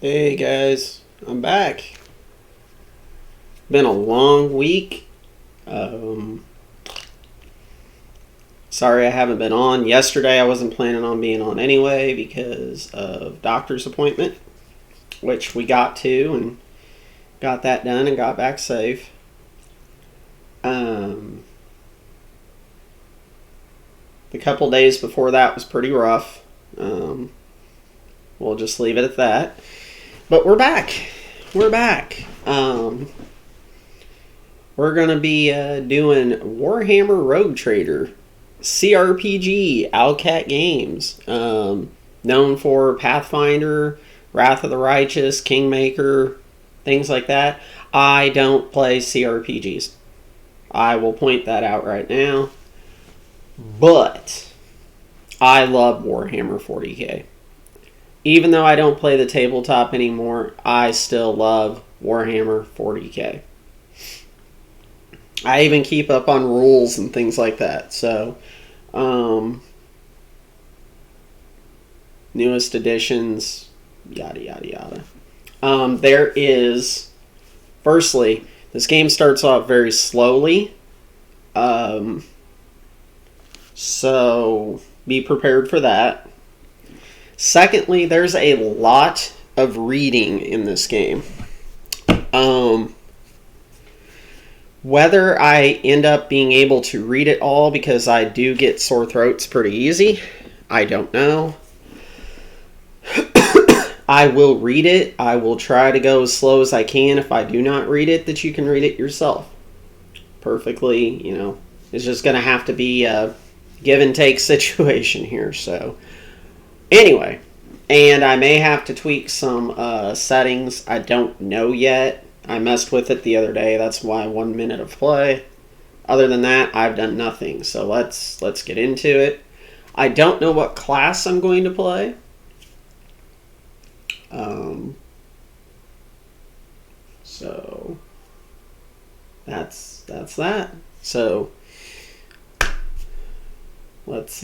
Hey guys, I'm back. Been a long week. Um, Sorry I haven't been on. Yesterday I wasn't planning on being on anyway because of doctor's appointment, which we got to and got that done and got back safe. Um, the couple days before that was pretty rough. Um, we'll just leave it at that. But we're back. We're back. We're going to be doing Warhammer Rogue Trader, CRPG, Owlcat Games, known for Pathfinder, Wrath of the Righteous, Kingmaker, things like that. I don't play CRPGs. I will point that out right now. But I love Warhammer 40k. Even though I don't play the tabletop anymore, I still love Warhammer 40k. I even keep up on rules and things like that. So, newest editions, yada, yada, yada. There is, firstly, this game starts off very slowly. So, be prepared for that. Secondly, there's a lot of reading in this game. Whether I end up being able to read it all because I do get sore throats pretty easy, I don't know. I will read it. I will try to go as slow as I can if I do not read it, that you can read it yourself. Perfectly, it's just going to have to be a give and take situation here. So, anyway, and I may have to tweak some settings. I don't know yet. I messed with it the other day. That's why 1 minute of play. Other than that, I've done nothing. So let's get into it. I don't know what class I'm going to play. So that's that. So let's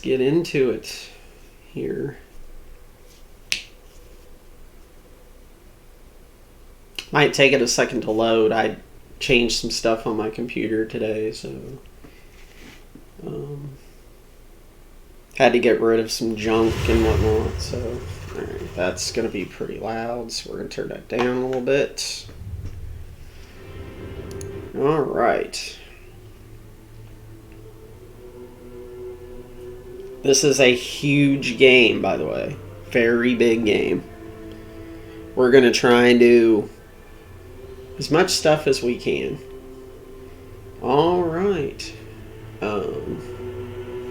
get into it here. Might take it a second to load. I changed some stuff on my computer today, so had to get rid of some junk and whatnot. So alright, that's going to be pretty loud, so we're going to turn that down a little bit. Alright. This is a huge game, by the way. Very big game. We're going to try and do as much stuff as we can. Alright.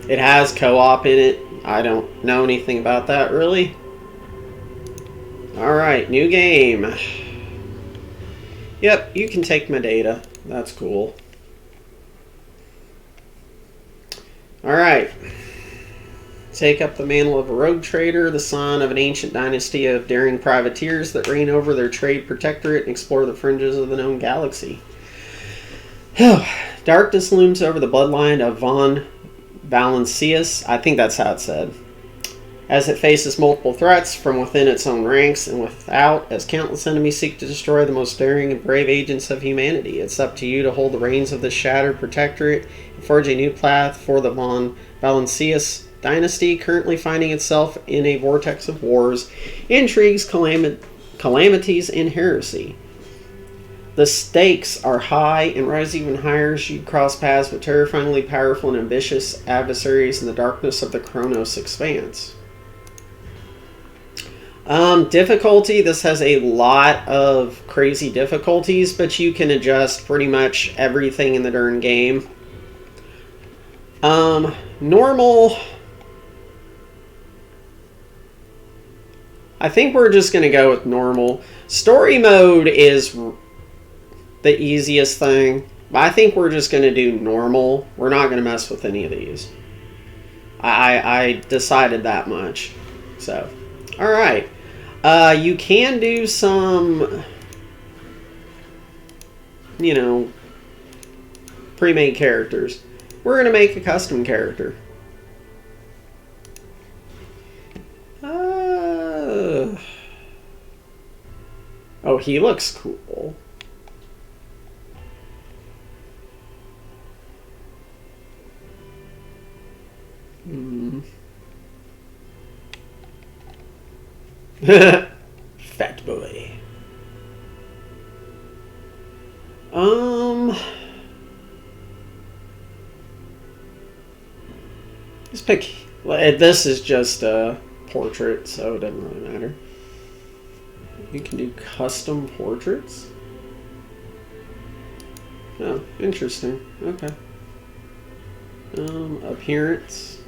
It has co-op in it. I don't know anything about that, really. Alright, new game. Yep, you can take my data. That's cool. Alright. Take up the mantle of a rogue trader, the son of an ancient dynasty of daring privateers that reign over their trade protectorate and explore the fringes of the known galaxy. Darkness looms over the bloodline of von Valancius, I think that's how it's said, as it faces multiple threats from within its own ranks and without, as countless enemies seek to destroy the most daring and brave agents of humanity. It's up to you to hold the reins of this shattered protectorate and forge a new path for the von Valancius dynasty, currently finding itself in a vortex of wars, intrigues, calamities, and heresy. The stakes are high and rise even higher as you cross paths with terrifyingly powerful and ambitious adversaries in the darkness of the Chronos expanse. Difficulty, this has a lot of crazy difficulties, but you can adjust pretty much everything in the darn game. Normal, I think we're just going to go with normal. Story mode is the easiest thing. I think we're just going to do normal. We're not going to mess with any of these. I decided that much. So, alright. You can do some, pre-made characters. We're going to make a custom character. Oh, he looks cool. Fat boy. Let's pick. This is just a portrait, so it doesn't really matter. You can do custom portraits. Oh, interesting. Okay. Appearance.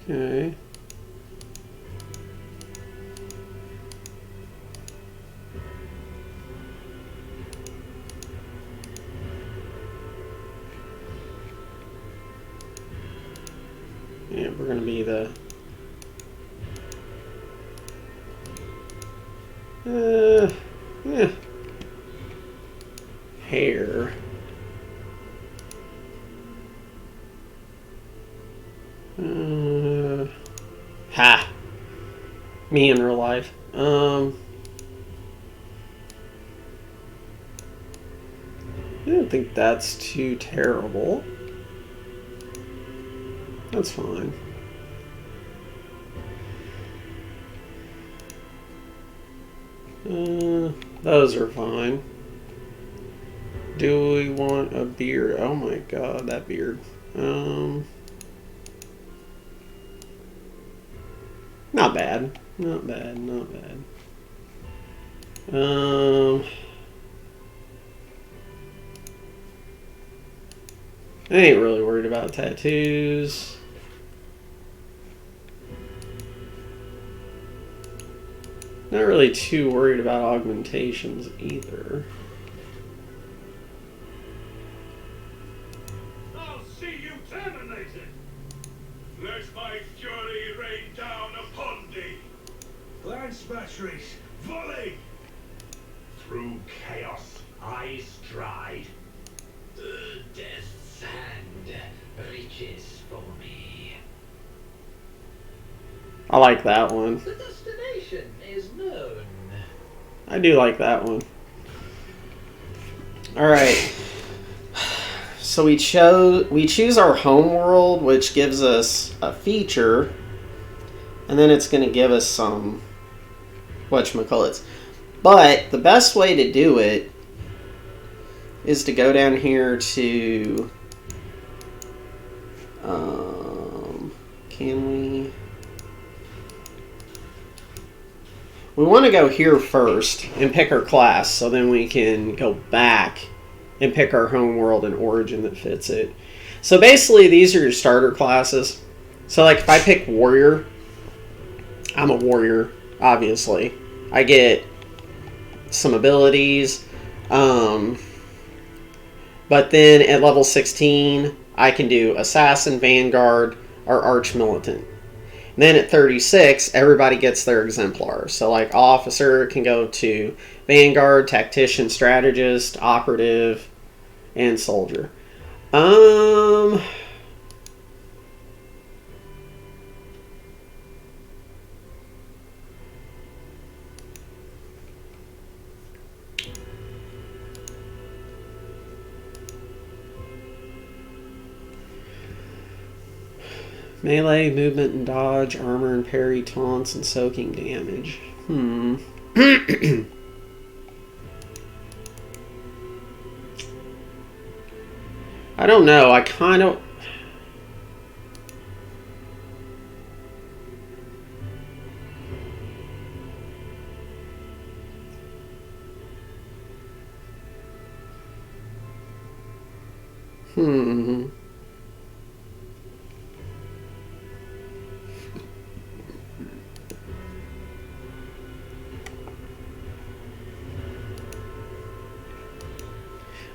Okay. Yeah, we're gonna be the yeah. Hair. Ha. Me in real life. I don't think that's too terrible. That's fine. Those are fine. Do we want a beard? Oh my god, that beard. Not bad. Not bad, not bad. I ain't really worried about tattoos. Not really too worried about augmentations either. I'll see you terminated. Let my fury rain down upon thee. Lance batteries, volley. Through chaos I stride. The death's hand reaches for me. I like that one. The destination is known. I do like that one. Alright. So we choose our home world, which gives us a feature. And then it's going to give us some whatchamacallits. But the best way to do it is to go down here to can we want to go here first and pick our class, so then we can go back and pick our home world and origin that fits it. So basically these are your starter classes. So like if I pick warrior, I'm a warrior, obviously. I get some abilities. But then at level 16, I can do Assassin, Vanguard, or Arch Militant. And then at 36, everybody gets their exemplar. So like Officer can go to Vanguard, Tactician, Strategist, Operative, and Soldier. Melee, movement and dodge, armor and parry, taunts, and soaking damage. I don't know. I kind of...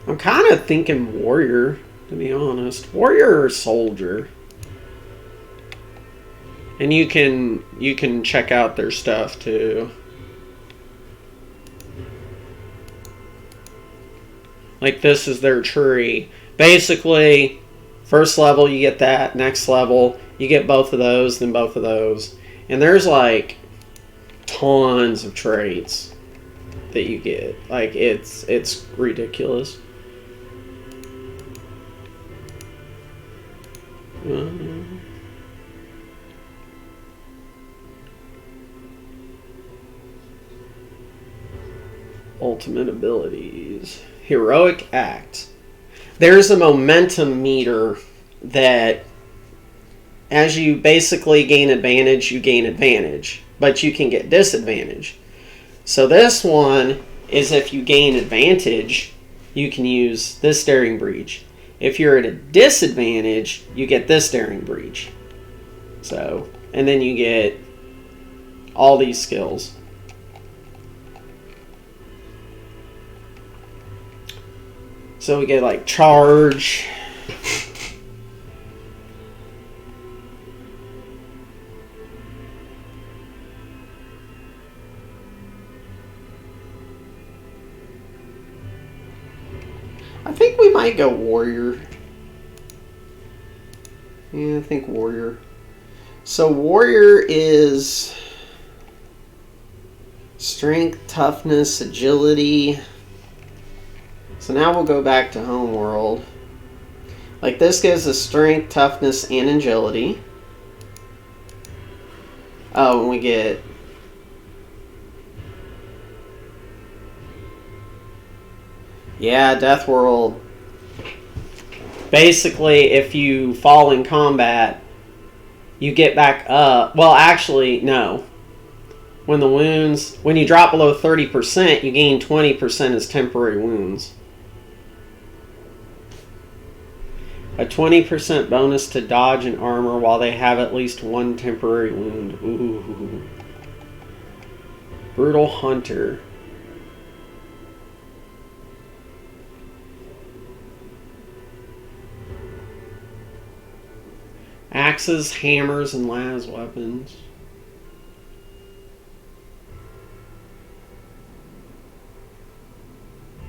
I'm kind of thinking warrior, to be honest. Warrior or soldier. And you can check out their stuff too. Like, this is their tree. Basically, first level you get that, next level you get both of those, then both of those. And there's like tons of traits that you get. Like, it's ridiculous. Ultimate abilities. Heroic Act. There's a momentum meter that as you basically gain advantage, you gain advantage. But you can get disadvantage. So this one is if you gain advantage, you can use this Daring Breach. If you're at a disadvantage, you get this Daring Breach. So, and then you get all these skills. So we get like Charge. I think we might go Warrior. Yeah, I think Warrior. So Warrior is Strength, Toughness, Agility. So now we'll go back to Homeworld. Like, this gives us Strength, Toughness, and Agility. Oh, and we get... Yeah, Death World. Basically, if you fall in combat, you get back up. Well, actually, no. When you drop below 30%, you gain 20% as temporary wounds. A 20% bonus to dodge and armor while they have at least one temporary wound. Ooh. Brutal Hunter. Axes, hammers, and las weapons.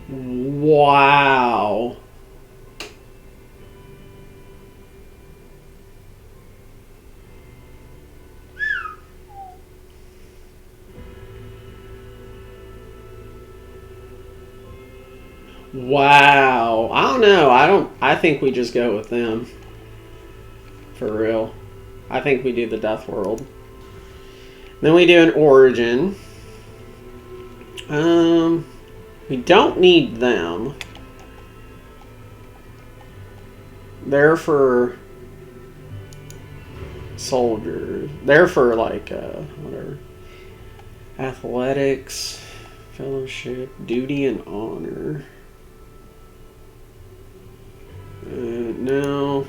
Wow. Wow. I don't know. I think we just go with them. For real. I think we do the Death World. Then we do an Origin. We don't need them. They're for soldiers. They're for like whatever. Athletics, fellowship, duty, and honor. No.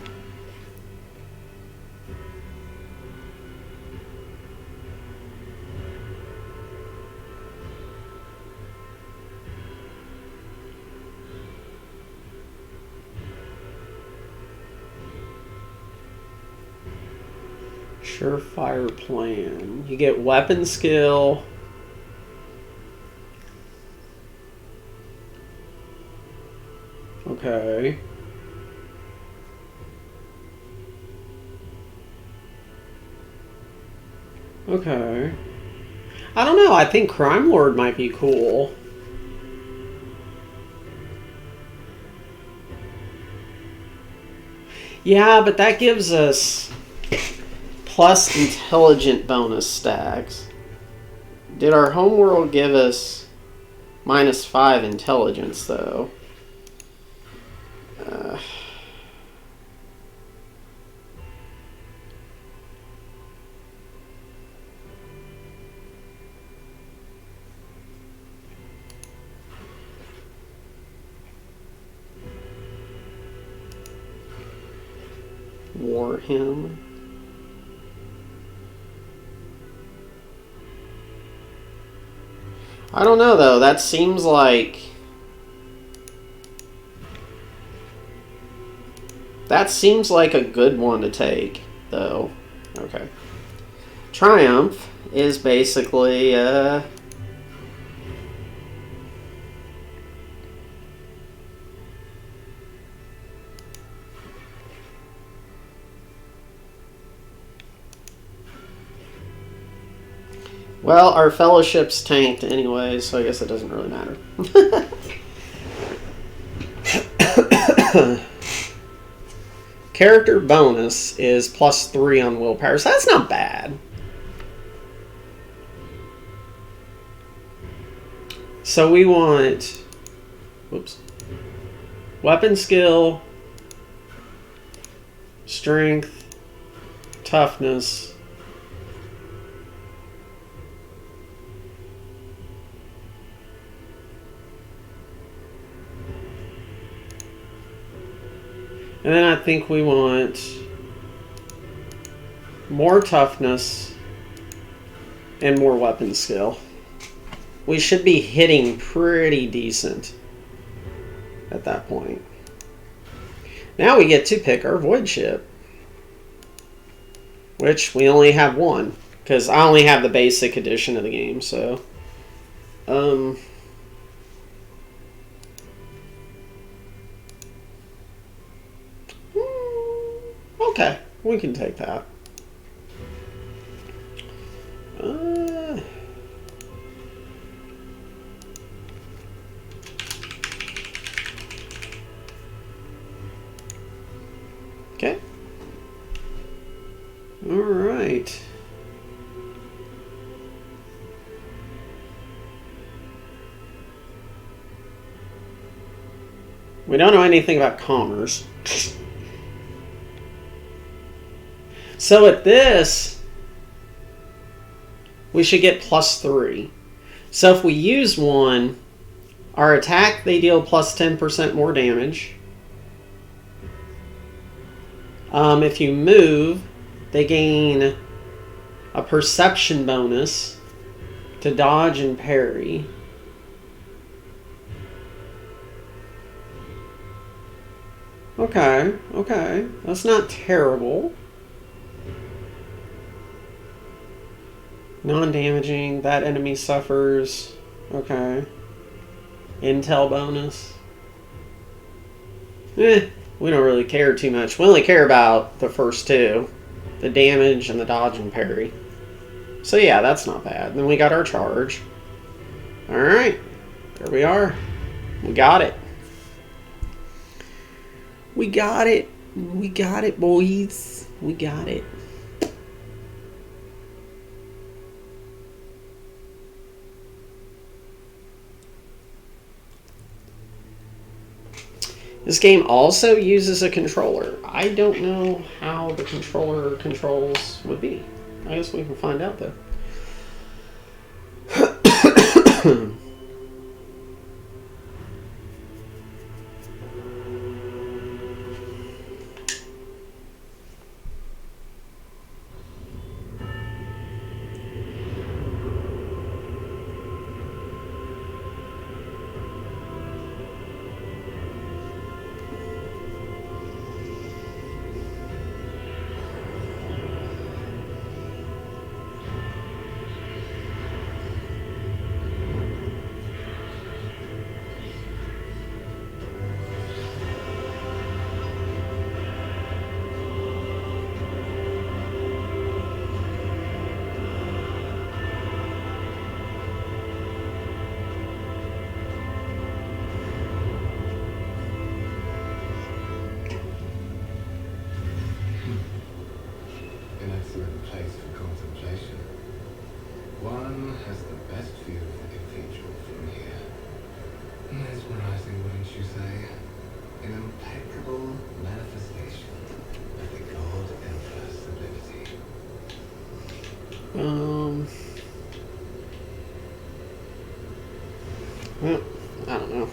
Surefire plan. You get weapon skill. Okay. Okay. I don't know. I think Crime Lord might be cool. Yeah, but that gives us plus intelligent bonus stacks. Did our Homeworld give us -5 intelligence, though? Warham. I don't know, though. That seems like... That seems like a good one to take, though. Okay. Triumph is basically... Well, our fellowship's tanked anyway, so I guess it doesn't really matter. Character bonus is +3 on willpower, so that's not bad. So we want, whoops, weapon skill, strength, toughness, and then I think we want more toughness and more weapon skill. We should be hitting pretty decent at that point. Now we get to pick our void ship, which we only have one, because I only have the basic edition of the game, so okay, we can take that. Okay. All right. We don't know anything about commerce. So at this, we should get +3. So if we use one, our attack, they deal +10% more damage. If you move, they gain a perception bonus to dodge and parry. Okay, okay. That's not terrible. Non-damaging, that enemy suffers. Okay. Intel bonus. We don't really care too much. We only care about the first two. The damage and the dodge and parry. So yeah, that's not bad. Then we got our charge. Alright. There we are. We got it. We got it. We got it, boys. We got it. This game also uses a controller. I don't know how the controller controls would be. I guess we can find out though. Well, I don't know.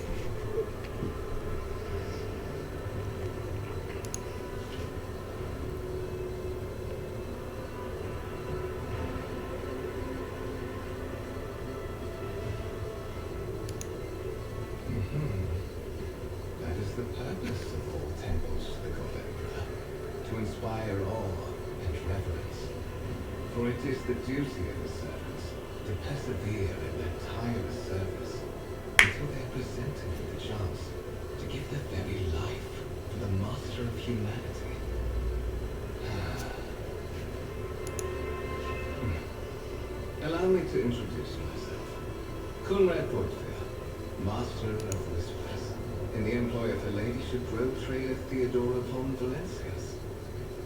That is the purpose of all temples to the God Emperor, to inspire awe and reverence. For it is the duty of the servants to persevere in their tireless service until they are presented with the chance to give their very life for the master of humanity. Allow me to introduce myself. Conrad Portfield, Master of Whispers, in the employ of Her Ladyship Road Trader Theodora von Valencias.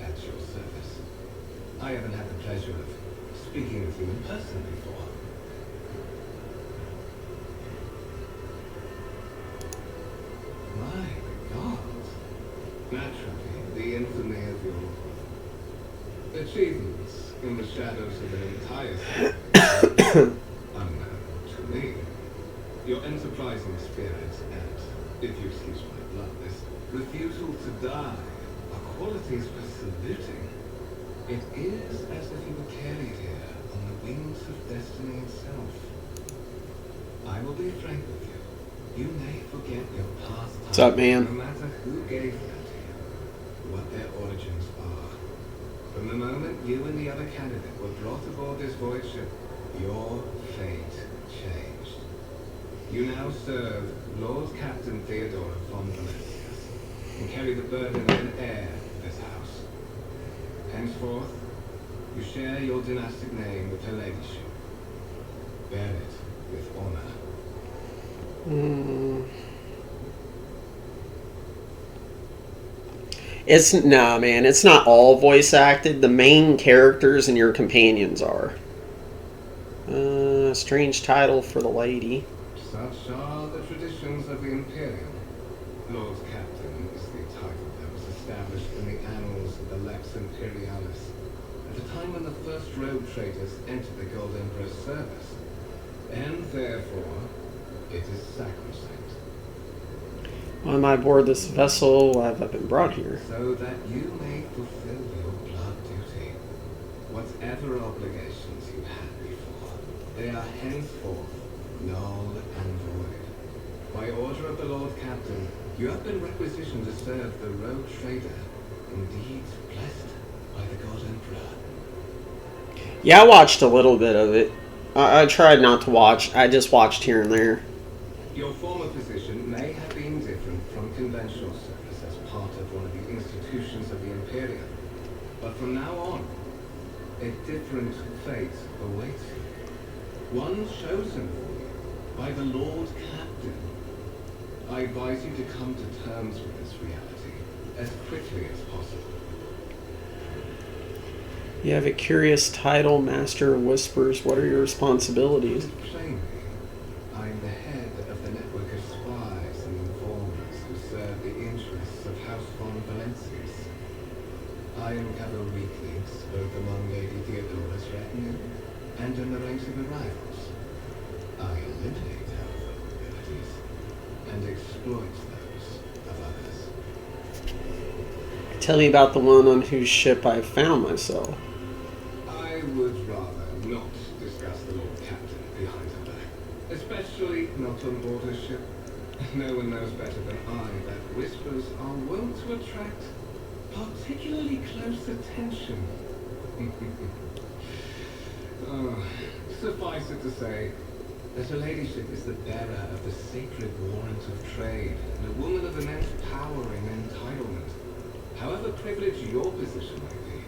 At your service. I haven't had the pleasure of speaking with you in person before. My God. Naturally, the infamy of your achievements in the shadows of an entire century unknown to me. Your enterprising spirit and, if you excuse my bluntness, refusal to die are qualities for saluting. It is as if you were carried here on the wings of destiny itself. I will be frank with you. You may forget your past. What's up, man? No matter who gave them to you, what their origins are. From the moment you and the other candidate were brought aboard this voyage ship, your fate changed. You now serve Lord Captain Theodora von Valencias and carry the burden of an heir of this house. Henceforth, you share your dynastic name with Her Ladyship. Bear it with honor. Nah, man. It's not all voice acted. The main characters and your companions are. Strange title for the lady. Such are the traditions of the Imperium. Lord Captain is the title that was established in the annals of the Lex Imperialis at the time when the first road traders entered the Gold Emperor's service, and therefore it is sacrosanct. Why am I aboard this vessel? Why have I been brought here? So that you may fulfill your blood duty. Whatever obligations you had before, they are henceforth null and void. By order of the Lord Captain, you have been requisitioned to serve the road trader, indeed blessed by the God Emperor. Yeah, I watched a little bit of it. I tried not to watch. I just watched here and there. Your former position may have been different from conventional service as part of one of the institutions of the Imperium, but from now on, a different fate awaits you. One chosen for you by the Lord Captain. I advise you to come to terms with this reality as quickly as possible. You have a curious title, Master of Whispers. What are your responsibilities? Plainly, I'm the head of the network of spies and informers who serve the interests of House von Valencias. I uncover weak links both among Lady Theodora's retinue and in the ranks of arrivals. I eliminate her vulnerabilities and exploit those of others. Tell me about the one on whose ship I found myself. I would rather not discuss the Lord Captain behind her back, especially not on board her ship. No one knows better than I that whispers are wont to attract particularly close attention. Suffice it to say that Her Ladyship is the bearer of the sacred warrant of trade and a woman of immense power and entitlement. However privileged your position may be,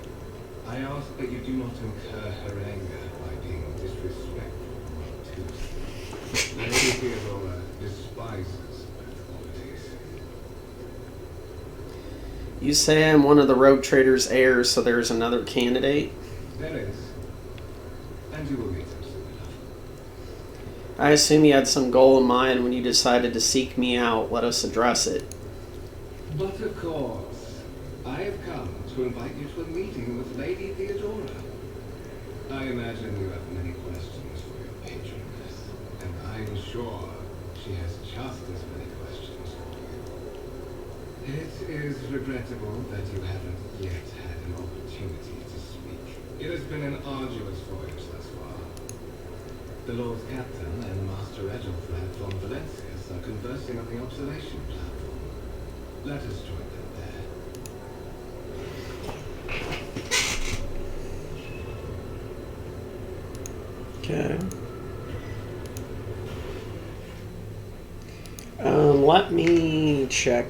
I ask that you do not incur her anger by being disrespectful or obtuse. Lady Theodora despises both qualities. You say I'm one of the rogue trader's heirs, so there's another candidate? There is. And you will meet him soon enough. I assume you had some goal in mind when you decided to seek me out. Let us address it. But of course, I have come to invite you to a meeting with Lady Theodora. I imagine you have many questions for your patroness, and I'm sure she has just as many questions for you. It is regrettable that you haven't yet had an opportunity to speak. It has been an arduous voyage thus far. The Lord Captain and Master Edelfrad von Valencias are conversing on the observation platform. Let us join them there. Okay. Let me check.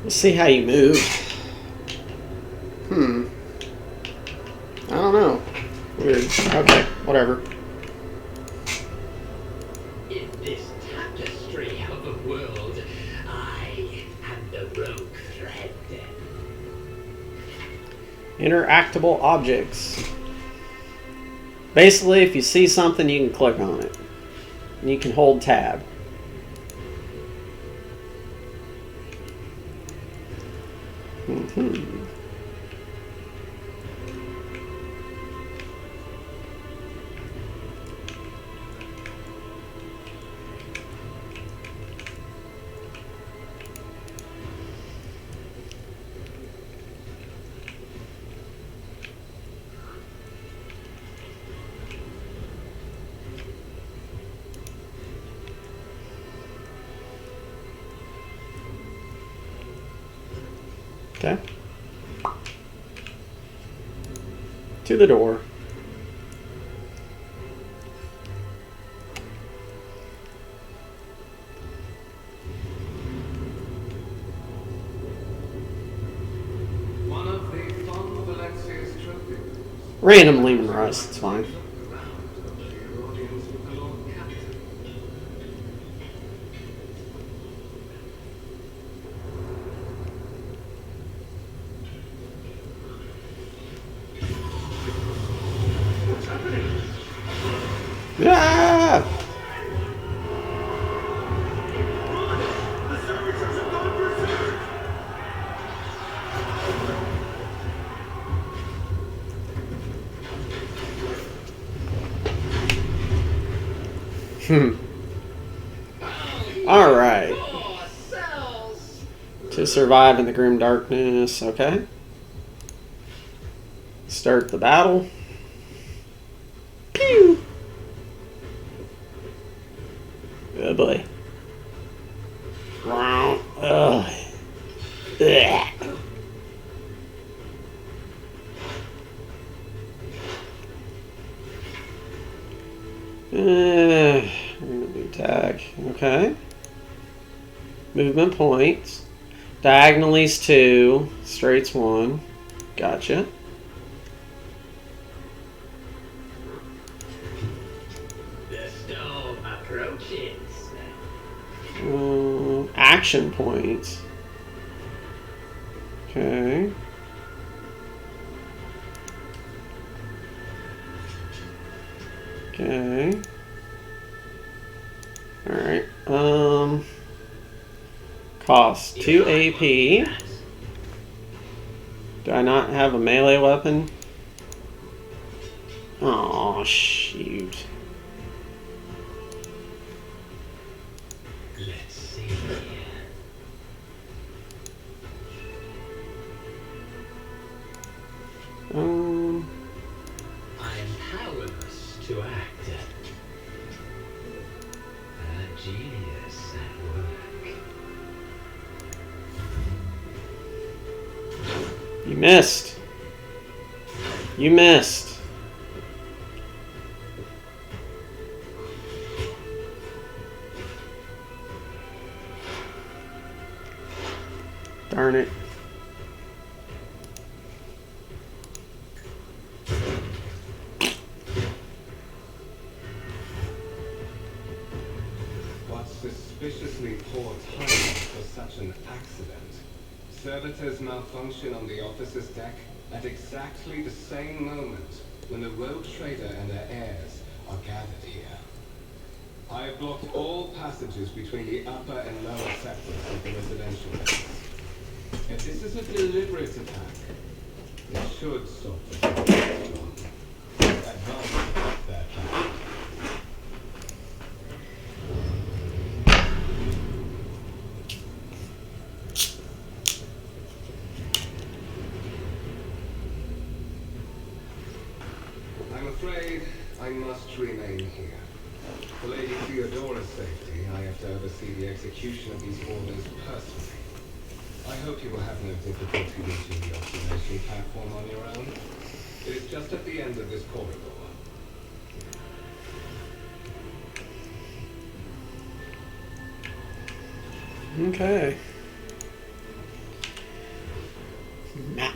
Let's see how you move. I don't know. Weird. Okay, whatever. In this tapestry of a world, I am the rogue thread. Interactable objects. Basically, if you see something, you can click on it. And you can hold tab. Okay. To the door. One of the Fond Valencia's trophies. Random Lehman Russ, it's fine. Your audience with the Lord Captain. What's happening? Ah! The servitors have gone berserk! Alright. More cells! To survive in the grim darkness. Okay. Start the battle. Pew! Oh boy. Wow. Ugh. Ugh. Random attack. Okay. Movement points. Diagonally 2. Straights 1. Gotcha. The storm approaches. Action points. Okay. Okay. Alright. Cost 2 AP. Do I not have a melee weapon? Oh shoot. Let's see. I am powerless to act. A genius at work. You missed. You missed. Darn it. What suspiciously poor timing for such an accident. Servitors malfunction on the officer's deck at exactly the same moment when the rogue trader and their heirs are gathered here. I have blocked all passages between the upper and lower sectors of the residential base. If this is a deliberate attack, it should stop the terrorists from advancing their plan. I'm afraid I must remain here. For Lady Theodora's safety, I have to oversee the execution of these orders personally. I hope you will have no difficulty reaching the observation platform on your own. It is just at the end of this corridor. Okay. Map.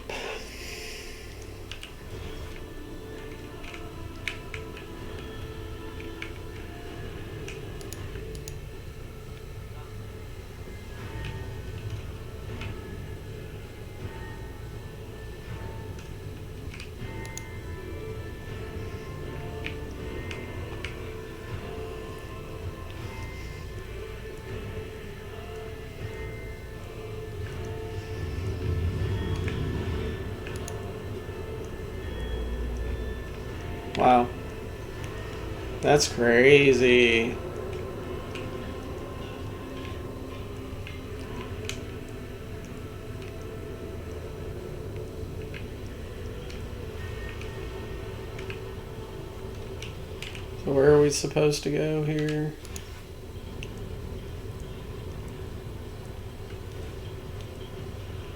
Wow. That's crazy. So where are we supposed to go here?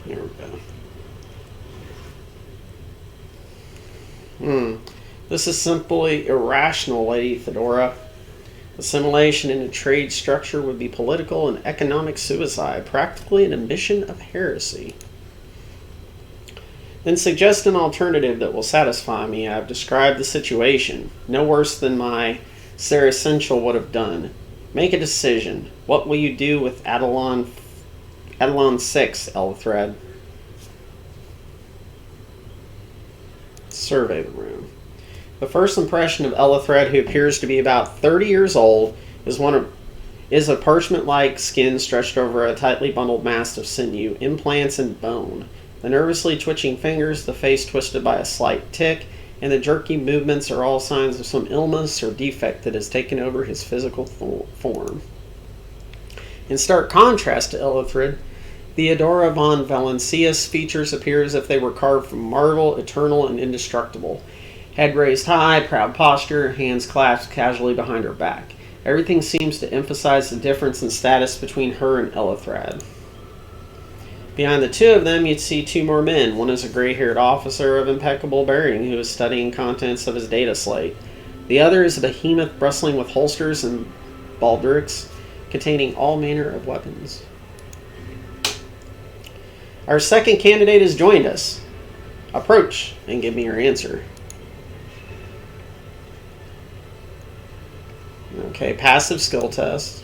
Here we go. This is simply irrational, Lady Fedora. Assimilation into trade structure would be political and economic suicide, practically an admission of heresy. Then suggest an alternative that will satisfy me. I have described the situation, no worse than my Saracential would have done. Make a decision. What will you do with Eidolon 6, Elthred? Survey the room. The first impression of Elithred, who appears to be about 30 years old, is a parchment-like skin stretched over a tightly bundled mass of sinew, implants, and bone. The nervously twitching fingers, the face twisted by a slight tic, and the jerky movements are all signs of some illness or defect that has taken over his physical form. In stark contrast to Elithred, Theodora von Valancius' features appear as if they were carved from marble, eternal and indestructible. Head raised high, proud posture, hands clasped casually behind her back. Everything seems to emphasize the difference in status between her and Elithred. Behind the two of them, you'd see two more men. One is a gray-haired officer of impeccable bearing who is studying contents of his data slate. The other is a behemoth bristling with holsters and baldricks containing all manner of weapons. Our second candidate has joined us. Approach and give me your answer. Okay, passive skill test.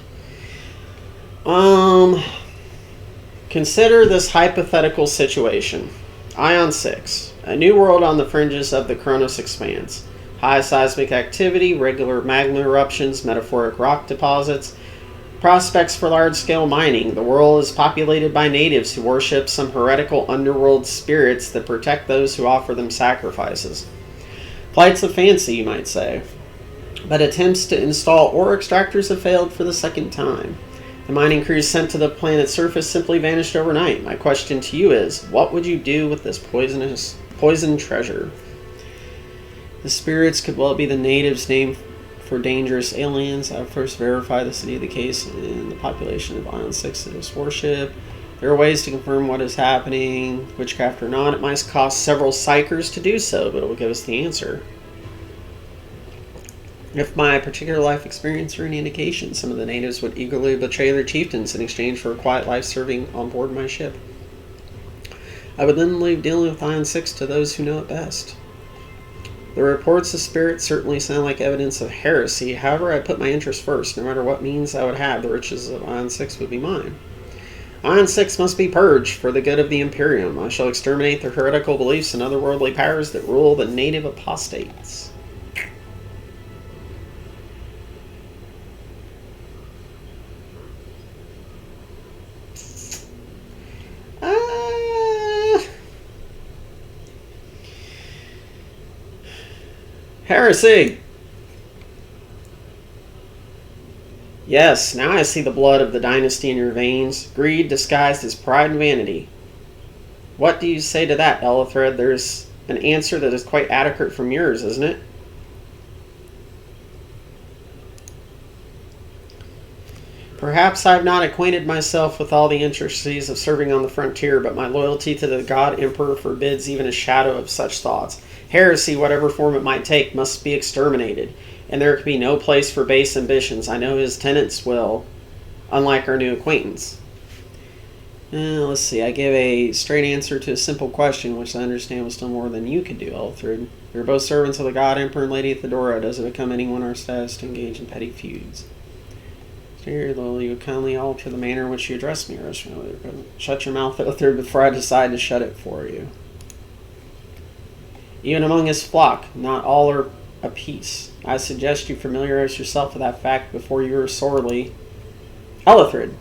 Consider this hypothetical situation. Ion 6. A new world on the fringes of the Kronos expanse. High seismic activity, regular magma eruptions, metaphoric rock deposits, prospects for large-scale mining. The world is populated by natives who worship some heretical underworld spirits that protect those who offer them sacrifices. Flights of fancy, you might say. But attempts to install ore extractors have failed for the second time. The mining crews sent to the planet's surface simply vanished overnight. My question to you is, what would you do with this poisoned treasure? The spirits could well be the natives' name for dangerous aliens. I first verify the city of the case in the population of Ion 6 that is worship. There are ways to confirm what is happening, witchcraft or not. It might cost several psychers to do so, but it will give us the answer. If my particular life experience were any indication, some of the natives would eagerly betray their chieftains in exchange for a quiet life serving on board my ship. I would then leave dealing with Ion 6 to those who know it best. The reports of spirits certainly sound like evidence of heresy. However, I put my interest first. No matter what means I would have, the riches of Ion 6 would be mine. Ion 6 must be purged for the good of the Imperium. I shall exterminate the heretical beliefs and otherworldly powers that rule the native apostates. Heresy! Yes, now I see the blood of the dynasty in your veins, greed disguised as pride and vanity. What do you say to that, Elithred? There's an answer that is quite adequate from yours, isn't it? Perhaps I have not acquainted myself with all the intricacies of serving on the frontier, but my loyalty to the God Emperor forbids even a shadow of such thoughts. Heresy, whatever form it might take, must be exterminated, and there can be no place for base ambitions. I know his tenets will, unlike our new acquaintance. Let's see. I give a straight answer to a simple question, which I understand was still more than you could do, Elthrid. We are both servants of the God Emperor and Lady Thedora. Does it become anyone our status to engage in petty feuds? Dear Lil, you would kindly alter the manner in which you address me. Or shut your mouth, Elthrid, before I decide to shut it for you. Even among his flock, not all are a piece. I suggest you familiarize yourself with that fact before you are sorely... Elithrid!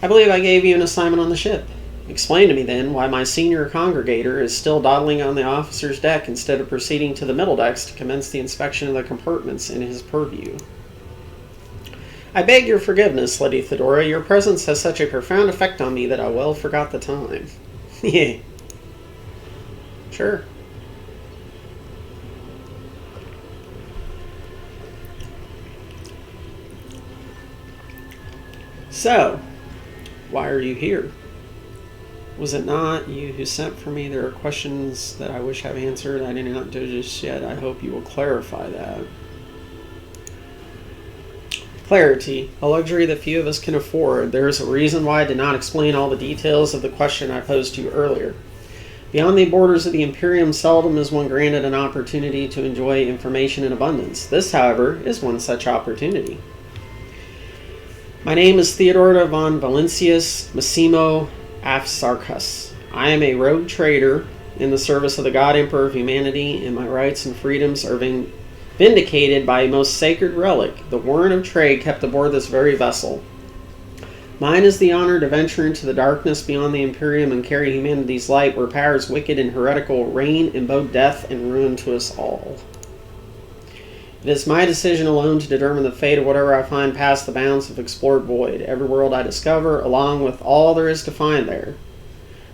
I believe I gave you an assignment on the ship. Explain to me, then, why my senior congregator is still dawdling on the officer's deck instead of proceeding to the middle decks to commence the inspection of the compartments in his purview. I beg your forgiveness, Lady Thedora. Your presence has such a profound effect on me that I well forgot the time. Yeah. Sure. So, why are you here? Was it not you who sent for me? There are questions that I wish I have answered. I did not do just yet. I hope you will clarify that. Clarity, a luxury that few of us can afford. There is a reason why I did not explain all the details of the question I posed to you earlier. Beyond the borders of the Imperium, seldom is one granted an opportunity to enjoy information in abundance. This, however, is one such opportunity. My name is Theodora von Valentius Massimo Afsarcus. I am a rogue trader in the service of the God Emperor of Humanity, and my rights and freedoms are vindicated by a most sacred relic, the warrant of trade kept aboard this very vessel. Mine is the honor to venture into the darkness beyond the Imperium and carry humanity's light where powers wicked and heretical reign and both death and ruin to us all. It is my decision alone to determine the fate of whatever I find past the bounds of explored void, every world I discover, along with all there is to find there.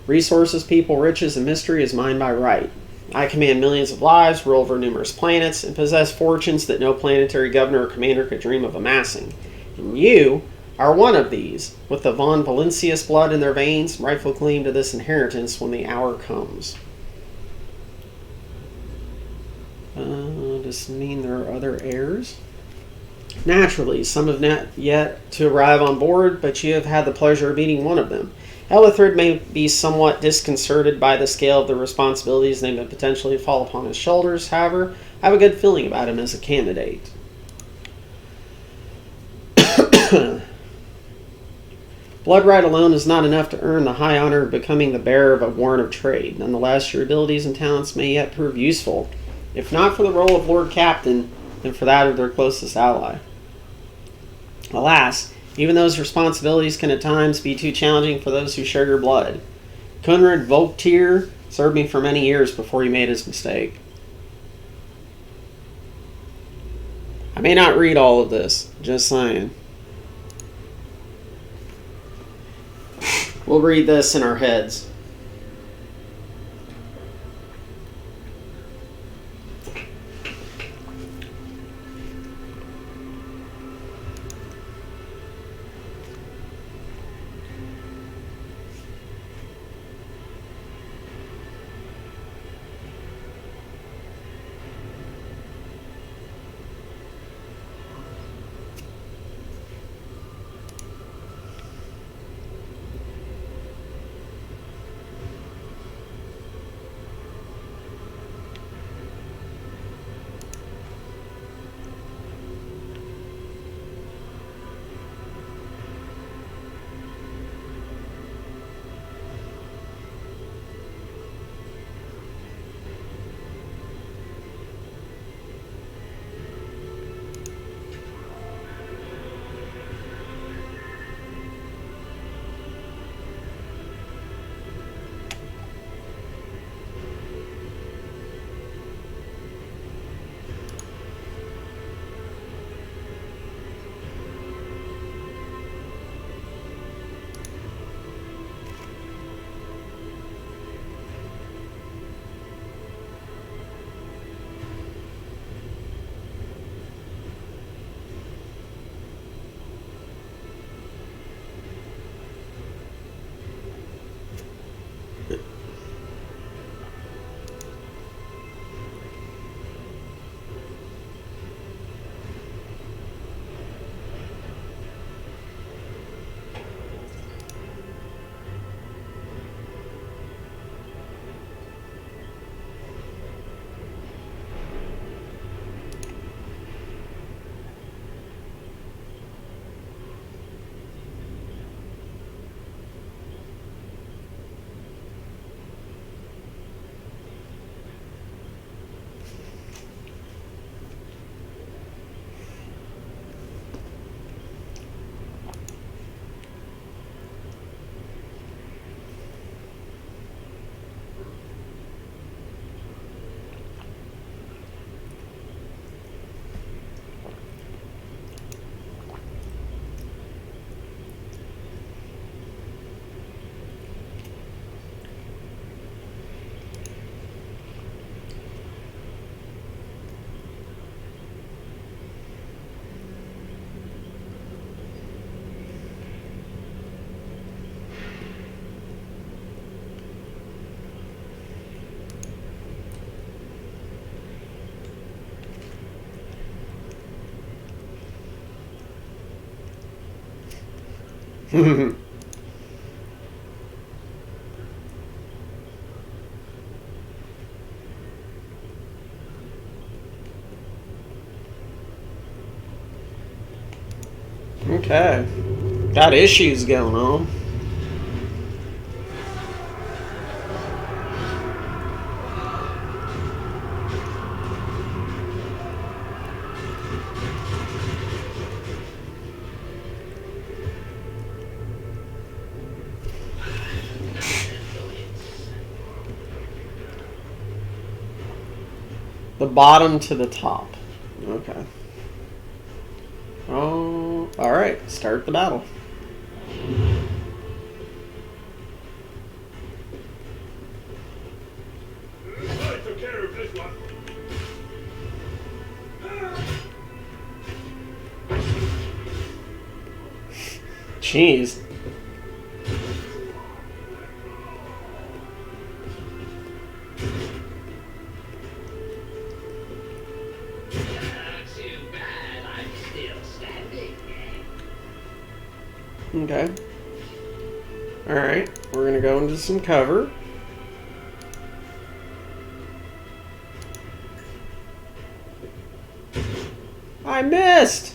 Resources, people, riches, and mystery is mine by right. I command millions of lives, rule over numerous planets, and possess fortunes that no planetary governor or commander could dream of amassing. And you are one of these, with the von Valentius blood in their veins, rightful claim to this inheritance when the hour comes. Does this mean there are other heirs? Naturally, some have not yet to arrive on board, but you have had the pleasure of meeting one of them. Elithrid may be somewhat disconcerted by the scale of the responsibilities that may potentially fall upon his shoulders. However, I have a good feeling about him as a candidate. Blood right alone is not enough to earn the high honor of becoming the bearer of a warrant of trade. Nonetheless, your abilities and talents may yet prove useful, if not for the role of Lord Captain, then for that of their closest ally. Alas, even those responsibilities can at times be too challenging for those who share your blood. Conrad Volktier served me for many years before he made his mistake. I may not read all of this, just saying. We'll read this in our heads. Okay. Got issues going on. The bottom to the top. Okay. Oh, alright. Start the battle. I took care of this one. Jeez. Too bad I'm still standing. Okay. Alright. We're going to go into some cover. I missed!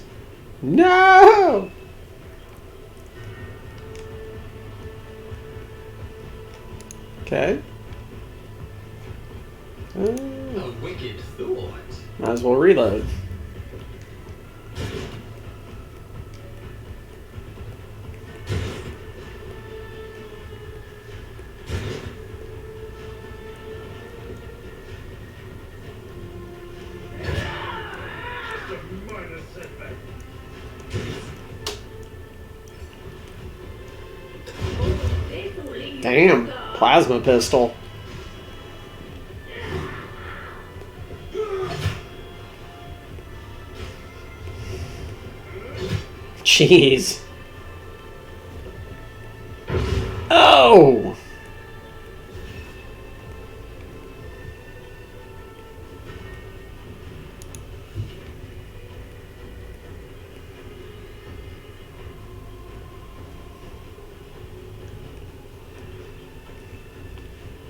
No! Okay. A wicked thought. Might as well reload. Just a minor setback. Damn. Plasma pistol. Jeez. Oh!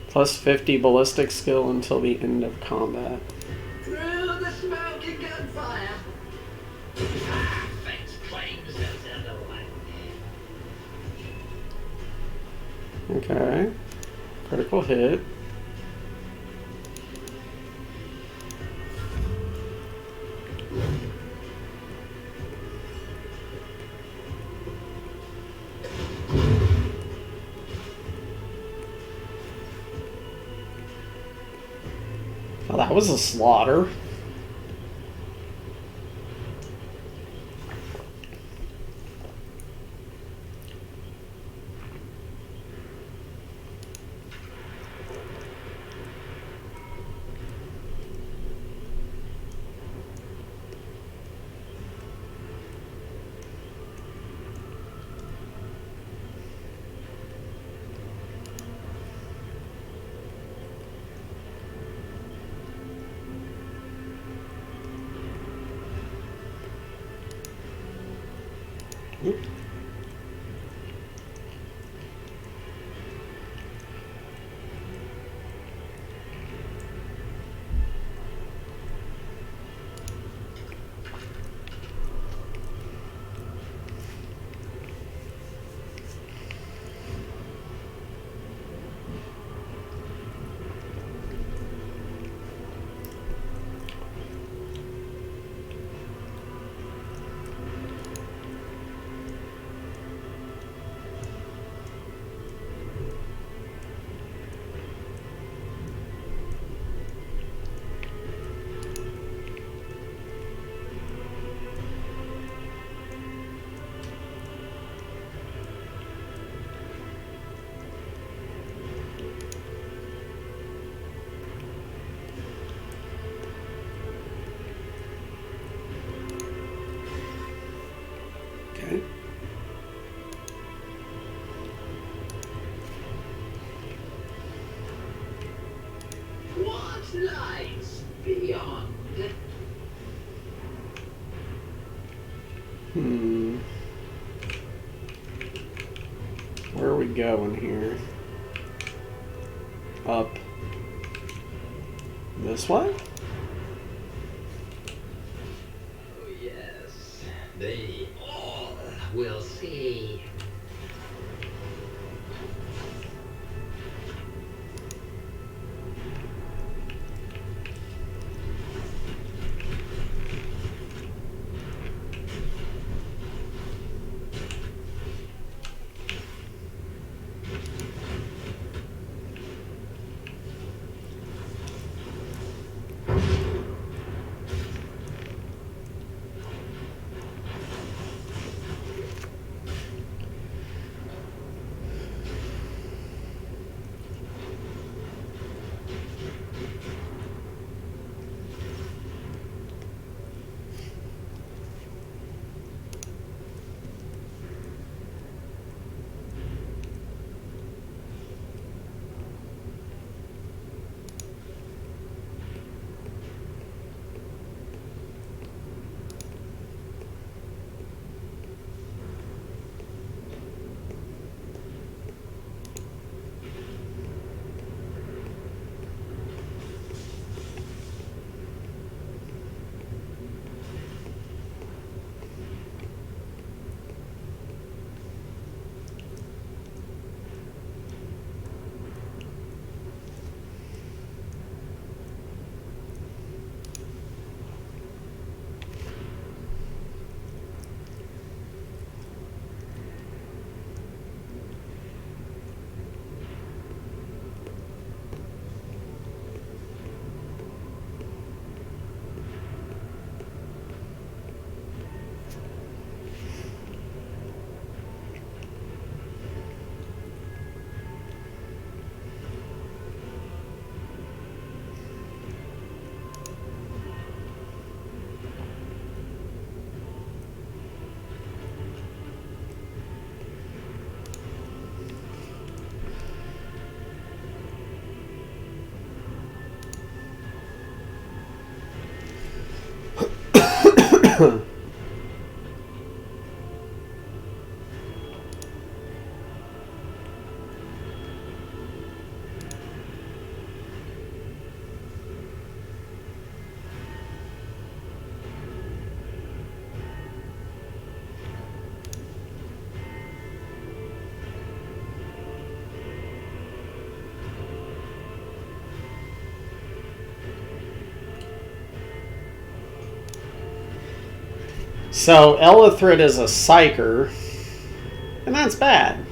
Plus 50 ballistic skill until the end of combat. Through the smoke and gunfire. Ah, fate claims there's another one. Okay. Critical hit. Oh, that was a slaughter. Okay. What lies beyond? Where are we going here? Up. This way? Oh, yes. They all will see. So Elithrid is a psyker, and that's bad.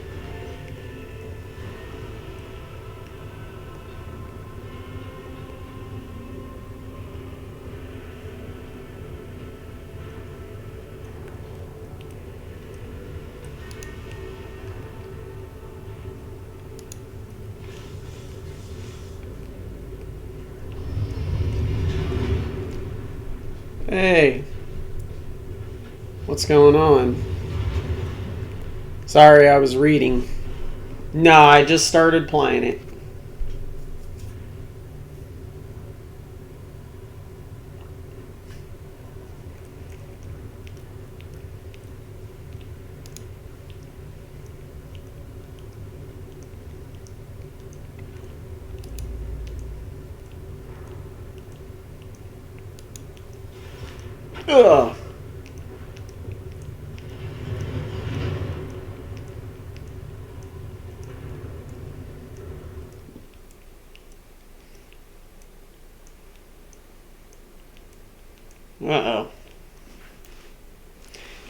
Hey. What's going on? Sorry, I was reading. No, I just started playing it. Ugh. Uh-oh.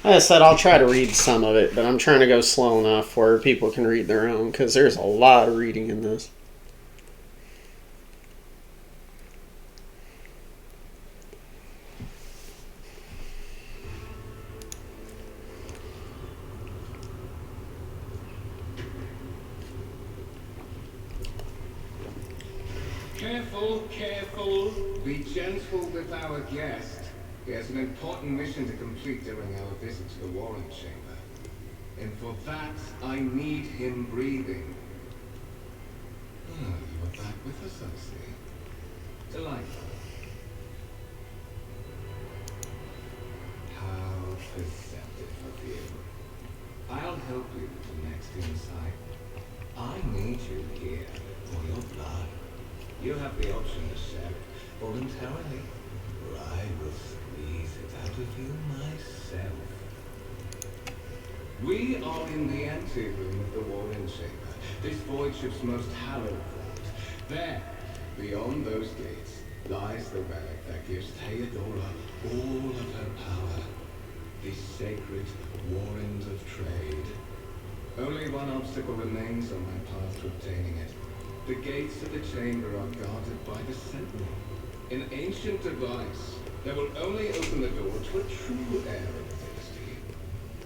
Like I said, I'll try to read some of it, but I'm trying to go slow enough where people can read their own, because there's a lot of reading in this. Careful, careful. Be gentle with our guest. He has an important mission to complete during our visit to the Warren Chamber. And for that, I need him breathing. Oh, you are back with us, I see. Delightful. How perceptive of you. I'll help you with the next insight. need you here for your blood. You have the option to share it voluntarily, or I will squeeze it out of you myself. We are in the anteroom of the Warren Chamber, this void ship's most hallowed vault. There, beyond those gates, lies the relic that gives Theodora all of her power. The sacred warrant of trade. Only one obstacle remains on my path to obtaining it. The gates of the chamber are guarded by the Sentinel, an ancient device that will only open the door to a true heir of the dynasty.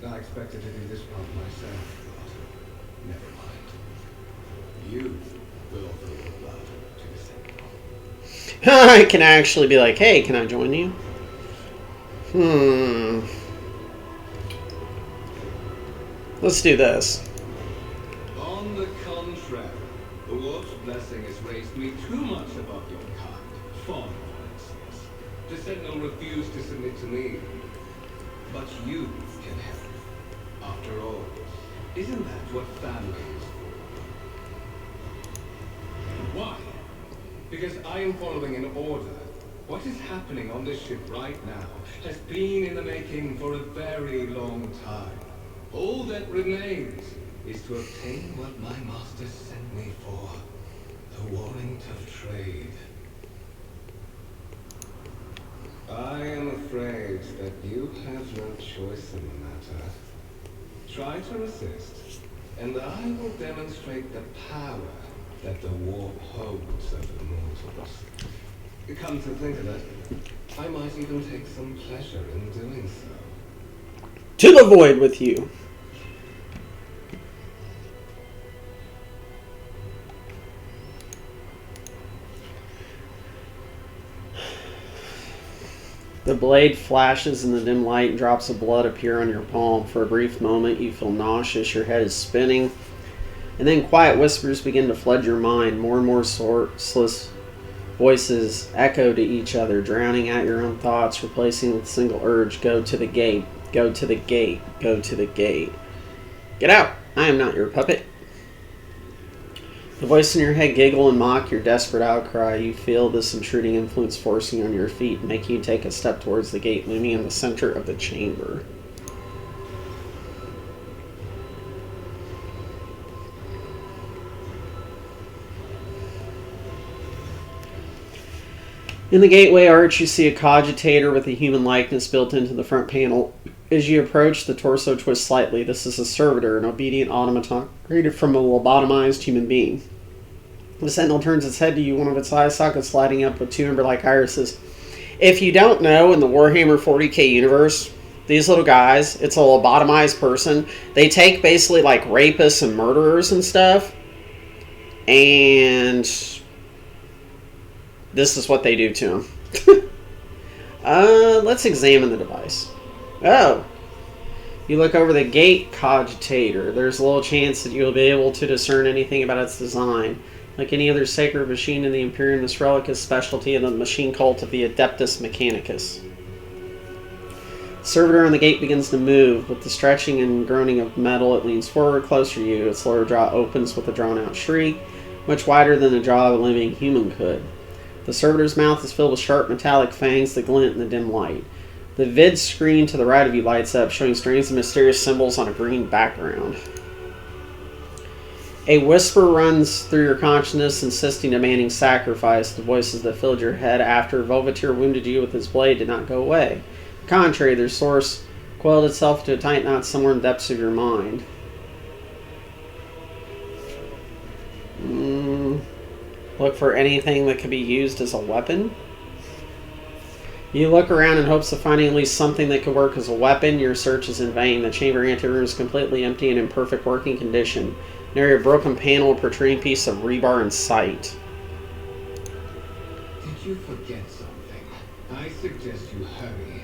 I expected to do this part myself, but never mind. You will offer your blood to the Sentinel. I can actually be like, hey, can I join you? Let's do this. On the contrary, the Lord's blessing has raised me too much above your kind. Far more insolence. The Sentinel refused to submit to me. But you can help. After all, isn't that what family is for? Why? Because I am following an order. What is happening on this ship right now has been in the making for a very long time. All that remains is to obtain what my master sent me for, the warrant of trade. I am afraid that you have no choice in the matter. Try to resist, and I will demonstrate the power that the warp holds over mortals. Come to think of it, I might even take some pleasure in doing so. To the void with you. The blade flashes in the dim light and drops of blood appear on your palm. For a brief moment, you feel nauseous, your head is spinning, and then quiet whispers begin to flood your mind. More and more sourceless voices echo to each other, drowning out your own thoughts, replacing with a single urge: go to the gate, go to the gate, go to the gate. Get out! I am not your puppet. The voice in your head giggle and mock your desperate outcry. You feel this intruding influence forcing on your feet, making you take a step towards the gate looming in the center of the chamber. In the gateway arch, you see a cogitator with a human likeness built into the front panel. As you approach, the torso twists slightly. This is a servitor, an obedient automaton created from a lobotomized human being. The sentinel turns its head to you, one of its eye sockets lighting up with two ember-like irises. If you don't know, in the Warhammer 40k universe, these little guys, it's a lobotomized person. They take basically like rapists and murderers and stuff, and this is what they do to them. Let's examine the device. Oh. You look over the gate cogitator. There's a little chance that you'll be able to discern anything about its design. Like any other sacred machine in the Imperium, this relic is specialty of the machine cult of the Adeptus Mechanicus. The servitor on the gate begins to move. With the stretching and groaning of metal, it leans forward, closer to you. Its lower jaw opens with a drawn-out shriek, much wider than the jaw of a living human could. The servitor's mouth is filled with sharp metallic fangs that glint in the dim light. The vid screen to the right of you lights up, showing strange and mysterious symbols on a green background. A whisper runs through your consciousness, insisting, demanding sacrifice. The voices that filled your head after Volvatir wounded you with his blade did not go away. On the contrary, their source coiled itself to a tight knot somewhere in the depths of your mind. Look for anything that could be used as a weapon. You look around in hopes of finding at least something that could work as a weapon. Your search is in vain. The chamber anteroom is completely empty and in perfect working condition. Near a broken panel, a protruding piece of rebar in sight. Did you forget something? I suggest you hurry.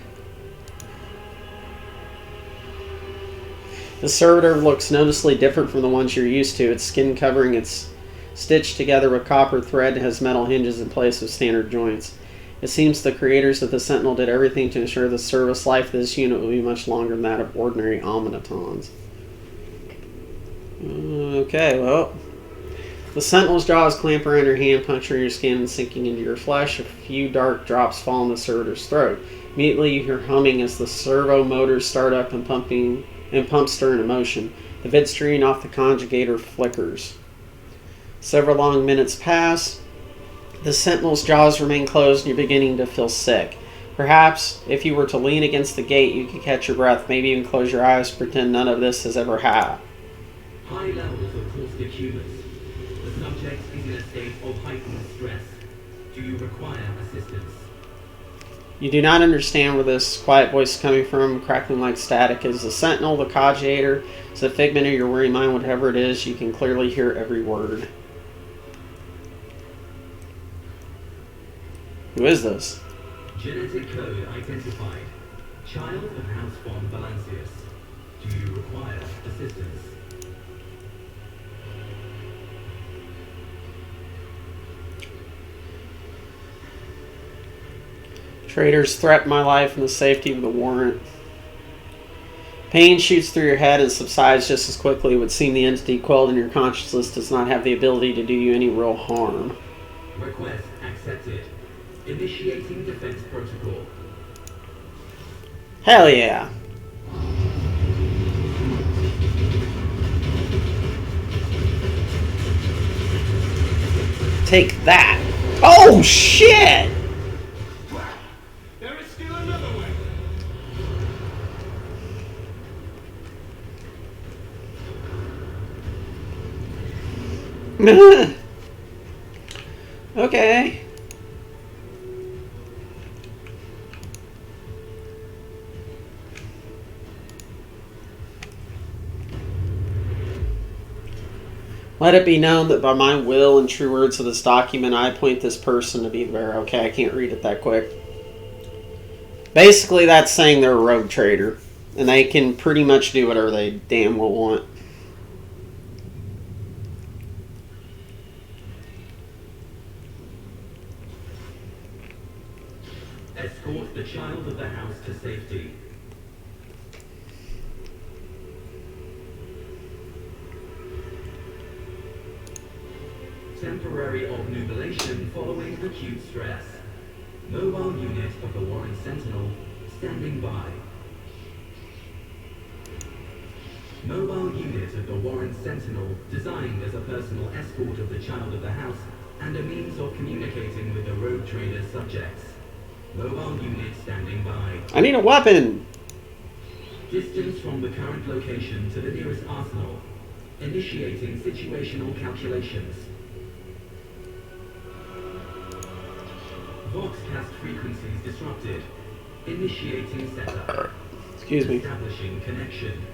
The servitor looks noticeably different from the ones you're used to. Its skin covering, it's stitched together with copper thread, has metal hinges in place of standard joints. It seems the creators of the Sentinel did everything to ensure the service life of this unit will be much longer than that of ordinary automatons. Okay, well, The sentinel's jaws clamp around your hand, puncturing your skin and sinking into your flesh. A few dark drops fall in the servitor's throat. Immediately you hear humming as the servo motors start up and pump stir into motion. The vid stream off the conjugator flickers. Several long minutes pass. The sentinel's jaws remain closed and you're beginning to feel sick. Perhaps, if you were to lean against the gate, you could catch your breath, maybe even close your eyes, pretend none of this has ever happened. High levels of caustic humors. The subject is in a state of heightened stress. Do you require assistance? You do not understand where this quiet voice is coming from, crackling like static. Is the sentinel, the cogitator, is a figment of your weary mind, whatever it is, you can clearly hear every word. Who is this? Genetic code identified. Child of House von Valancius. Do you require assistance? Traitors threaten my life and the safety of the warrant. Pain shoots through your head and subsides just as quickly. It would seem the entity quelled in your consciousness does not have the ability to do you any real harm. Request accepted. Initiating defense protocol. Hell yeah. Take that. Oh shit! There is still another way. Okay. Let it be known that by my will and true words of this document, I appoint this person to be the bearer. Okay, I can't read it that quick. Basically, that's saying they're a rogue trader. And they can pretty much do whatever they damn well want. Escort the child of the house to safety. Temporary obnubilation following acute stress. Mobile unit of the Warren Sentinel standing by. Mobile unit of the Warren Sentinel designed as a personal escort of the child of the house and a means of communicating with the rogue trader's subjects. Mobile unit standing by. I need a weapon! Distance from the current location to the nearest arsenal. Initiating situational calculations. Voxcast frequencies disrupted. Initiating setup. Excuse me. Establishing connection.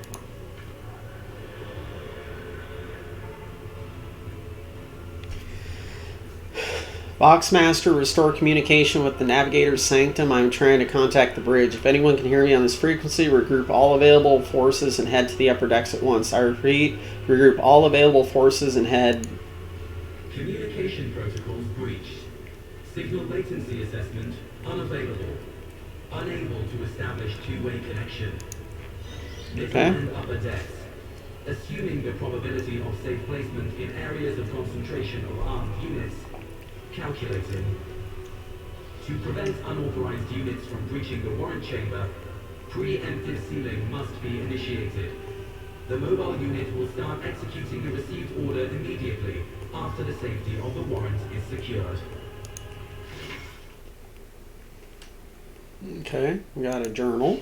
Voxmaster, restore communication with the Navigator's Sanctum. I'm trying to contact the bridge. If anyone can hear me on this frequency, regroup all available forces and head to the upper decks at once. I repeat, regroup all available forces and head. Communication protocols breached. Signal latency assessment unavailable. Unable to establish two-way connection. Middle Okay. and upper decks. Assuming the probability of safe placement in areas of concentration of armed units. Calculating. To prevent unauthorized units from breaching the warrant chamber, preemptive sealing must be initiated. The mobile unit will start executing the received order immediately after the safety of the warrant is secured. Okay, we got a journal.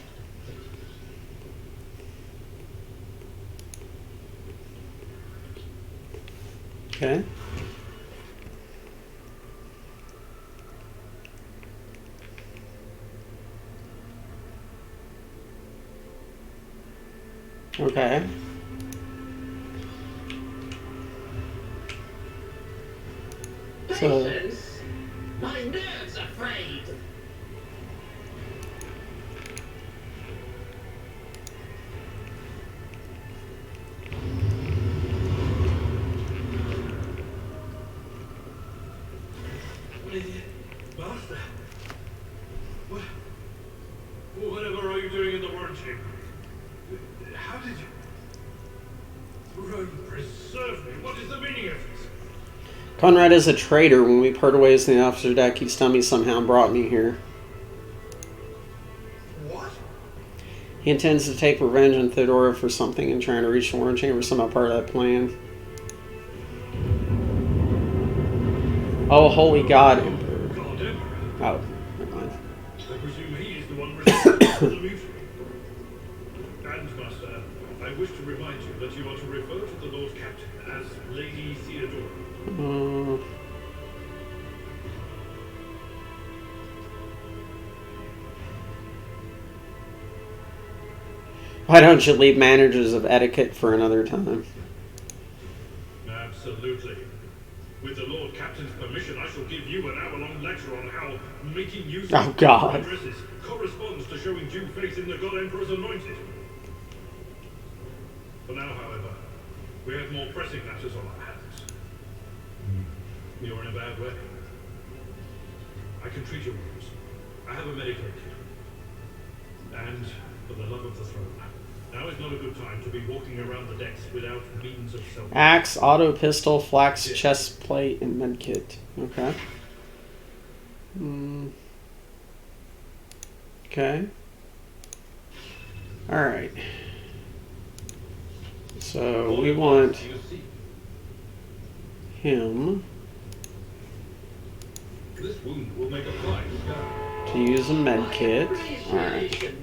Okay. Okay. So, Patience! My nerves are frayed! Master? Whatever are you doing in the warrant chamber? How did you... Rome preserve me. What is the meaning of this? Conrad is a traitor. When we parted ways in the officer deck, he stunned me somehow and brought me here. What? He intends to take revenge on Theodora for something and trying to reach the Warren Chamber. Somehow part of that plan. Oh, holy God, Emperor. God, Emperor. Oh, never mind. I presume he is the one responsible for the mutiny. And, Master, I wish to remind you that you are to refer to the Lord Captain as Lady Theodora. Why don't you leave managers of etiquette for another time? Absolutely. With the Lord Captain's permission, I shall give you an hour-long lecture on how making use of dresses corresponds to showing due faith in the God Emperor's anointed. For now, however, we have more pressing matters on our hands. You're in a bad way. I can treat your wounds. I have a medical kit. And, for the love of the throne, now is not a good time to be walking around the decks without means of self. Axe, auto pistol, flax, chest plate, and medkit. Okay. Okay. Alright. So we want him This wound will make a fine scar. to use a medkit. Alright.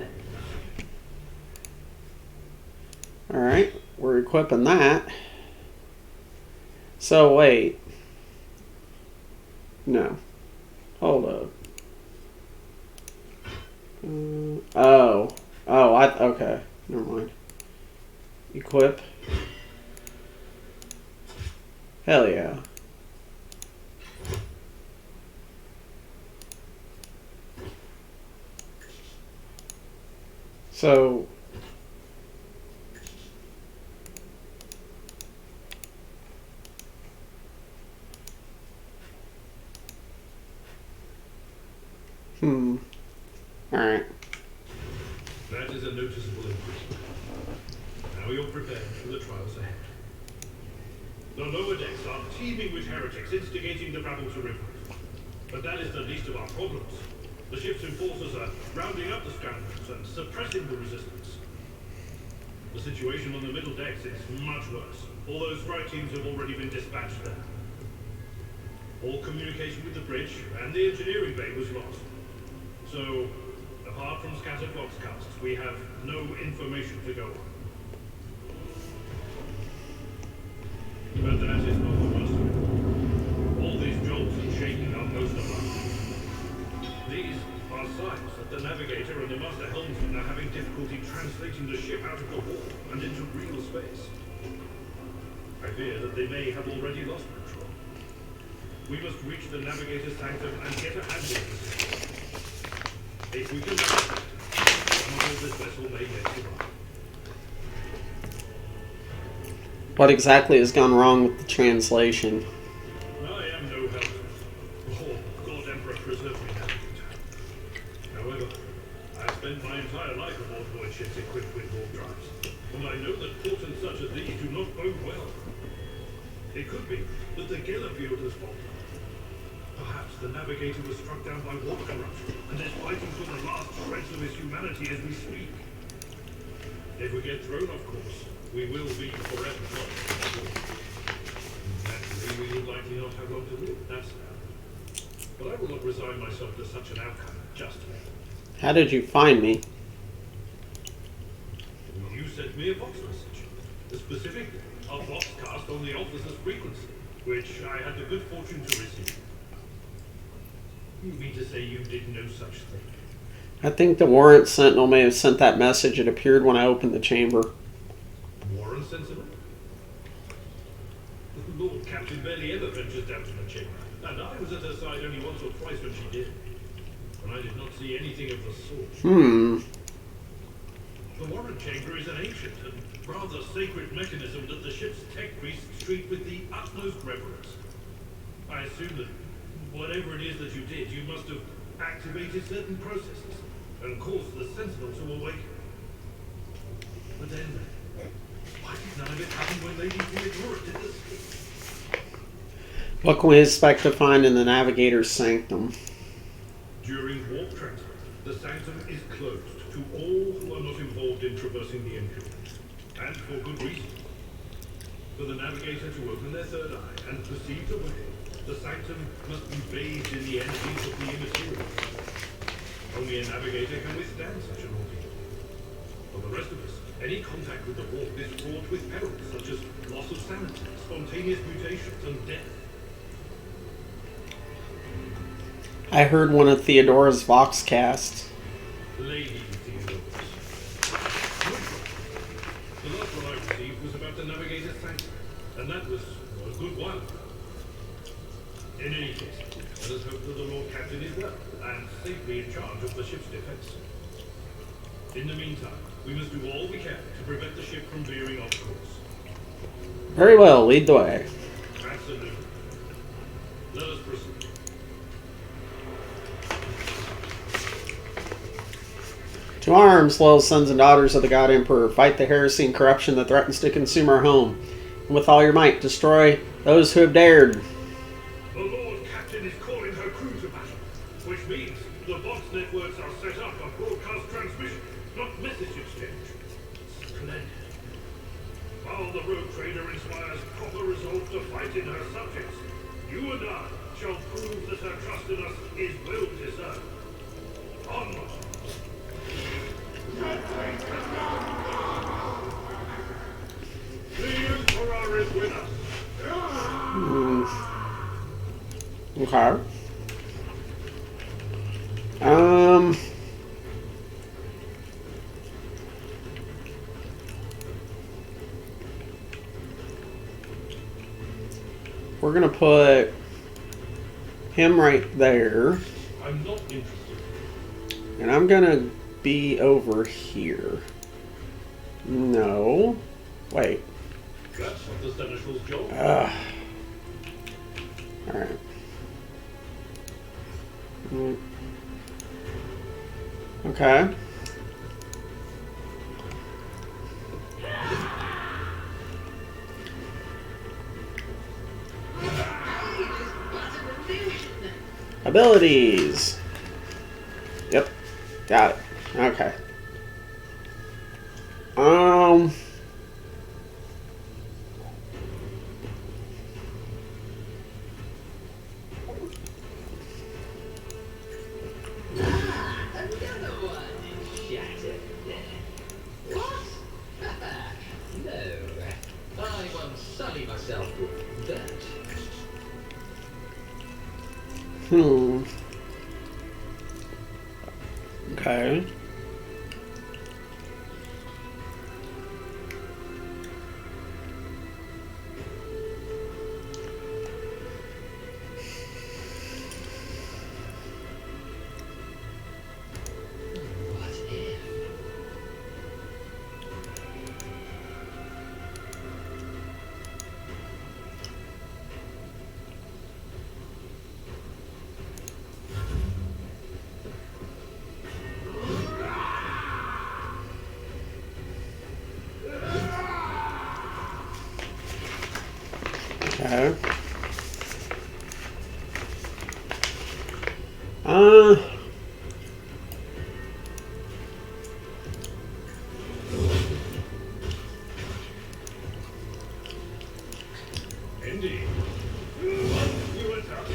Alright, we're equipping that. So wait. No. Hold up. Okay. Never mind. Equip. Hell yeah. So Alright. That is a noticeable improvement. Now you're prepared for the trials ahead. The lower decks are teeming with heretics instigating the rabble to revolt. But that is the least of our problems. The ship's enforcers are rounding up the scoundrels and suppressing the resistance. The situation on the middle decks is much worse. All those strike teams have already been dispatched there. All communication with the bridge and the engineering bay was lost. So, apart from scattered boxcasts, we have no information to go on. But that is not the worst of it. All these jolts and shaking are most alarming. These are signs that the navigator and the master helmsman are having difficulty translating the ship out of the hall and into real space. I fear that they may have already lost control. We must reach the navigator's sanctum and get a handle on this. If we can manage that, somehow this vessel may yet survive. what exactly has gone wrong with the translation? I am no help. Oh, God Emperor preserve me now. However, I have spent my entire life aboard void ships equipped with warp drives, and I know that portents such as these do not bode well. It could be that the Geller field has fallen. Perhaps the navigator was struck down by warp corruption and is fighting for the last shreds of his humanity as we speak. If we get thrown off course, we will be forever lost. Naturally, we would likely not have long to live, that's sad. But I will not resign myself to such an outcome just yet. How did you find me? You sent me a vox message. Specifically, a vox cast on the officer's frequency, which I had the good fortune to receive. You mean to say you did no such thing? I think the Warrant Sentinel may have sent that message. It appeared when I opened the chamber. Warren Sentinel? The Lord Captain barely ever ventures down to the chamber, and I was at her side only once or twice when she did. And I did not see anything of the sort. The Warren Chamber is an ancient and rather sacred mechanism that the ship's tech priests treat with the utmost reverence. I assume that whatever it is that you did, you must have activated certain processes and caused the Sentinel to awaken. But then, why did none of it happen when Lady Theodora did this? What can we expect to find in the Navigator's Sanctum? During warp transfer, the sanctum is closed to all who are not involved in traversing the infield. And for good reason. For the Navigator to open their third eye and perceive the way, the sanctum must be bathed in the energies of the immaterial. Only a Navigator can withstand such an ordeal. For the rest of us, any contact with the warp is fraught with perils such as loss of sanity, spontaneous mutations, and death. I heard one of Theodora's Voxcasts. Lady Theodorus. The last one I received was about the Navigator's sanctum, and that was a good while ago. In any case, let us hope that the Lord Captain is well and safely in charge of the ship's defense. In the meantime, we must do all we can to prevent the ship from veering off course. Very well, lead the way. Absolutely. Let us proceed. To arms, loyal sons and daughters of the God Emperor. Fight the heresy and corruption that threatens to consume our home. And with all your might, destroy those who have dared. The Lord Captain is calling her crew to battle, which means the box networks are set up for broadcast transmission, not message exchange. Splendid. While the rogue trader inspires proper resolve to fight in her subjects, you and I shall prove that her trust in us is well deserved. Onward! The Emperor is with us. Okay. We're gonna put him right there, I'm not interested. and I'm gonna be over here. No. Wait. That's not the Seneschal's job. Alright. Okay. Abilities. Yep. Got it. Okay. Another one shattered. What? No. I once sullied myself with that. Okay. What if? Okay. Indeed. You attack.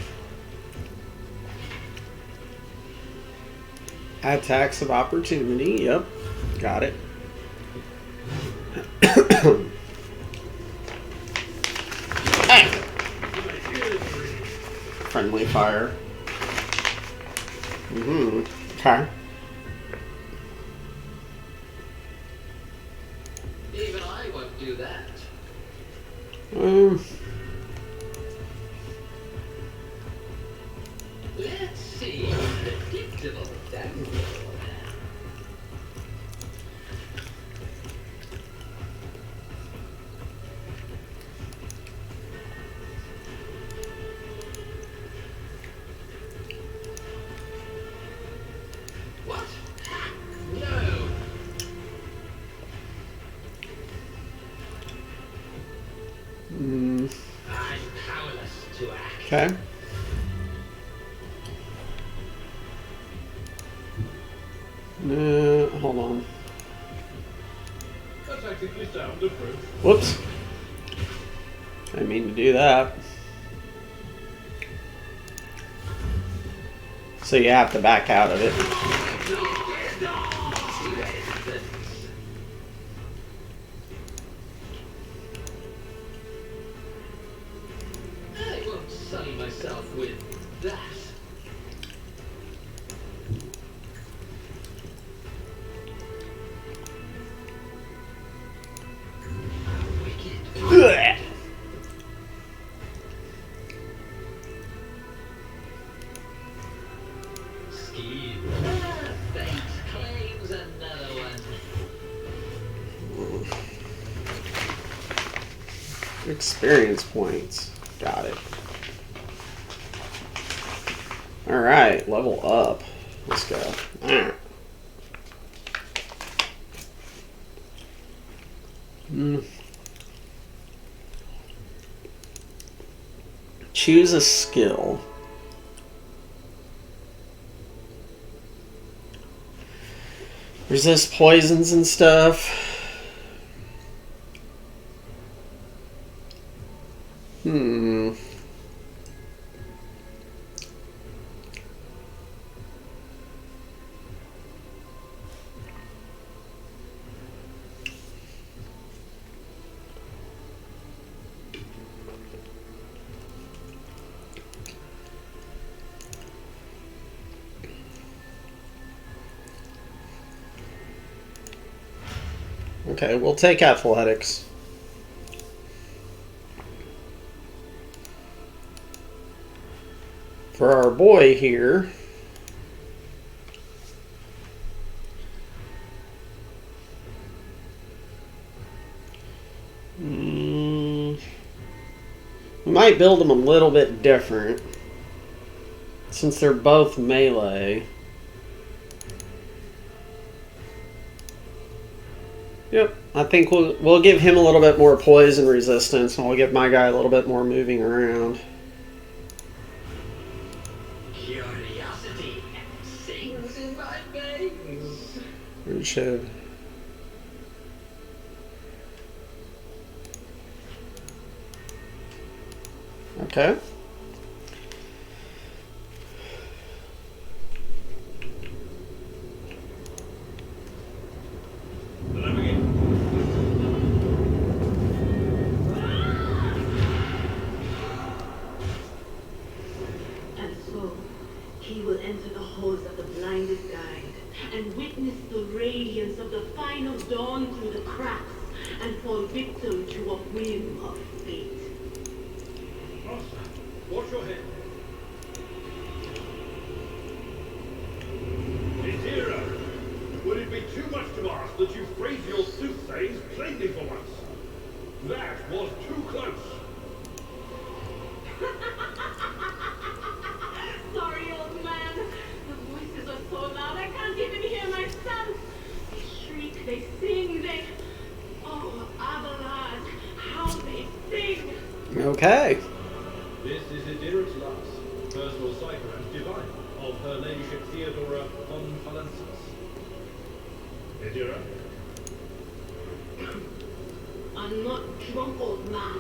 Attacks of opportunity. Yep. Got it. Hey! Friendly fire. Okay. Even I won't do that. Let's see. Predictable, that's all. What? No. Okay. Hold on. A tactically sound approach. Whoops. I didn't mean to do that. So you have to back out of it. I won't sully myself with that. Ugh. Scheme. Fate claims another one. Experience points. Got it. Alright, level up. Let's go. Choose a skill. Resist poisons and stuff. Okay, we'll take athletics. For our boy here, we might build them a little bit different since they're both melee. Yep, I think we'll give him a little bit more poison resistance, and we'll give my guy a little bit more moving around. Curiosity sings in my veins. We should. Okay. And so, he will enter the halls of the blinded guide and witness the radiance of the final dawn through the cracks and fall victim to a whim of fate. Master, watch your head. Idira, would it be too much to ask that you phrase your soothsayings plainly for once? That was too close. Sorry, old man. The voices are so loud I can't even hear myself. They shriek, they sing, they... Oh, Abelard, how they sing! Okay. This is Idira's last, personal cipher and divine of her ladyship Theodora von Valensis. Idira? I'm not drunk, old man.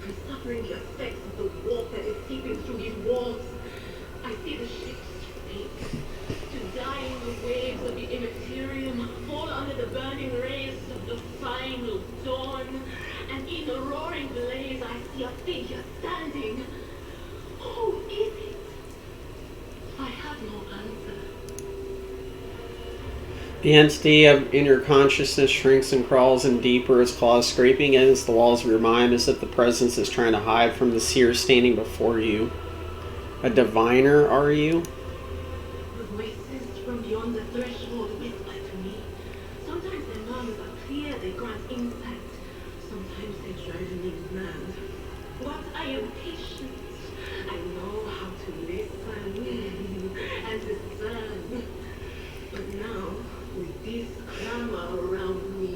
I'm suffering the effects of the warp that is seeping through these walls. I see the ships fade, to die in the waves of the immaterium, fall under the burning rays of the final dawn, and in the roaring blaze I see a figure standing. Who is it? I have no answer. The entity in your consciousness shrinks and crawls in deeper, its claws scraping against the walls of your mind as if the presence is trying to hide from the seer standing before you. A diviner, are you? The voices from beyond the threshold whisper to me. Sometimes their murmurs are clear, they grant insight. Sometimes they drive me mad. But I am patient. I know how to listen and discern. But now, with this clamor around me,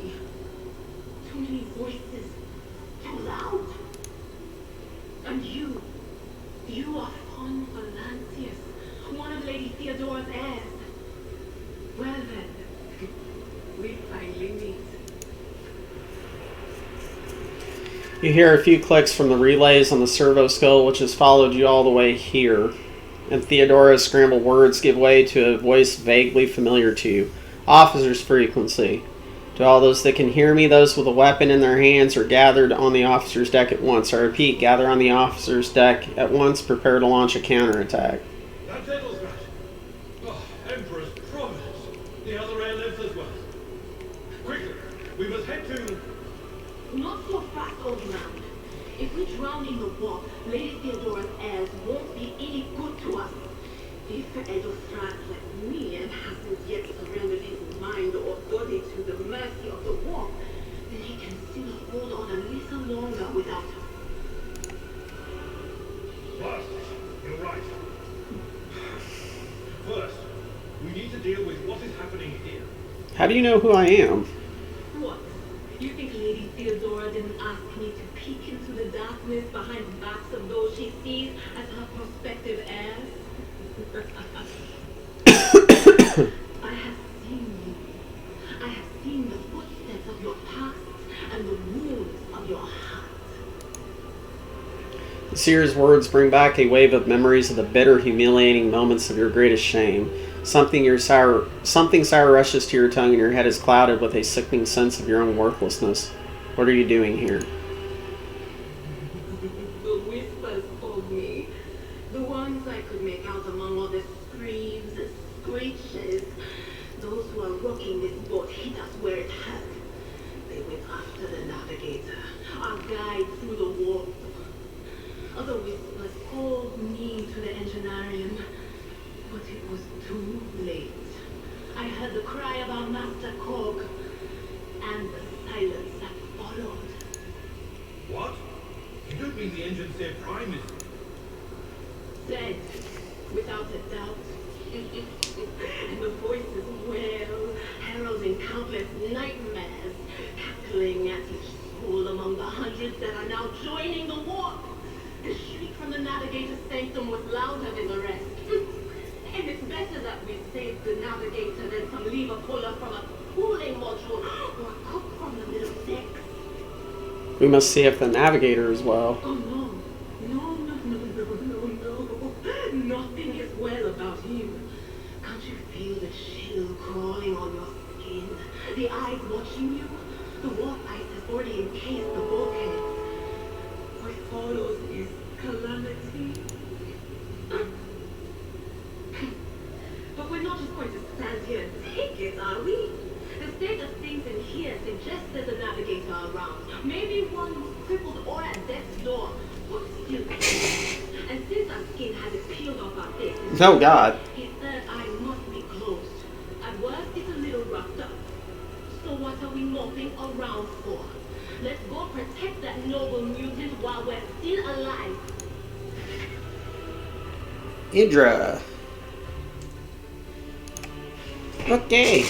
too many voices, too loud. And you You are Von Valancius, one of Lady Theodora's heirs. Well then, we finally meet. You hear a few clicks from the relays on the servo skull, which has followed you all the way here. And Theodora's scrambled words give way to a voice vaguely familiar to you. Officer's frequency. To all those that can hear me, those with a weapon in their hands are gathered on the officer's deck at once. I repeat, gather on the officer's deck at once, prepare to launch a counterattack. That settles that. Oh, Emperor's providence. The other heir lives as well. Quickly, we must head to... Not so fast, old man. If we drown in the war, Lady Theodora's heirs won't be any good to us. If Edo strives like me and hasn't yet surrendered his mind or body to the mercy of the war, then he can still hold on a little longer without us. First, you're right. First, we need to deal with what is happening here. How do you know who I am? What? You think Lady Theodora didn't ask me to peek into the darkness behind the backs of those she sees as her prospective heirs? I have seen you. I have seen the footsteps of your past and the wounds of your heart. The seer's words bring back a wave of memories of the bitter, humiliating moments of your greatest shame. Something sour rushes to your tongue and your head is clouded with a sickening sense of your own worthlessness. What are you doing here? The whispers told me. The ones I could make out among all the screams and screeches. Those who are rocking this boat hit us where it hurt. They went after the navigator, our guide through the warp. Other whispers called me to the engineering, but it was too late. I heard the cry of our master Cog, and the silence that followed. What? You don't mean the Enginsair Prime is... Dead, without a doubt. And the voices wail, heralding countless nightmares, cackling at each soul among the hundreds that are now joining the war. The shriek from the navigator's sanctum was louder than the rest. And it's better that we save the navigator than some lever puller from a cooling module or a cook from the middle decks. We must see if the navigator as well. Oh no. No. Nothing is well about him. Can't you feel the chill crawling on your skin? The eyes watching you? The warp ice has already encased the bulkheads. What follows is calamity. But we're not just going to stand here and take it, are we? The state of things in here suggests there's a navigator around. Maybe one who's crippled or at death's door, but still alive. And since our skin hasn't peeled off our faces, Oh, God. his third eye must be closed. At worst, it's a little roughed up. So what are we moping around for? Let's go protect that noble mutant while we're still alive. Idra. Okay.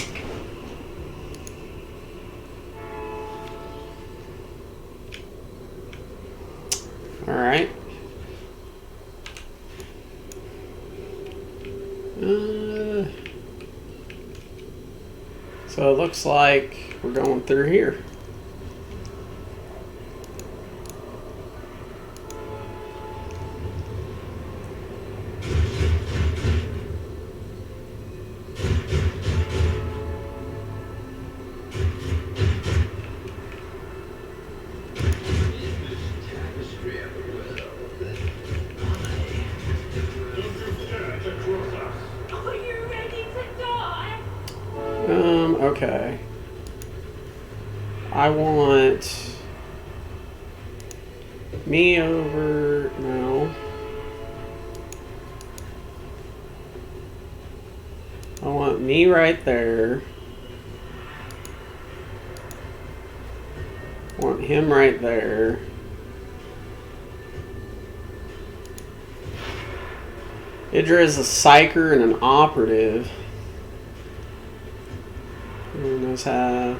Alright. So it looks like we're going through here. Are you ready to die? Okay. I want me over, no. I want me right there. I want him right there. Idra is a psyker and an operative. Who knows how?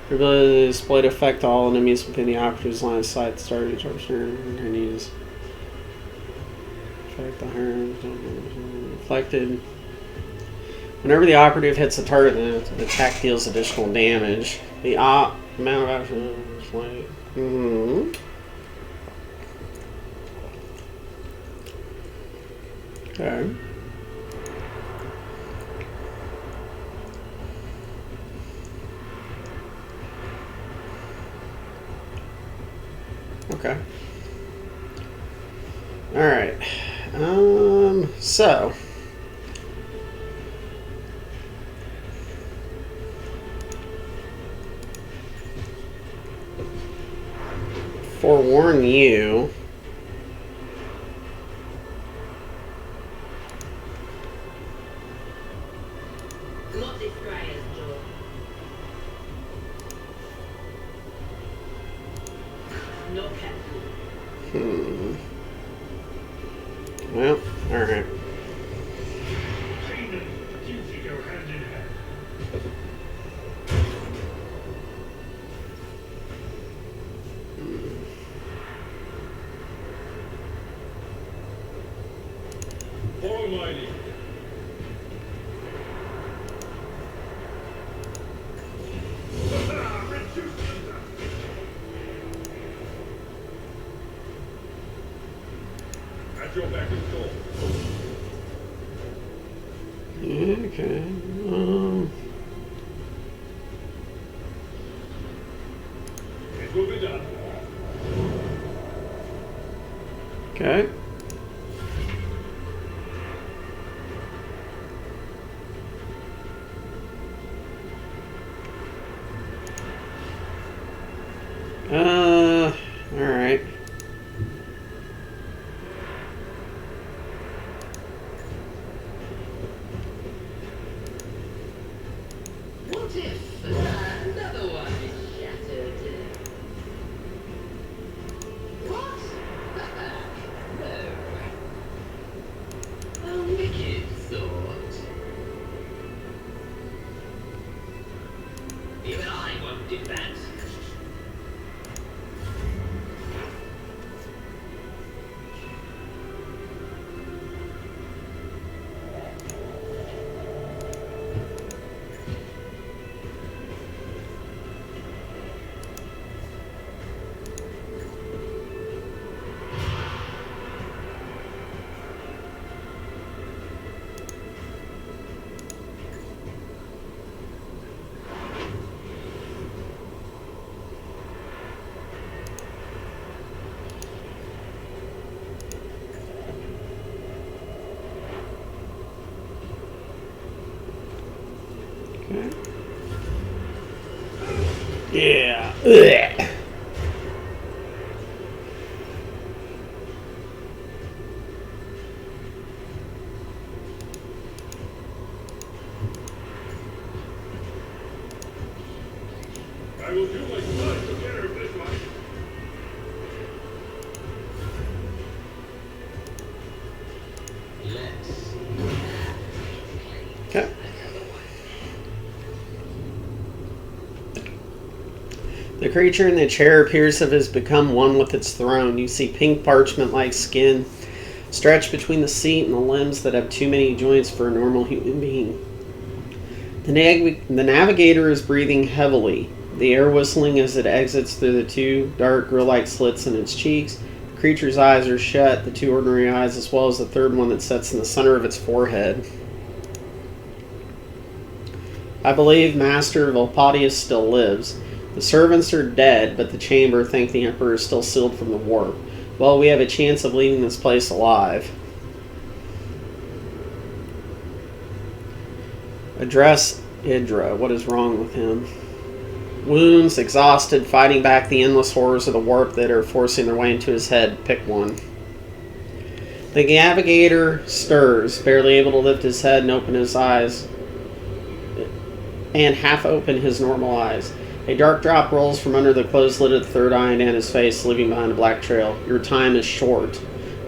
Your ability to display to affect all enemies within the operative's line of sight started to turn continues. Affect the harm. Reflected. Whenever the operative hits a target, the attack deals additional damage. The amount of like. Okay. Okay. All right. So. Forewarn you. Not this Briar's Joe. No cat food. Well, alright. Pain and duty go hand in hand. Follow my lead. Reduce them. At your back and call. Okay. It will be done. Okay. Alright. What if another one is shattered? What? No. A wicked thought. Even I won't do that. Yeah. Ugh. I will do my best to get her this one. Okay. The creature in the chair appears to have become one with its throne. You see pink parchment-like skin stretched between the seat and the limbs that have too many joints for a normal human being. The navigator is breathing heavily, the air whistling as it exits through the two dark grill-like slits in its cheeks. The creature's eyes are shut, the two ordinary eyes, as well as the third one that sits in the center of its forehead. I believe Master Volpatius still lives. The servants are dead, but the chamber think the Emperor is still sealed from the warp. Well, we have a chance of leaving this place alive. Address Idra. What is wrong with him? Wounds, exhausted, fighting back the endless horrors of the warp that are forcing their way into his head. Pick one. The navigator stirs, barely able to lift his head and open his eyes, and half open his normal eyes. A dark drop rolls from under the closed lid of the third eye and down his face, leaving behind a black trail. Your time is short.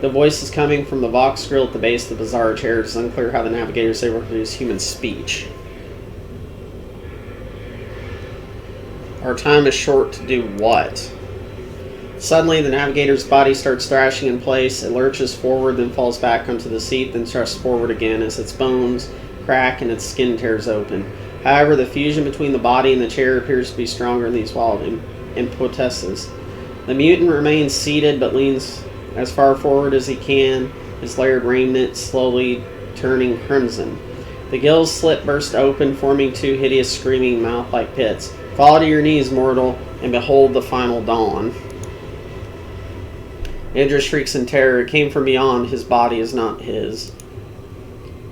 The voice is coming from the Vox grill at the base of the bizarre chair. It is unclear how the navigator is able to produce human speech. Our time is short to do what? Suddenly, the navigator's body starts thrashing in place. It lurches forward, then falls back onto the seat, then thrusts forward again as its bones crack and its skin tears open. However, the fusion between the body and the chair appears to be stronger in these wild impetuses. The mutant remains seated but leans as far forward as he can, his layered raiment slowly turning crimson. The gill's slit burst open, forming two hideous screaming mouth-like pits. Fall to your knees, mortal, and behold the final dawn. Idris shrieks in terror. It came from beyond. His body is not his.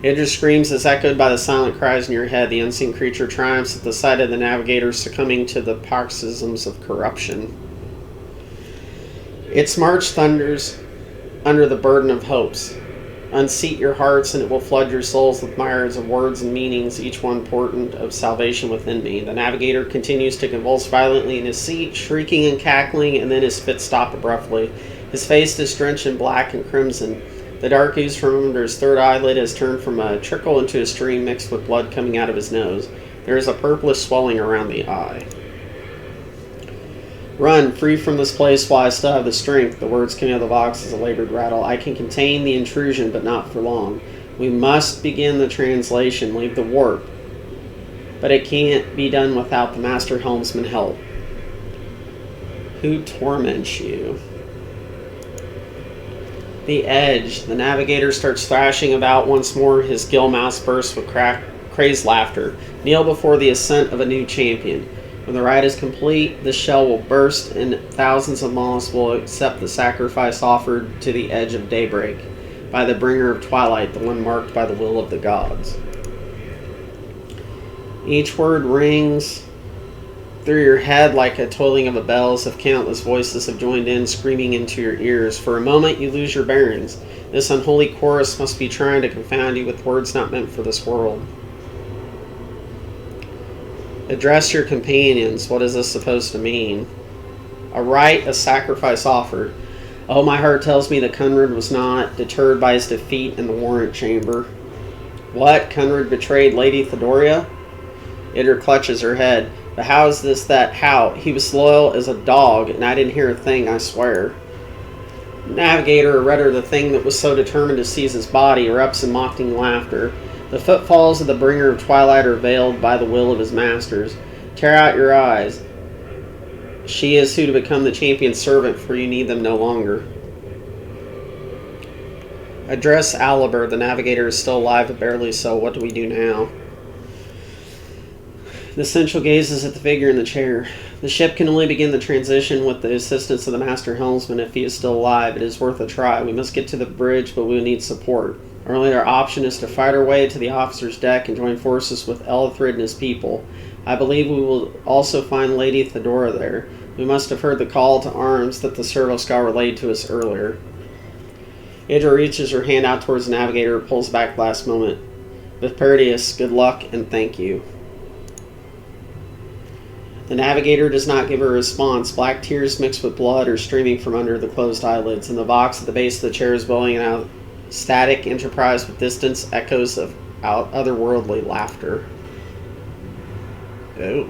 Idris screams as echoed by the silent cries in your head. The unseen creature triumphs at the sight of the navigator succumbing to the paroxysms of corruption. Its march thunders under the burden of hopes. Unseat your hearts, and it will flood your souls with myriads of words and meanings, each one portent of salvation within me. The navigator continues to convulse violently in his seat, shrieking and cackling, and then his fits stop abruptly. His face is drenched in black and crimson. The dark ooze from under his third eyelid has turned from a trickle into a stream mixed with blood coming out of his nose. There is a purplish swelling around the eye. Run, free from this place while I still have the strength. The words coming out of the box as a labored rattle. I can contain the intrusion, but not for long. We must begin the translation, leave the warp. But it can't be done without the Master Helmsman help. Who torments you? The edge. The navigator starts thrashing about once more. His gill mouths burst with crazed laughter. Kneel before the ascent of a new champion. When the rite is complete, the shell will burst and thousands of moths will accept the sacrifice offered to the edge of daybreak by the bringer of twilight, the one marked by the will of the gods. Each word rings through your head like a tolling of a bell, as if countless voices have joined in, screaming into your ears. For a moment you lose your bearings. This unholy chorus must be trying to confound you with words not meant for this world. Address your companions. What is this supposed to mean? A rite, a sacrifice offered. Oh, my heart tells me that Conrad was not deterred by his defeat in the warrant chamber. What? Conrad betrayed Lady Theodoria? Idra clutches her head. But how is this that? How? He was loyal as a dog, and I didn't hear a thing, I swear. Navigator, or rather the thing that was so determined to seize his body, erupts in mocking laughter. The footfalls of the bringer of twilight are veiled by the will of his masters. Tear out your eyes. She is who to become the champion's servant, for you need them no longer. Address Aliber. The navigator is still alive, but barely so. What do we do now? The Central gazes at the figure in the chair. The ship can only begin the transition with the assistance of the Master Helmsman if he is still alive. It is worth a try. We must get to the bridge, but we will need support. Our only option is to fight our way to the officer's deck and join forces with Elithrid and his people. I believe we will also find Lady Theodora there. We must have heard the call to arms that the Servo-Scout relayed to us earlier. Idra reaches her hand out towards the navigator and pulls back last moment. Vespertius, good luck and thank you. The navigator does not give a response. Black tears mixed with blood are streaming from under the closed eyelids. In the box at the base of the chair is bowing out static enterprise with distance echoes of otherworldly laughter. Oh.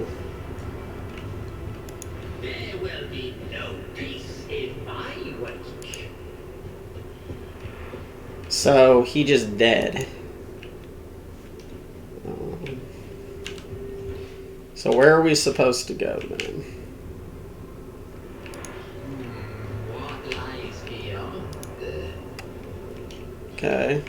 There will be no peace in my wake. So he just dead. So where are we supposed to go then? What lies beyond? Okay.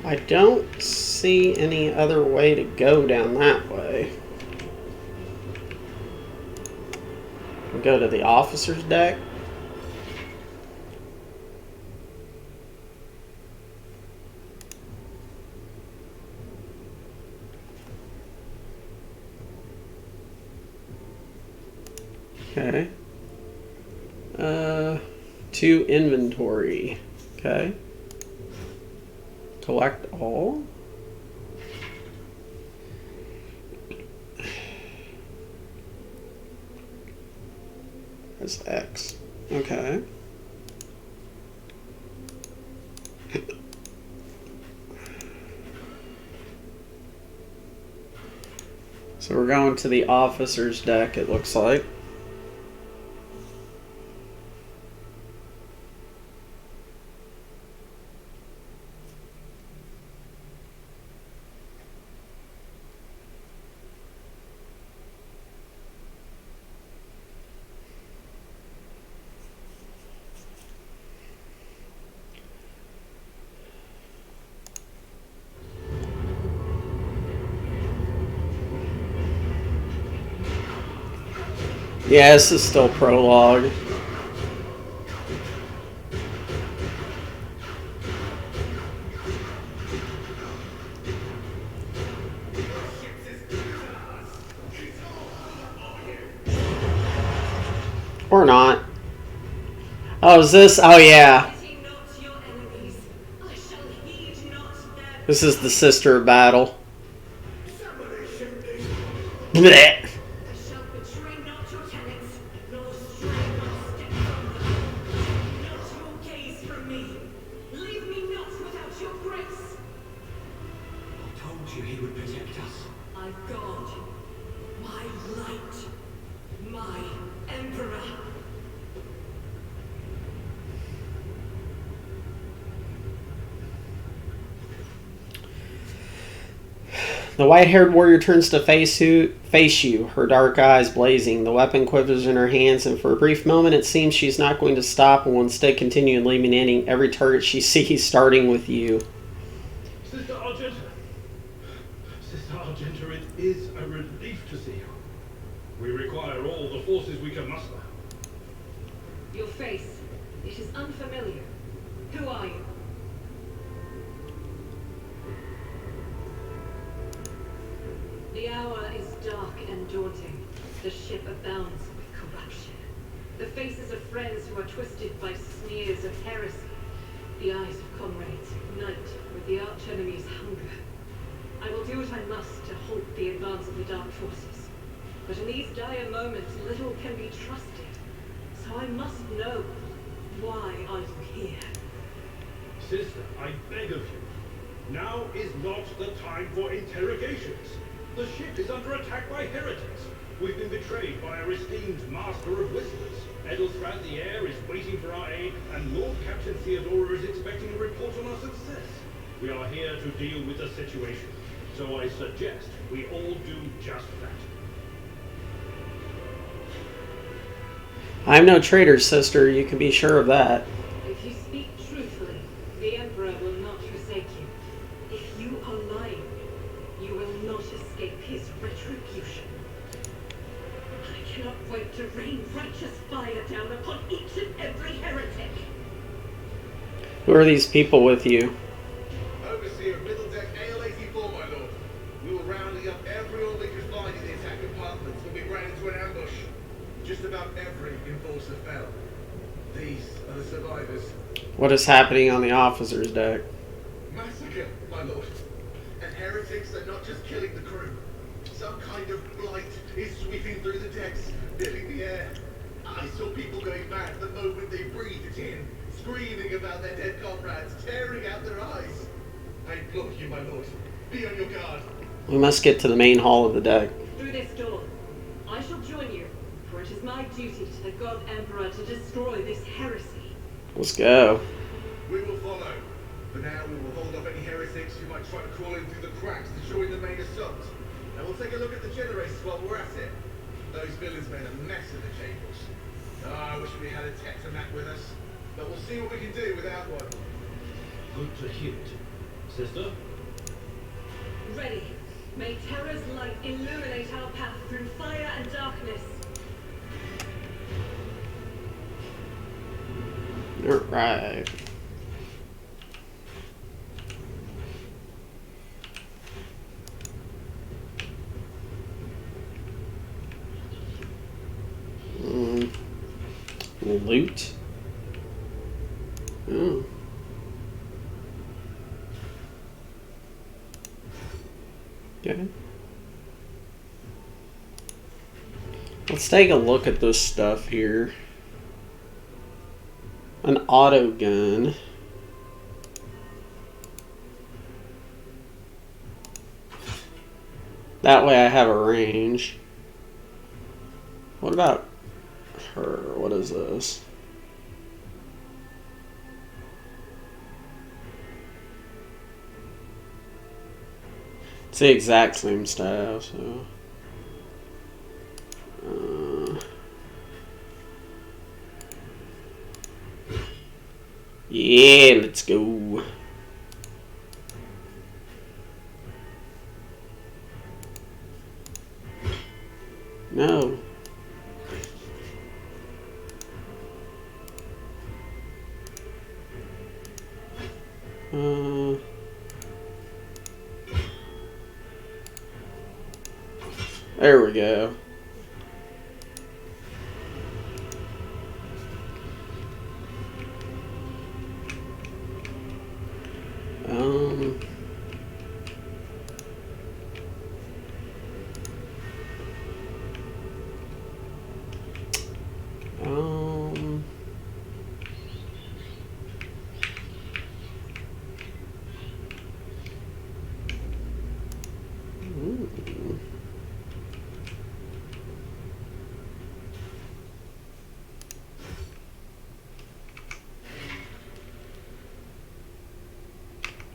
I don't see any other way to go down that way. We'll go to the officer's deck. Okay. To to inventory. Okay. Collect all. That's X. Okay. So we're going to the officer's deck, it looks like. Yeah, this is still prologue. Or not. Oh, is this? Oh, yeah. This is the sister of battle. Blech. The white-haired warrior turns to face you, her dark eyes blazing. The weapon quivers in her hands, and for a brief moment it seems she's not going to stop and will instead continue eliminating every target she sees, starting with you. Sister Argenta. Sister Argenta, it is a relief to see you. We require all the forces we can muster. Your face. It is unfamiliar. Who are you? The hour is dark and daunting. The ship abounds with corruption. The faces of friends who are twisted by sneers of heresy. The eyes of comrades ignite with the arch-enemy's hunger. I will do what I must to halt the advance of the dark forces. But in these dire moments, little can be trusted. So I must know, why are you here? Sister, I beg of you. Now is not the time for interrogations. The ship is under attack by heretics. We've been betrayed by our esteemed master of whispers. Edelstrad the Air is waiting for our aid, and Lord Captain Theodora is expecting a report on our success. We are here to deal with the situation, so I suggest we all do just that. I'm no traitor, sister. You can be sure of that. If you speak truthfully, the Emperor will not forsake you. If you are lying, you will not escape his retribution. I cannot wait to rain righteous fire down upon each and every heretic. Who are these people with you? Overseer of Middle Deck AL-84, my lord. We were rounding up everyone we could find in the attack compartments when we ran into an ambush. Just about every enforcer fell. These are the survivors. What is happening on the officer's deck? Massacre, my lord. And heretics are not just killing the crew. Some kind of blight is sweeping through the decks, filling the air. I saw people going mad the moment they breathed it in, screaming about their dead comrades, tearing out their eyes. I implore you, my lord, be on your guard. We must get to the main hall of the deck. Through this door, I shall join you, for it is my duty to the God Emperor to destroy this heresy. Let's go. We will follow. For now, we will hold off any heretics who might try to crawl in through the cracks to join the main assault. And we'll take a look at the generators while we're at it. Those villains made a mess of the chambers. I wish we had a Tectomat with us, but we'll see what we can do without one. Good to hear it. Sister? Ready. May terror's light illuminate our path through fire and darkness. Alright. Loot. Okay. Let's take a look at this stuff here. An auto gun. That way I have a range. What about her? What is this? It's the exact same staff, so. Yeah, let's go. No. There we go. Um, ooh.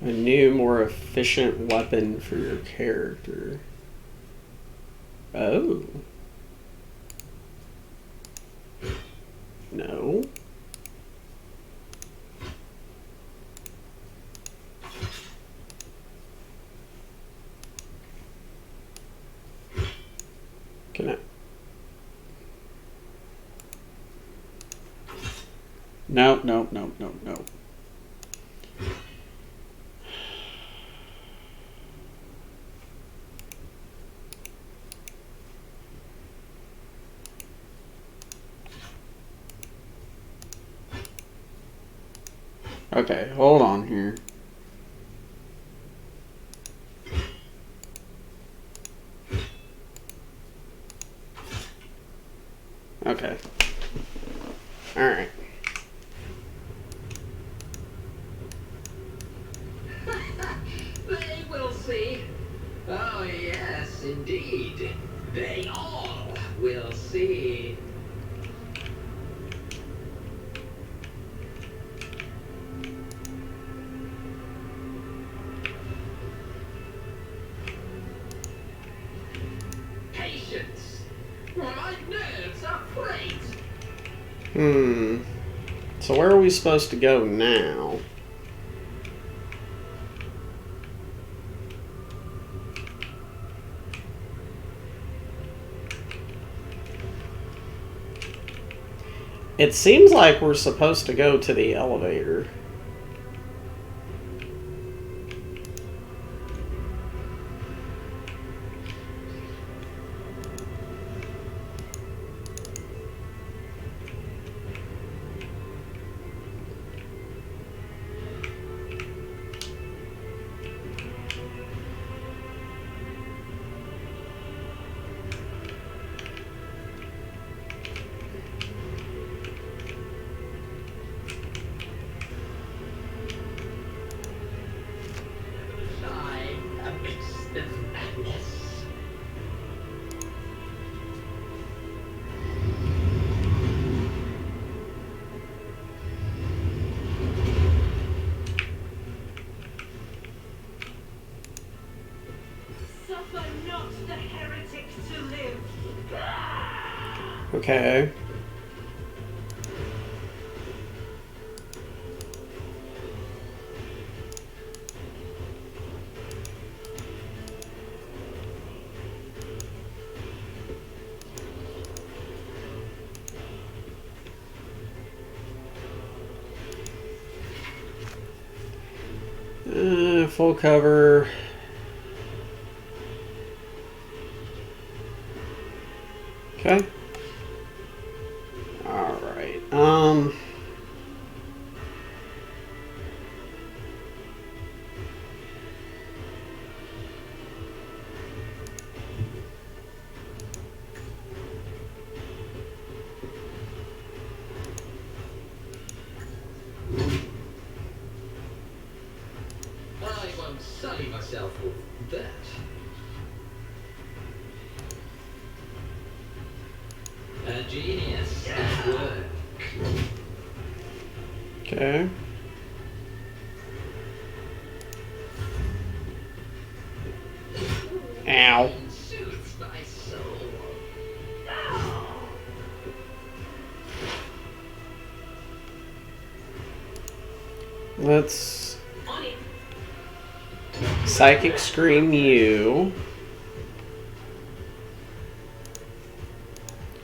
A new, more efficient weapon for your character. Oh. No. Can I? No, no, no, no, no. Okay, hold on here. Okay. Alright. They will see. Oh, yes, indeed. They all will see. Patience. My nerves are frayed. So where are we supposed to go now? It seems like we're supposed to go to the elevator. Amidst the madness. Suffer not the heretics to live. Okay. Full cover. Okay. All right. not sully myself with that. A genius at work. Okay. Ow. Soothes my soul. Let's On it. psychic scream you.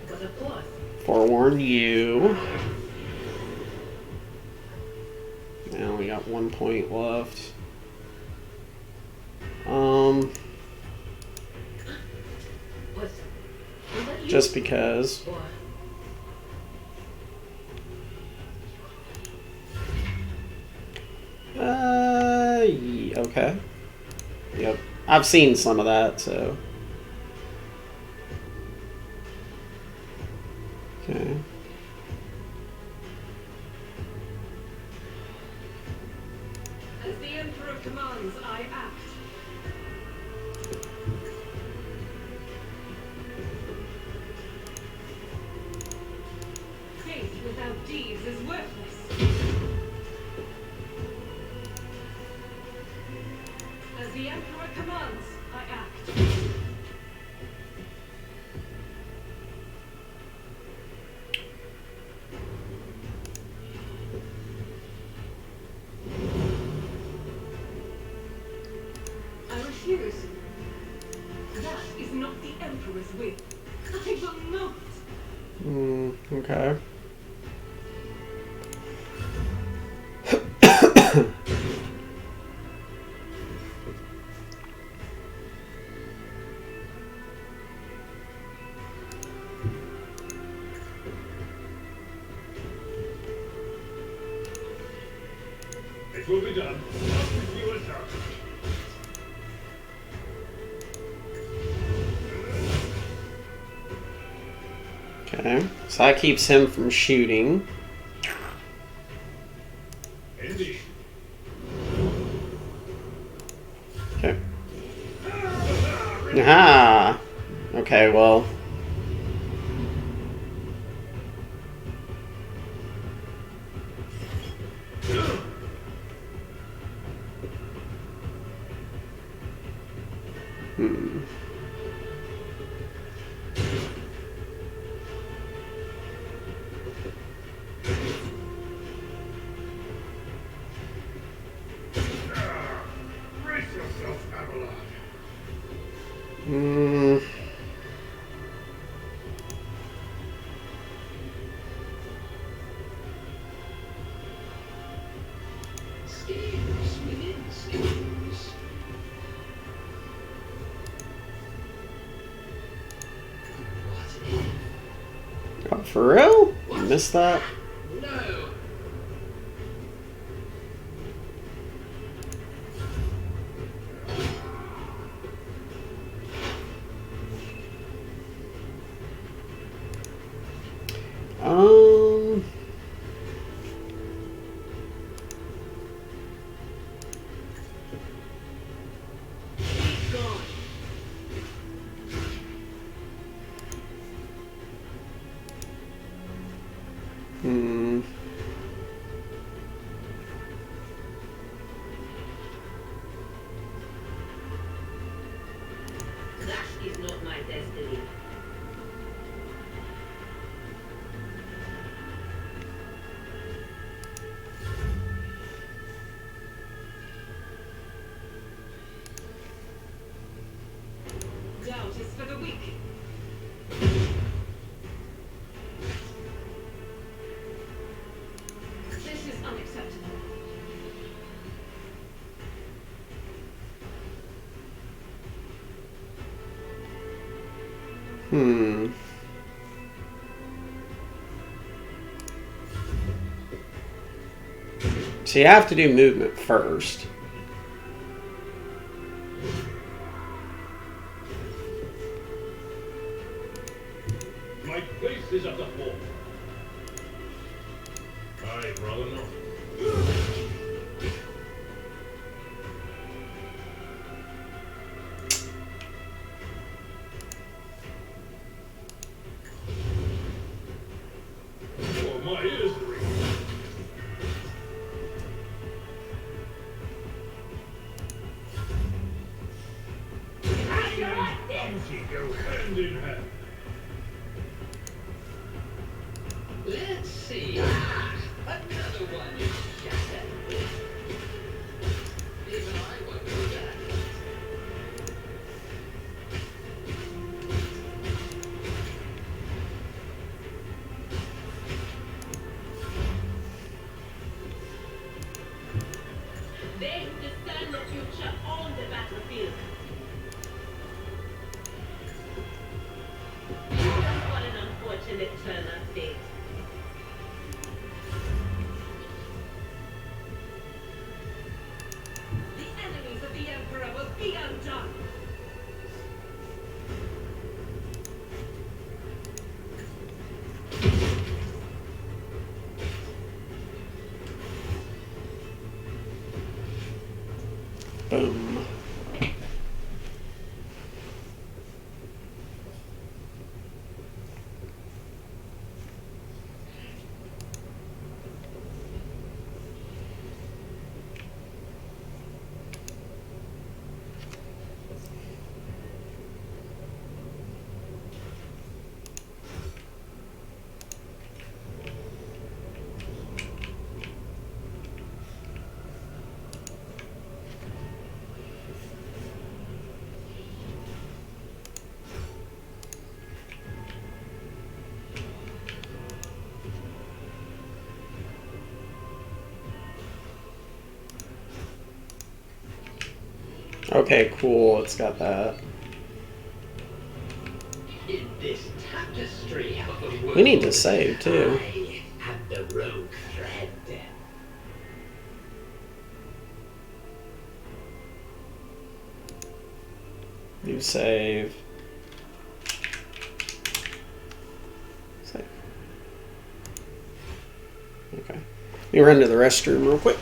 Got a plus. Forewarn you. Now we got 1 point left. What's that you? Just because. Or Okay. Yep. I've seen some of that, so. Okay. as the Emperor commands, I act. Faith without deeds is worthless. As the Emperor commands, I act. I refuse. That is not the Emperor's will. I will not. Okay. It will be done. Not with you and her. Okay. So that keeps him from shooting. Indeed. Okay. Aha! Okay, well. Brace yourself, Avalon. Schemes within schemes. What if? Oh, for real? You missed that? No. Um. He's gone. Hmm. That is not my destiny. Doubt is for the weak. This is unacceptable. Hmm. So you have to do movement first. My place is at the fore. I'd rather not. duty go hand in hand. Let's see. Ah, another one is shattered. Even I won't do that. They who discern the future on the battlefield. What an unfortunate turn of fate. The enemies of the Emperor will be undone. Boom. Okay, cool. It's got that. In this tapestry of a world, We need to save too. I have the rogue thread. New save. Save. Okay. Let me run to the restroom real quick.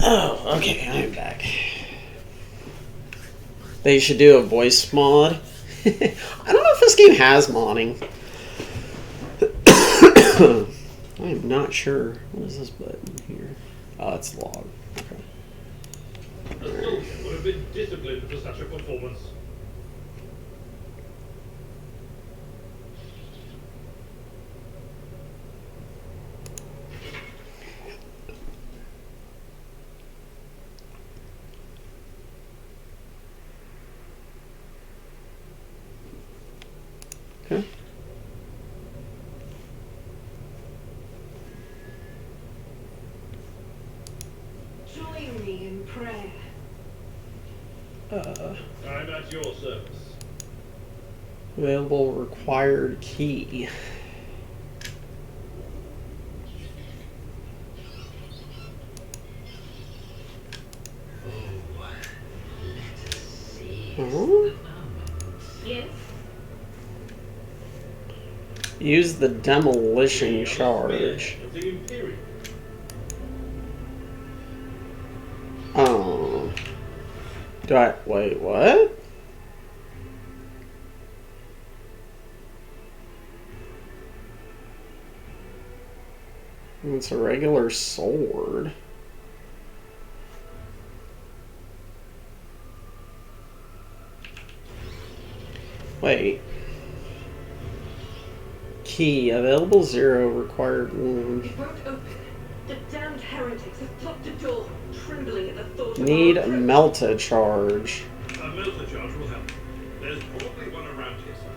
Oh, okay, I am back. They should do a voice mod. I don't know if this game has modding. I am not sure. What is this button here? Oh, it's log. Okay. A soldier would have been disciplined for such a performance. Okay. Join me in prayer. I'm at your service. Available required key. Huh? Yes? Use the demolition charge. Of the Imperium. Oh. Do I wait, what? It's a regular sword. Wait. Key available 0, required 1. It won't open. The damned heretics have blocked the door, trembling at the thought of Need our approach. melta charge. A melter charge will help. There's probably one around here somewhere.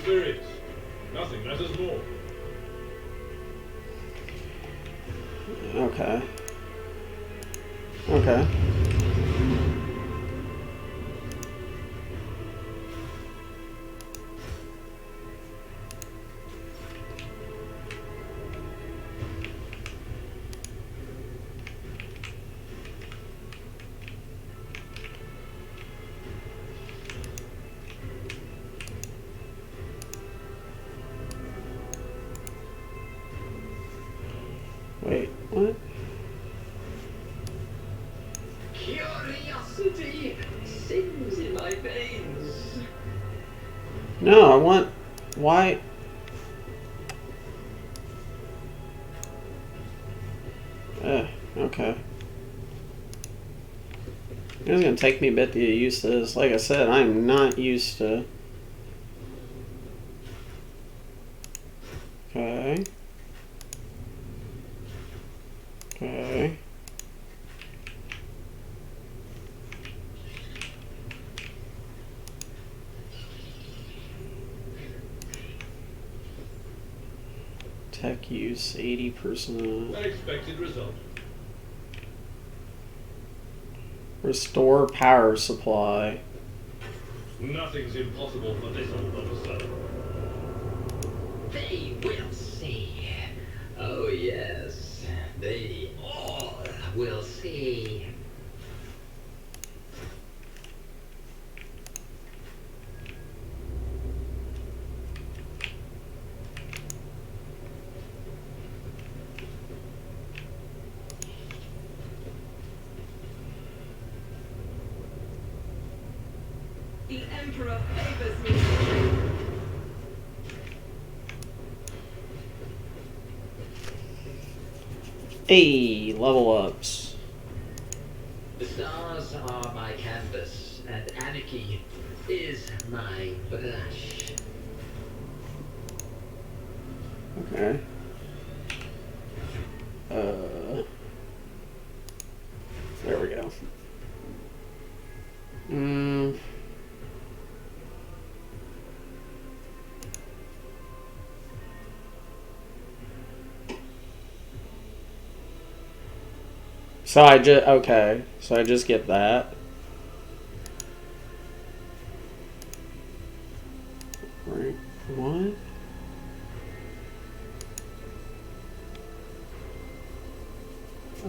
experience. Nothing matters more. Okay. Okay. Wait, what? Curiosity sings in my veins. No, I want... Why? Okay. It's gonna take me a bit to get used to this. Like I said, I'm not used to... Okay. Okay. Tech use 80%. Unexpected result. Restore power supply. Nothing's impossible for this old officer. They will see. Oh yes, they all will see. The Emperor favors me. Hey, level ups. The stars are my canvas, and anarchy is my brush. Okay. There we go. So I just... Okay. So I just get that. Right. What?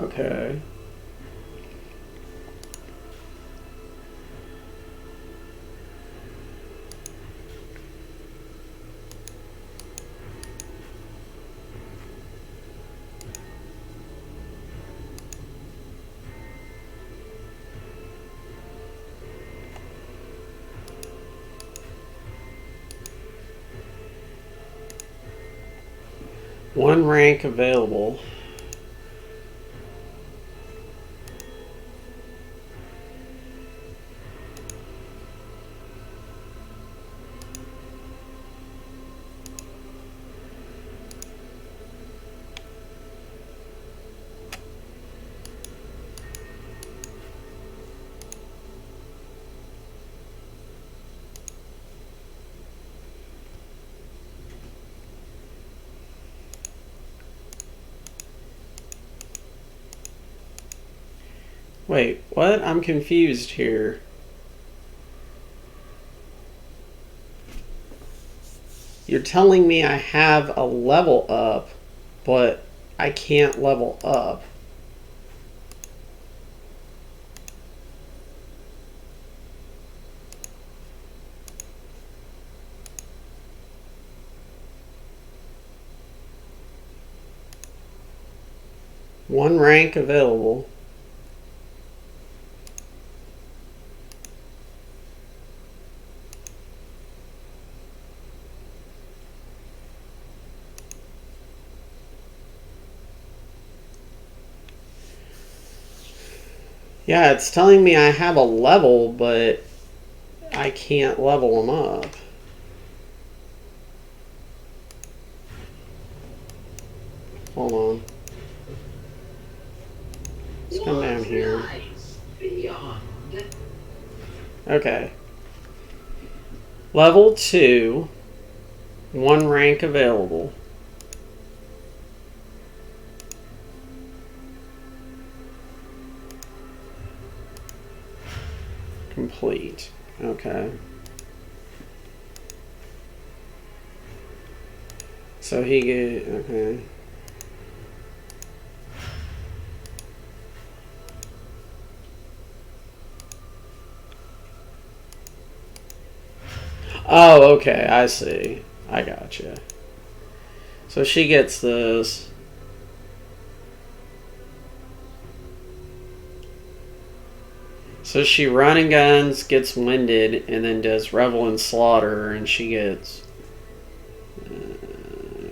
Okay. One rank available. Wait, what? I'm confused here. You're telling me I have a level up, but I can't level up. One rank available. Yeah, it's telling me I have a level, but I can't level them up. Hold on. Let's come down here. Lies beyond. Okay. Level 2. One rank available. Complete. Okay. So he get okay. Oh, okay. I see. I gotcha. So she gets this. So she run and guns, gets winded, and then does revel and slaughter, and she gets.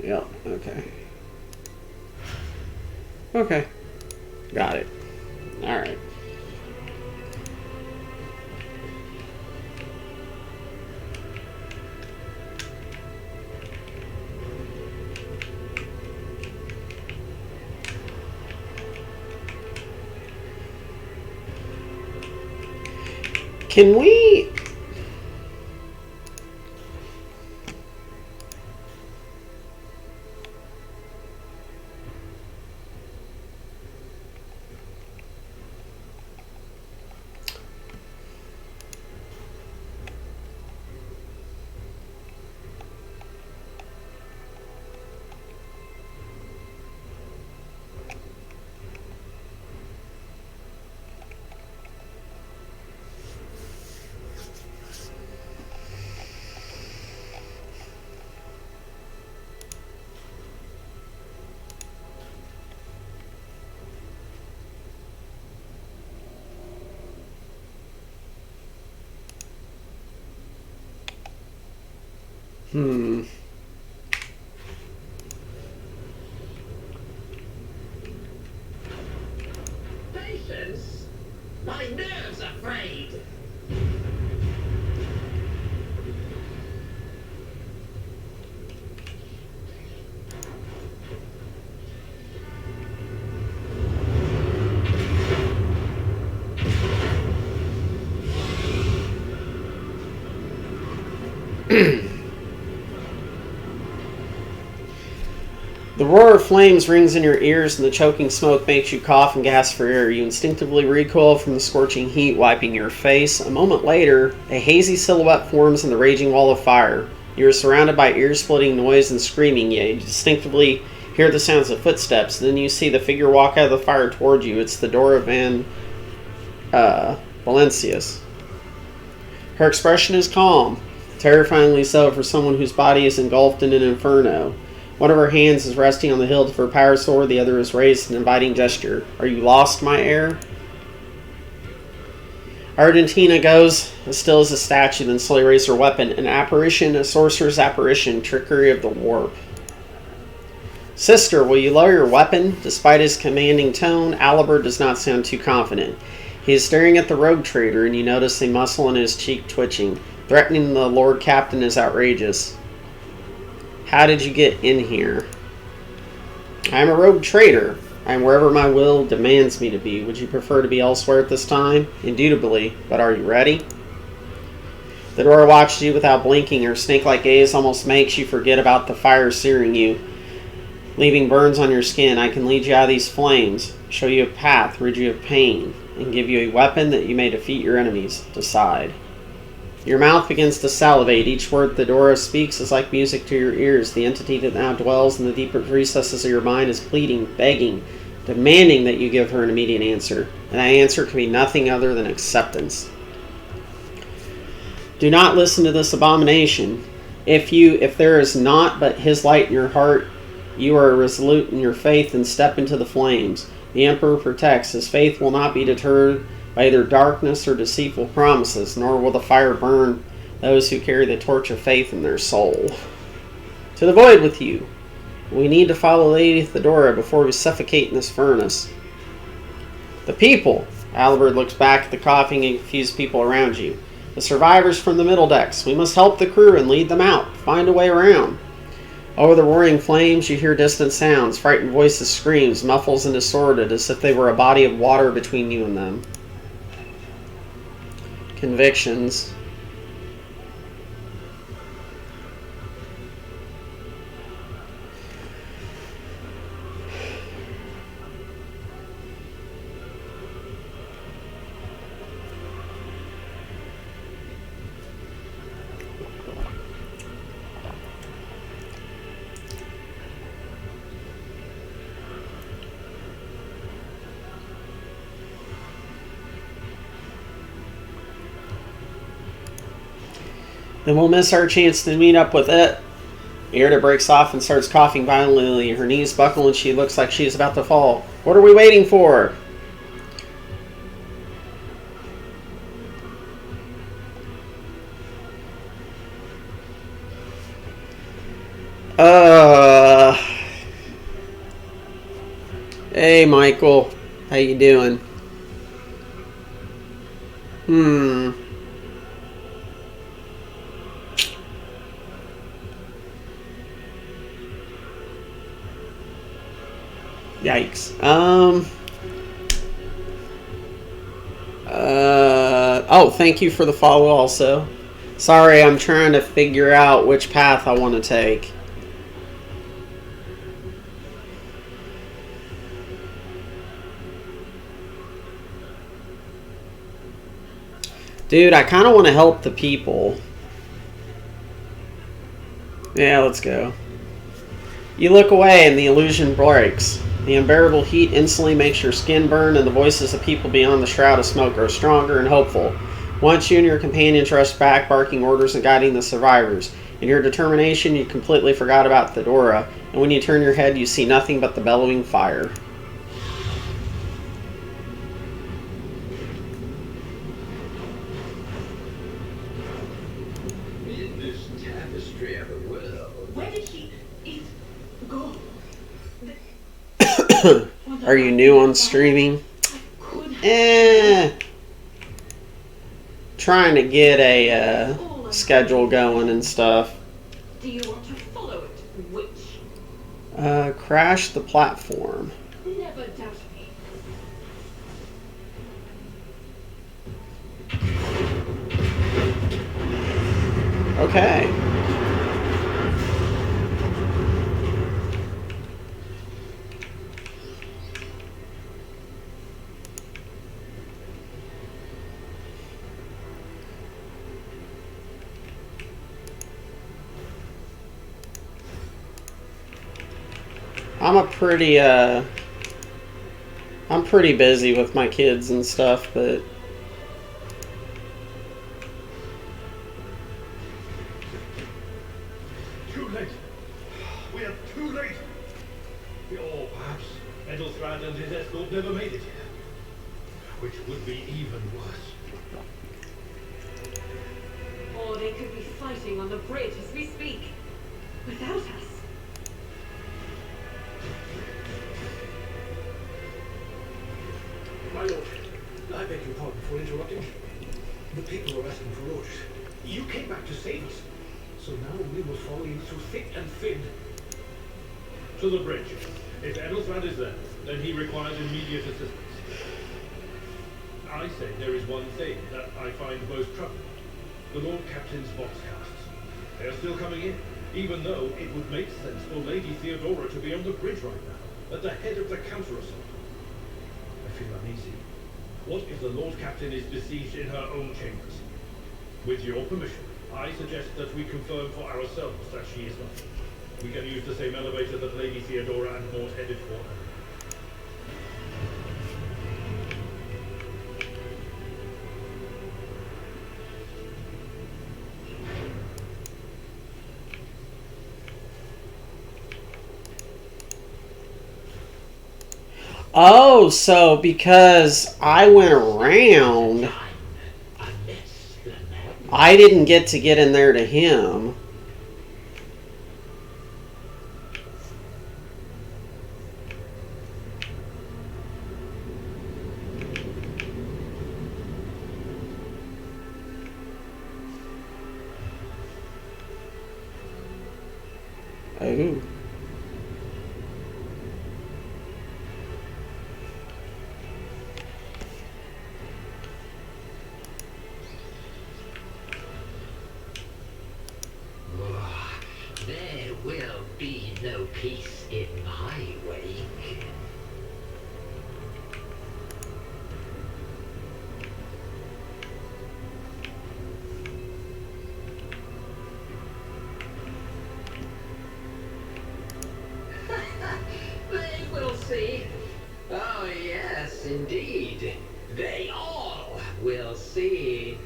Yep. Okay. Okay. Got it. All right. Can we? Hmm. Patience? My nerves are frayed. The roar of flames rings in your ears, and the choking smoke makes you cough and gasp for air. You instinctively recoil from the scorching heat, wiping your face. A moment later, a hazy silhouette forms in the raging wall of fire. You are surrounded by ear-splitting noise and screaming, yet you distinctively hear the sounds of footsteps. Then you see the figure walk out of the fire toward you. It's the Dora Van Valencius. Her expression is calm, terrifyingly so for someone whose body is engulfed in an inferno. One of her hands is resting on the hilt of her power sword, the other is raised in an inviting gesture. Are you lost, my heir? Argentina goes as still as a statue, then slowly raises her weapon. An apparition, a sorcerer's apparition, trickery of the warp. Sister, will you lower your weapon? Despite his commanding tone, Alibert does not sound too confident. He is staring at the rogue trader, and you notice a muscle in his cheek twitching. Threatening the Lord Captain is outrageous. How did you get in here? I am a rogue trader. I am wherever my will demands me to be. Would you prefer to be elsewhere at this time? Indubitably, but are you ready? The Dora watches you without blinking. Her snake-like gaze almost makes you forget about the fire searing you, leaving burns on your skin. I can lead you out of these flames, show you a path, rid you of pain, and give you a weapon that you may defeat your enemies. Decide. Your mouth begins to salivate. Each word the Dora speaks is like music to your ears. The entity that now dwells in the deeper recesses of your mind is pleading, begging, demanding that you give her an immediate answer. And that answer can be nothing other than acceptance. Do not listen to this abomination. If there is naught but his light in your heart, you are resolute in your faith and step into the flames. The Emperor protects. His faith will not be deterred by either darkness or deceitful promises, nor will the fire burn those who carry the torch of faith in their soul. To the void with you! We need to follow Lady Theodora before we suffocate in this furnace. The people! Alibert looks back at the coughing and confused people around you. The survivors from the middle decks. We must help the crew and lead them out. Find a way around. Over the roaring flames, you hear distant sounds, frightened voices, screams, muffled and distorted, as if they were a body of water between you and them. Convictions. Then we'll miss our chance to meet up with it. Irida breaks off and starts coughing violently. Her knees buckle and she looks like she's about to fall. What are we waiting for? Hey, Michael. How you doing? Yikes. Oh, thank you for the follow also. Sorry, I'm trying to figure out which path I want to take. Dude, I kind of want to help the people. Yeah, let's go. You look away and the illusion breaks. The unbearable heat instantly makes your skin burn and the voices of people beyond the shroud of smoke grow stronger and hopeful. Once you and your companions rushed back, barking orders and guiding the survivors. In your determination, you completely forgot about Thedora, and when you turn your head, you see nothing but the bellowing fire. In this tapestry of the world, Where did she go? Are you new on streaming? Trying to get a schedule going and stuff. Do you want to follow it, witch? Crash the platform. Never doubt me. Okay. I'm pretty busy with my kids and stuff, but Too late. We are too late. Or perhaps Edelstrad and his escort never made it here. Which would be even worse. Or they could be fighting on the bridge as we speak. Without us. My lord, I beg your pardon for interrupting. The people are asking for orders. You came back to save us. So now we will follow you through thick and thin. To the bridge. If Edelstrad is there, then he requires immediate assistance. I say there is one thing that I find most troubling. The Lord Captain's boxcasts. They are still coming in, even though it would make sense for Lady Theodora to be on the bridge right now, at the head of the counter-assault. I feel uneasy. What if the Lord Captain is besieged in her own chambers? With your permission, I suggest that we confirm for ourselves that she is not. We can use the same elevator that Lady Theodora and Maud headed for her. oh, so because I went around, I didn't get to get in there to him. Oh. there will be no peace in my wake. They will see. Oh yes, indeed. They all will see.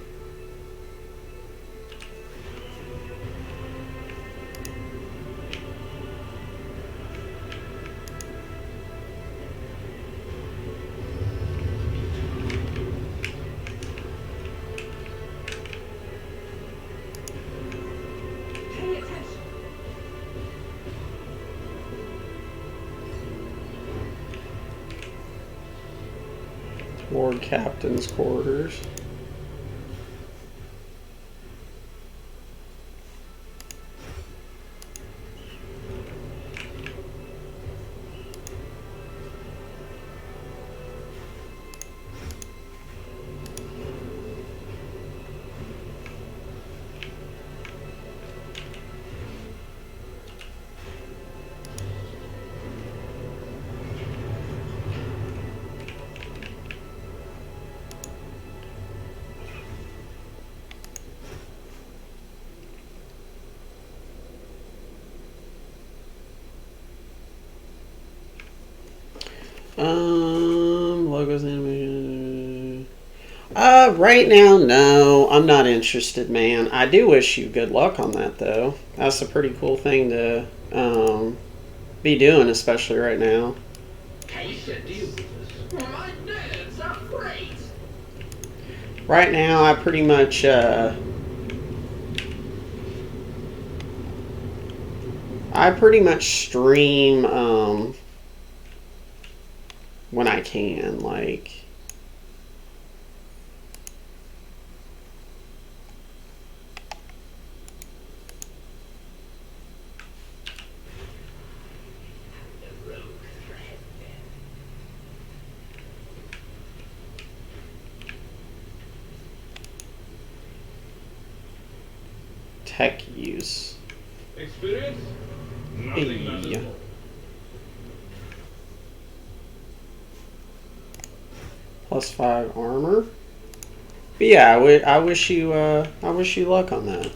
Lord Captain's quarters. Logos animation. Right now, no. I'm not interested, man. I do wish you good luck on that, though. That's a pretty cool thing to be doing, especially right now. Right now, I pretty much stream when I can, like. Tech use. Experience? Nothing Hey. +5 armor. But yeah, I wish you luck on that.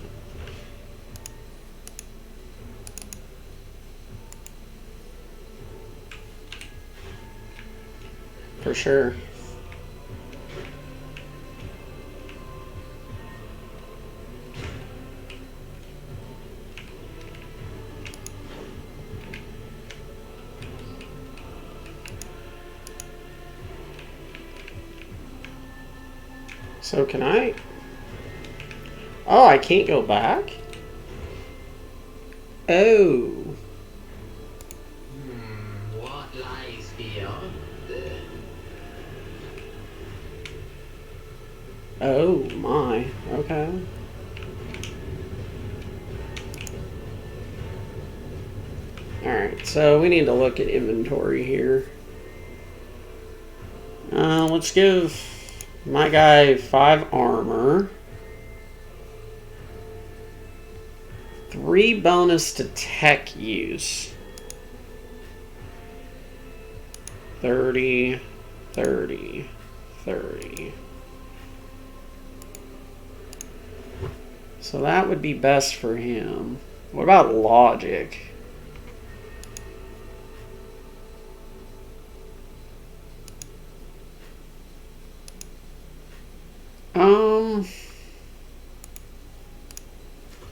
For sure. So can I? Oh, I can't go back? Oh. What lies beyond? Oh my. Okay. Alright, so we need to look at inventory here. Let's give my guy 5 armor. 3 bonus to tech use. 30, 30, 30. So that would be best for him. What about logic?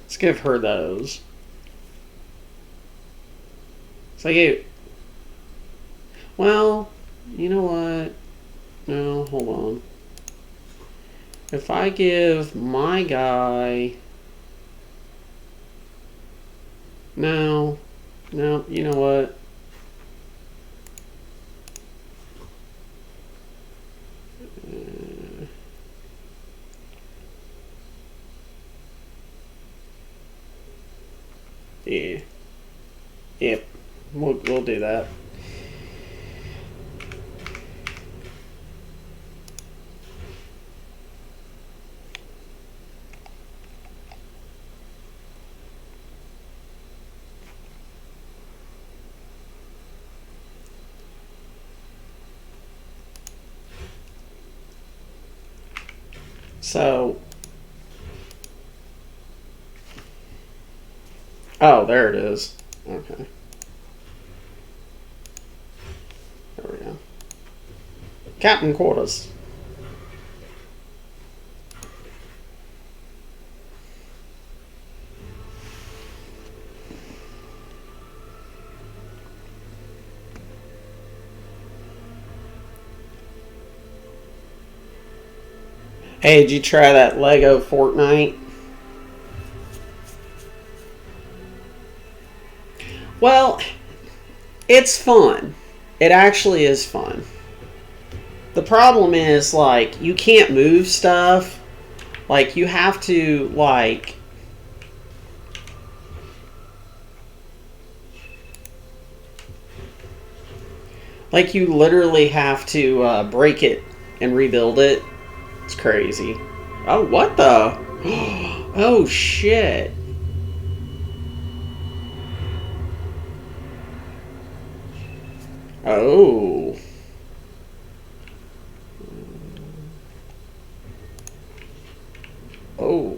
Let's give her those. So well, you know what? No, hold on. If I give my guy... No, you know what? Yeah. Yep. We'll do that. So, oh, there it is. Okay. There we go. Captain quarters. Hey, did you try that Lego Fortnite? Well, it's fun. It actually is fun. The problem is, like, you can't move stuff. Like, you have to, like... Like, you literally have to break it and rebuild it. It's crazy. Oh, what the? Oh, shit. Oh. Oh.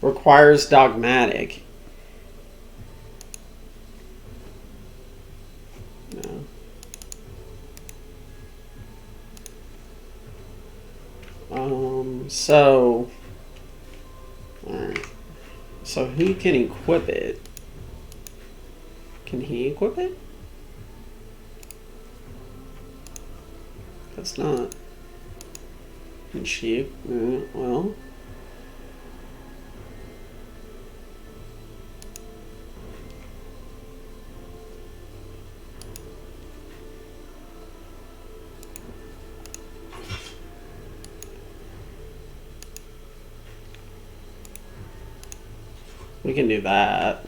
Requires dogmatic. No. So... Alright. So who can equip it? Can he equip it? That's not. Can she? Well. We can do that.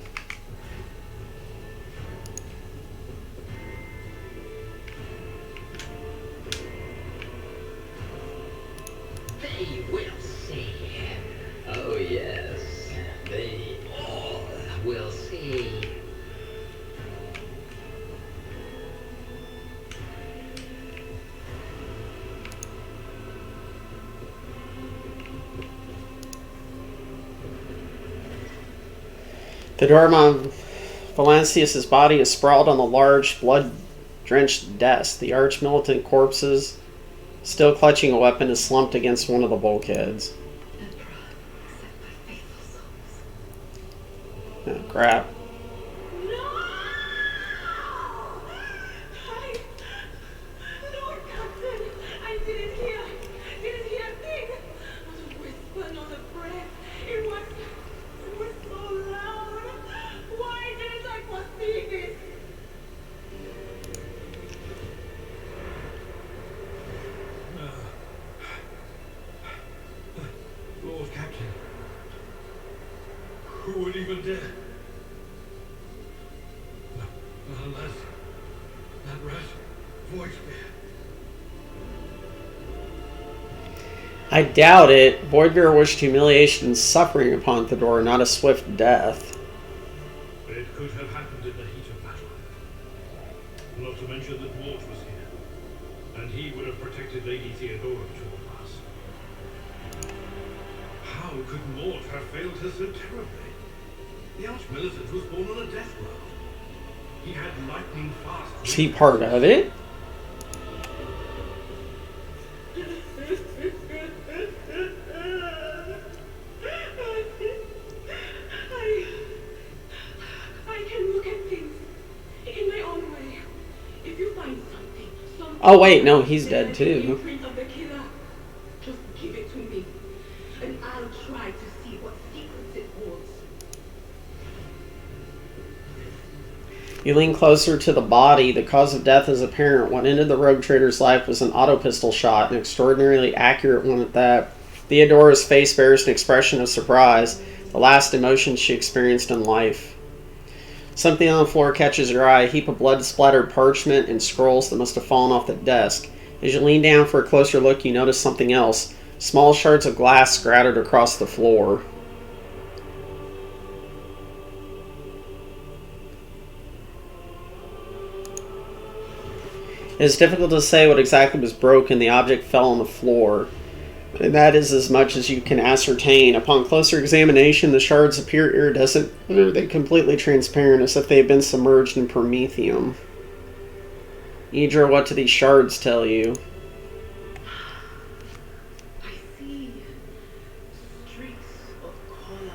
They will see. Oh yes, they all will see. The Dormon Valancius' body is sprawled on the large, blood-drenched desk. The arch-militant corpses, still clutching a weapon, is slumped against one of the bulkheads. Oh, crap. Lord Captain, I didn't hear a thing. Not a whisper, not a breath. It was so loud. Why didn't I foresee this? Lord Captain. Who would even dare? Unless that rat voiced me. I doubt it. Voidbear wished humiliation and suffering upon Thedor, not a swift death. It could have happened in the heat of battle. Not to mention that Mort was here, and he would have protected Lady Theodora to the last. How could Mort have failed her so terribly? The Arch-Militant was born on a death world. He had lightning fast. Is he part of it? I can look at things in my own way. If you find something Oh wait, no, he's dead too. imprint of the killer, just give it to me, and I'll try to see what secrets it holds. You lean closer to the body. The cause of death is apparent. What ended the rogue trader's life was an auto pistol shot, an extraordinarily accurate one at that. Theodora's face bears an expression of surprise, the last emotion she experienced in life. Something on the floor catches your eye, a heap of blood-splattered parchment and scrolls that must have fallen off the desk. As you lean down for a closer look, you notice something else. Small shards of glass scattered across the floor. It is difficult to say what exactly was broken. The object fell on the floor, and that is as much as you can ascertain. Upon closer examination, the shards appear iridescent, or are they completely transparent, as if they had been submerged in promethium. Idra, what do these shards tell you? I see streaks of color,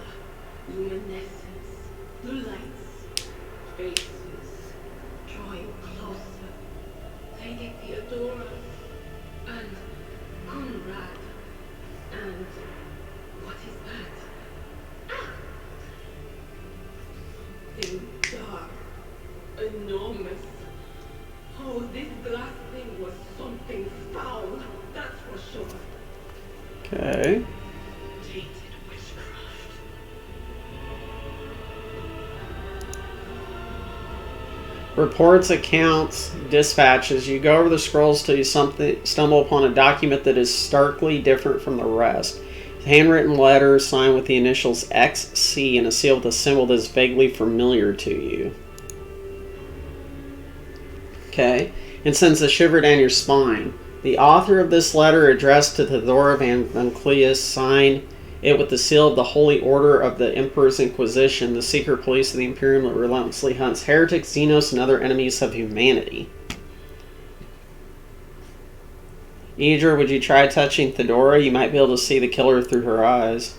luminescence, the lights, faces, drawing closer. Lady Theodora and Conrad. And what is that? Ah! something dark, enormous. Oh, this glass thing was something foul, that's for sure. Okay. Tainted witchcraft. Reports, accounts, dispatches. You go over the scrolls till you stumble upon a document that is starkly different from the rest. Handwritten letter signed with the initials XC and a seal with a symbol that is vaguely familiar to you. Okay, and sends a shiver down your spine. The author of this letter, addressed to Theodora Van Cleus, signed it with the seal of the Holy Order of the Emperor's Inquisition, the secret police of the Imperium that relentlessly hunts heretics, xenos, and other enemies of humanity. Idra, would you try touching Theodora? You might be able to see the killer through her eyes.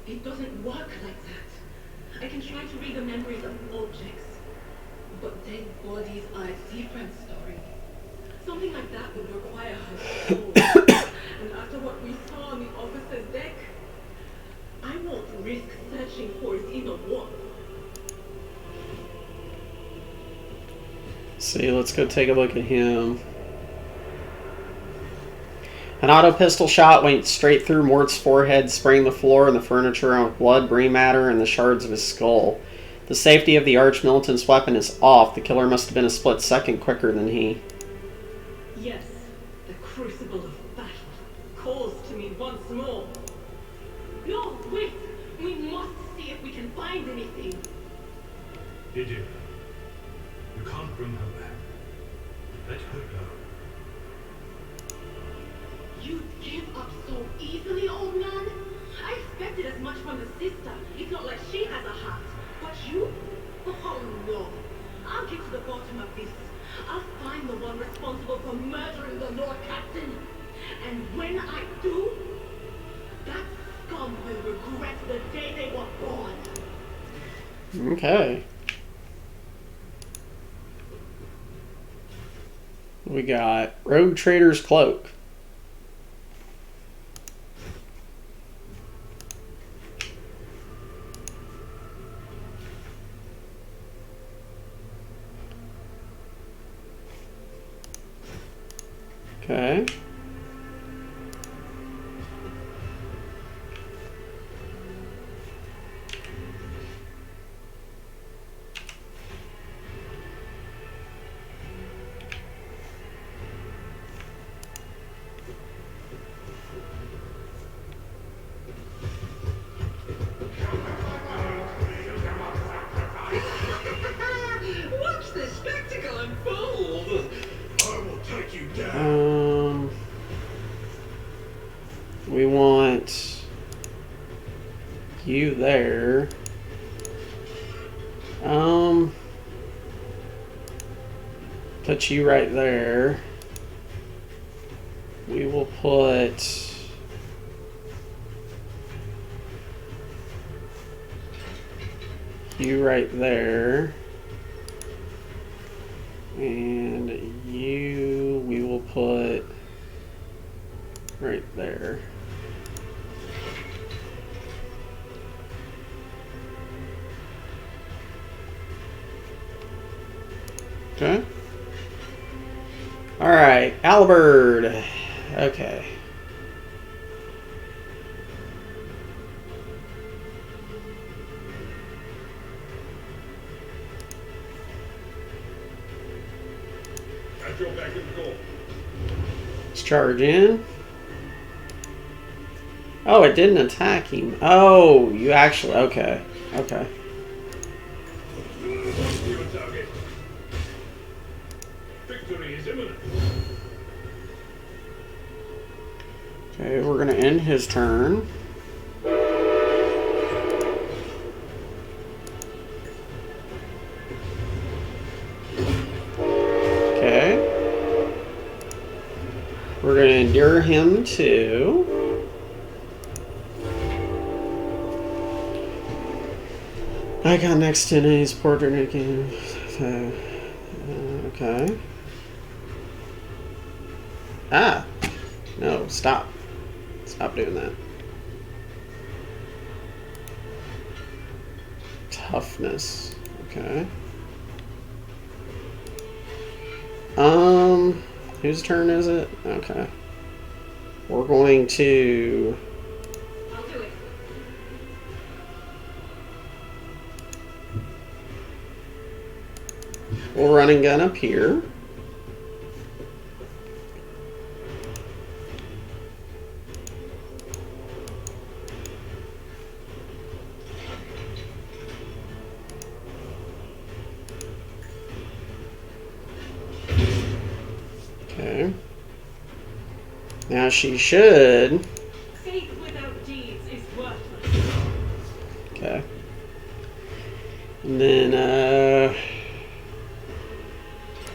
It doesn't work like that. I can try to read the memories of objects, but dead bodies are a different story. Something like that would require her soul. And after what we saw on the officer's deck, I won't risk searching for his inner world. See, let's go take a look at him. An auto pistol shot went straight through Mort's forehead, spraying the floor and the furniture with blood, brain matter, and the shards of his skull. The safety of the arch-militant's weapon is off. The killer must have been a split second quicker than he. Yes, the crucible of battle calls to me once more. No, wait! We must see if we can find anything. Did you? You can't bring her back. Let her go. You give up so easily, old man? I expected as much from the sister. It's not like she has a heart. But you? Oh no. I'll get to the bottom of this. I'll find the one responsible for murdering the Lord Captain. And when I do, that scum will regret the day they were born. Okay. We got Rogue Trader's Cloak. Okay. Watch the spectacle unfold! I will take you down. We want you there. Put you right there. We will put you right there. And you, we will put right there. Okay. Alright, Albert. Okay. Got your back in the goal. Let's charge in. Oh, it didn't attack him. Oh, you actually... Okay. Okay. Your target. Victory is imminent. Okay, we're going to end his turn. Okay. We're going to endure him to... I got next to his portrait again. Okay. Ah! No, stop. Stop doing that. toughness. Okay. Whose turn is it? Okay. We're going to... I'll do it. We'll run and gun up here. Okay. Now she should... Faith without deeds is worthless. Okay. And then,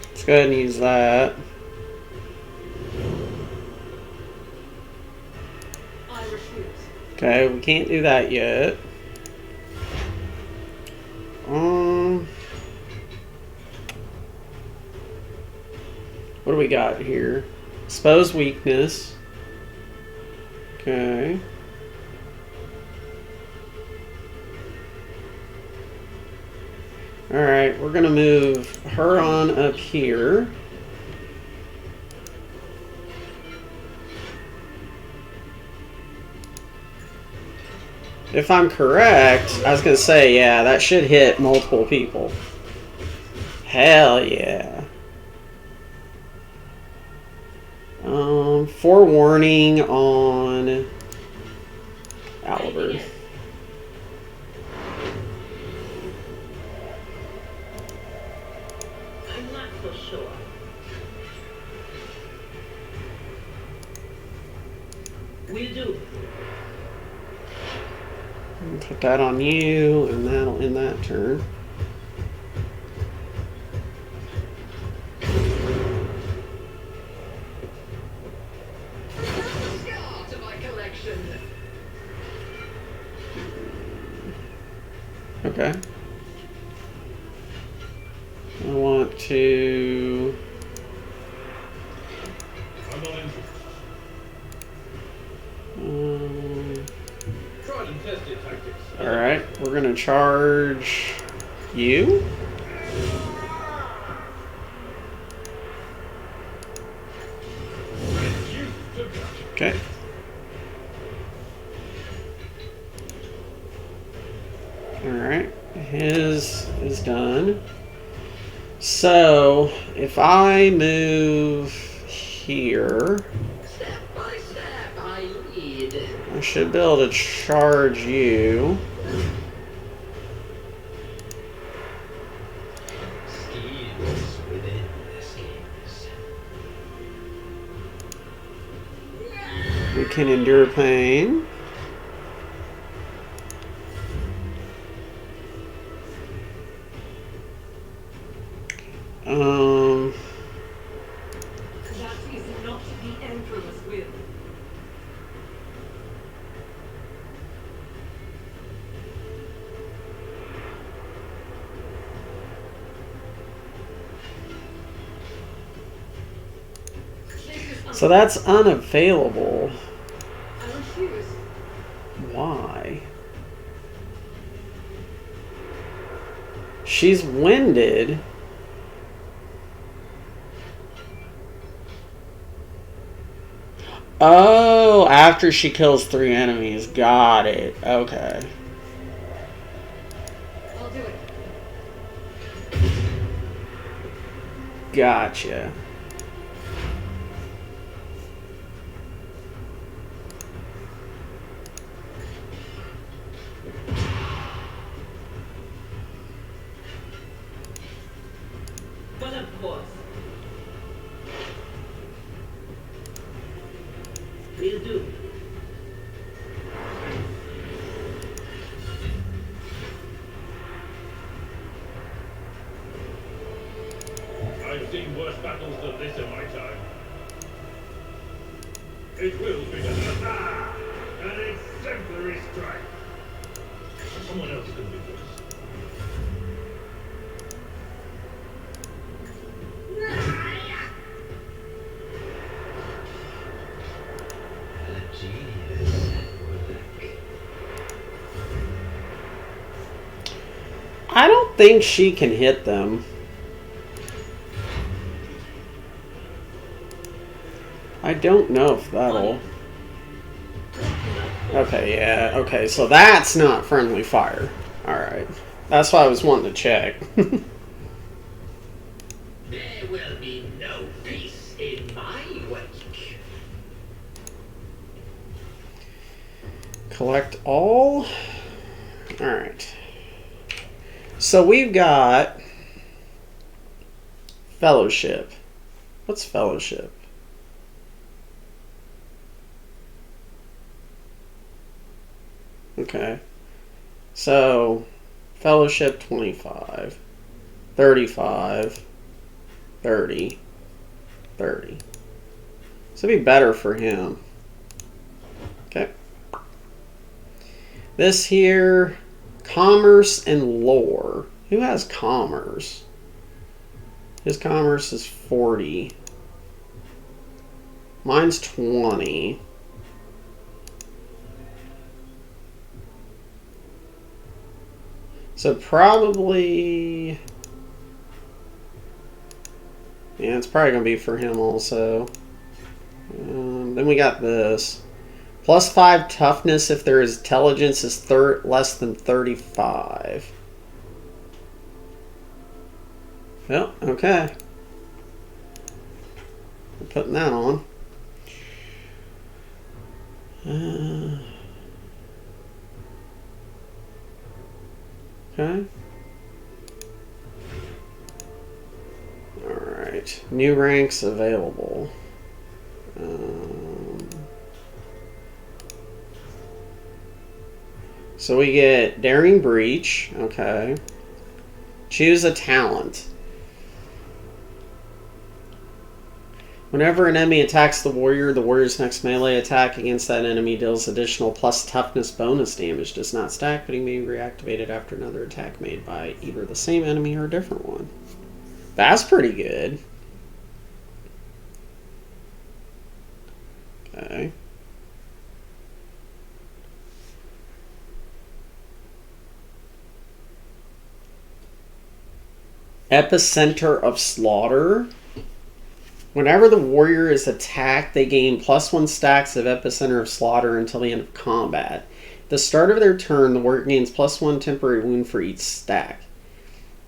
let's go ahead and use that. I refuse. Okay, we can't do that yet. What do we got here? Expose weakness. Okay. Alright, we're gonna move her on up here. If I'm correct, I was gonna say, yeah, that should hit multiple people. Hell yeah. Forewarning on Albert. I'm not so sure. Will do. Put that on you, and that'll end that turn. Scar to my collection. Okay. I want to... I'm not interested. Tried and tested tactics. Alright, we're gonna charge you. Okay. Alright, his is done. So, if I move here, Step by step, I lead. I should be able to charge you. Schemes within the schemes. We can endure pain. That is not the Emperor's will. So that's unavailable. I refuse. Why? She's winded. Oh, after she kills 3 enemies. Got it. Okay. I'll do it. Gotcha. But of course. Will do. I've seen worse battles than this in my time. It will be an exemplary strike. Someone else can do this. A genius. I don't think she can hit them. I don't know if that'll... Okay, yeah, okay, so that's not friendly fire. Alright. That's why I was wanting to check. There will be no peace in my wake. Collect all. Alright. So we've got fellowship. What's fellowship? Okay. So fellowship 25, 35, 30, 30. So it'd be better for him. Okay. This here, commerce and lore. Who has commerce? His commerce is 40. Mine's 20. So probably... Yeah, it's probably going to be for him also. Then we got this. +5 toughness if their intelligence is less than 35. Well, okay. We're putting that on. Okay. Alright. New ranks available. So we get Daring Breach. Okay. Choose a talent. Whenever an enemy attacks the warrior's next melee attack against that enemy deals additional plus toughness bonus damage. Does not stack, but he may be reactivated after another attack made by either the same enemy or a different one. That's pretty good. Okay. Epicenter of Slaughter. Whenever the warrior is attacked, they gain +1 stacks of Epicenter of Slaughter until the end of combat. At the start of their turn, the warrior gains +1 temporary wound for each stack.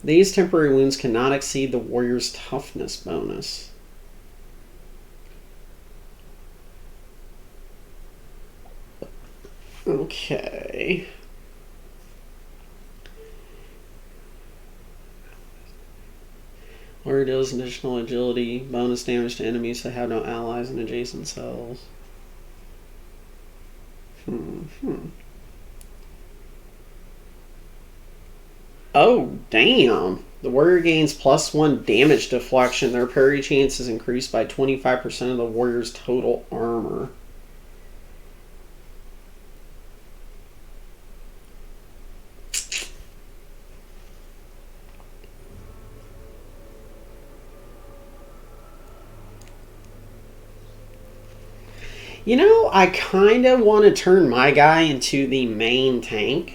These temporary wounds cannot exceed the warrior's toughness bonus. Okay. Warrior deals additional agility bonus damage to enemies that have no allies in adjacent cells. Oh, damn. The warrior gains +1 damage deflection. Their parry chance is increased by 25% of the warrior's total armor. You know, I kind of want to turn my guy into the main tank.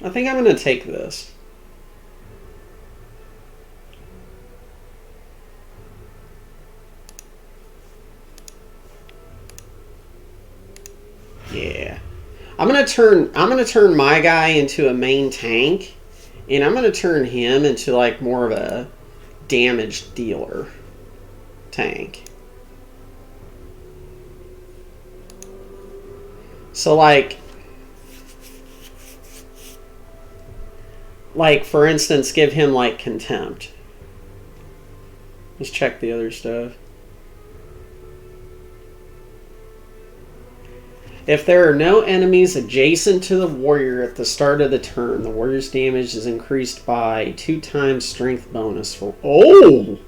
I think I'm going to take this. Yeah. I'm going to turn my guy into a main tank. And I'm going to turn him into like more of a damage dealer tank. So like for instance, give him like contempt. Let's check the other stuff. If there are no enemies adjacent to the warrior at the start of the turn, the warrior's damage is increased by 2 times strength bonus for... Oh!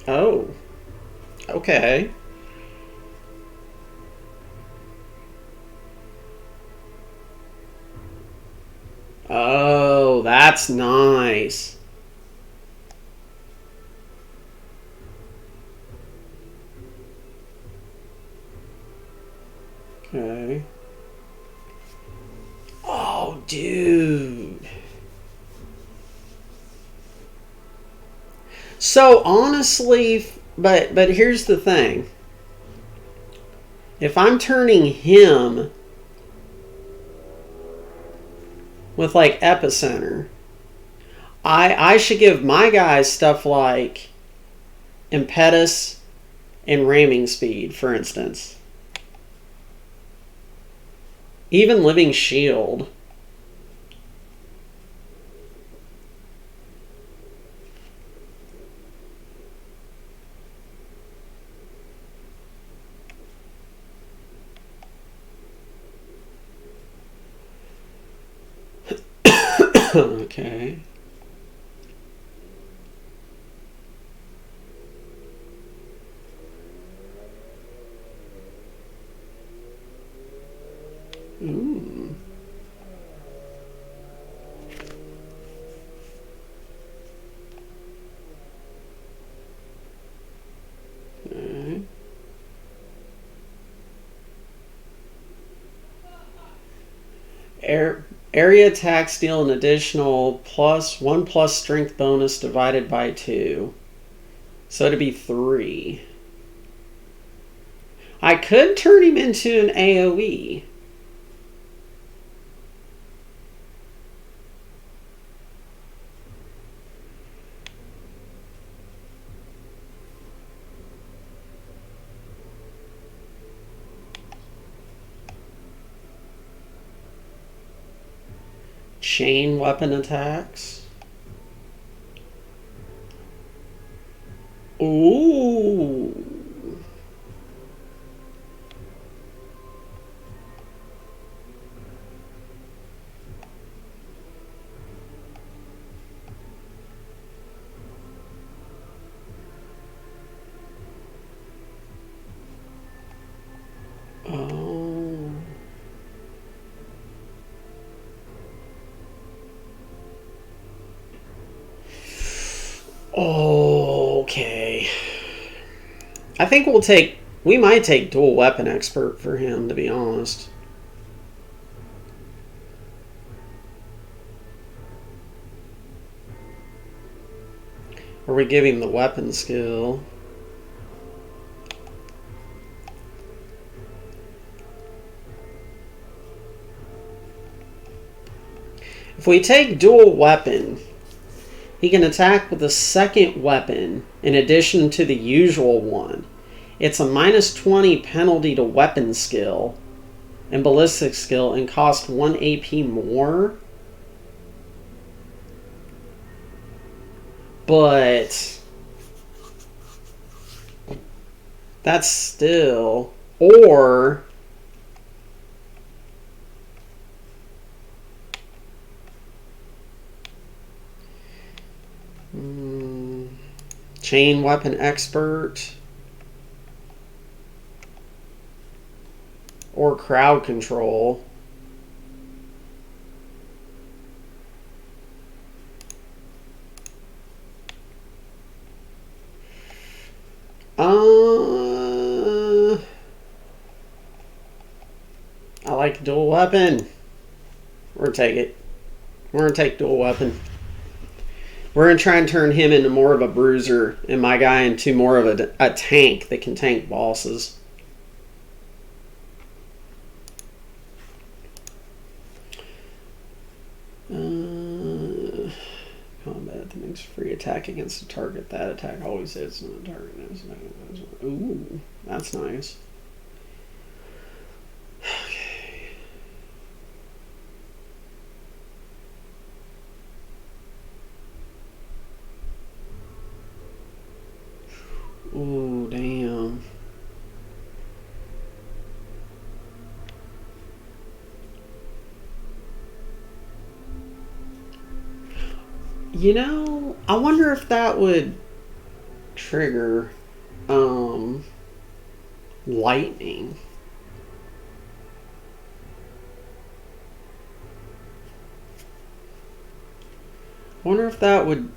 Oh. Okay. Oh, that's nice. So honestly, but here's the thing. If I'm turning him with like epicenter, I should give my guys stuff like impetus and ramming speed, for instance. Even living shield. Okay. Ooh. Okay. Area attacks deal an additional +1 strength bonus divided by 2. So it'd be 3. I could turn him into an AoE. Chain weapon attacks. Ooh. Oh. Okay. I think we might take dual weapon expert for him, to be honest. Or we give him the weapon skill. If we take dual weapon, he can attack with a second weapon in addition to the usual one. It's a -20 penalty to weapon skill and ballistic skill and cost 1 AP more. But that's still... Or... chain weapon expert. Or crowd control. I like dual weapon. We're gonna take it. We're gonna take dual weapon. We're gonna try and turn him into more of a bruiser and my guy into more of a tank that can tank bosses. Combat that makes free attack against a target. That attack always hits on the target. Ooh, that's nice. Okay. Ooh, damn. You know, I wonder if that would trigger lightning. I wonder if that would...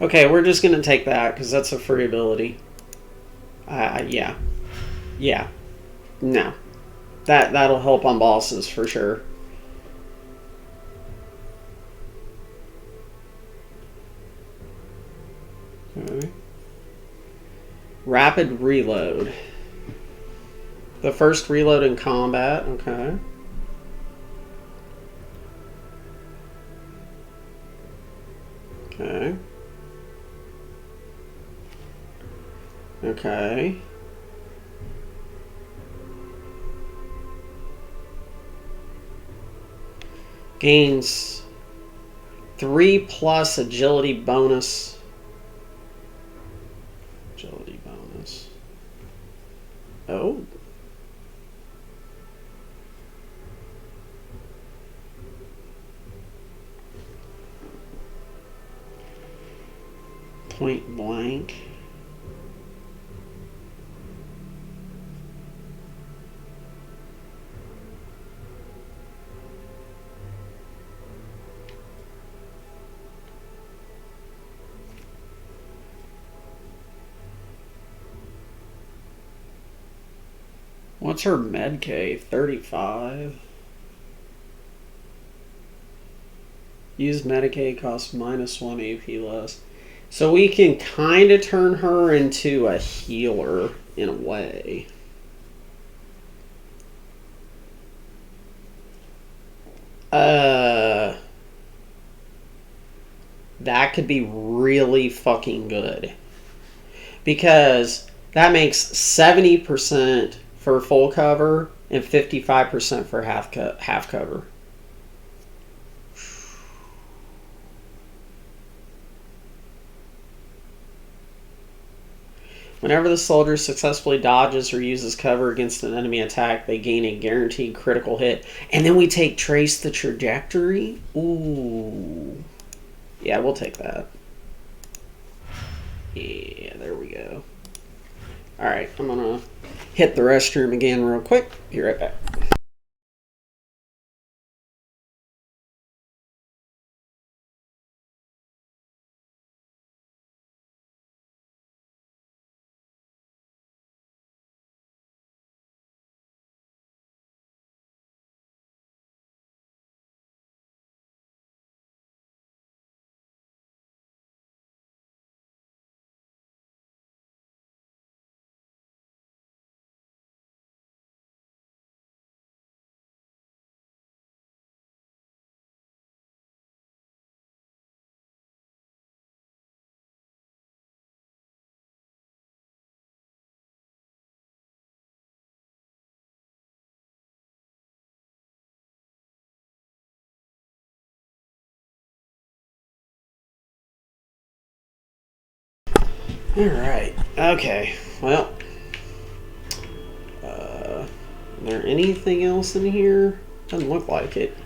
Okay, we're just going to take that because that's a free ability. Yeah. Yeah. No. That'll help on bosses for sure. Okay. Rapid reload. The first reload in combat. Okay. Okay. Okay. Gains 3+ agility bonus. Agility bonus. Oh. Point blank. What's her med K? 35. Use Medicaid costs -1 AP less. So we can kind of turn her into a healer in a way. That could be really fucking good. Because that makes 70% for full cover and 55% for half cover. Whenever the soldier successfully dodges or uses cover against an enemy attack, they gain a guaranteed critical hit. And then we take Trace the Trajectory? Ooh. Yeah, we'll take that. Yeah, there we go. Alright, I'm gonna hit the restroom again real quick. Be right back. Alright, okay, well, is there anything else in here? Doesn't look like it.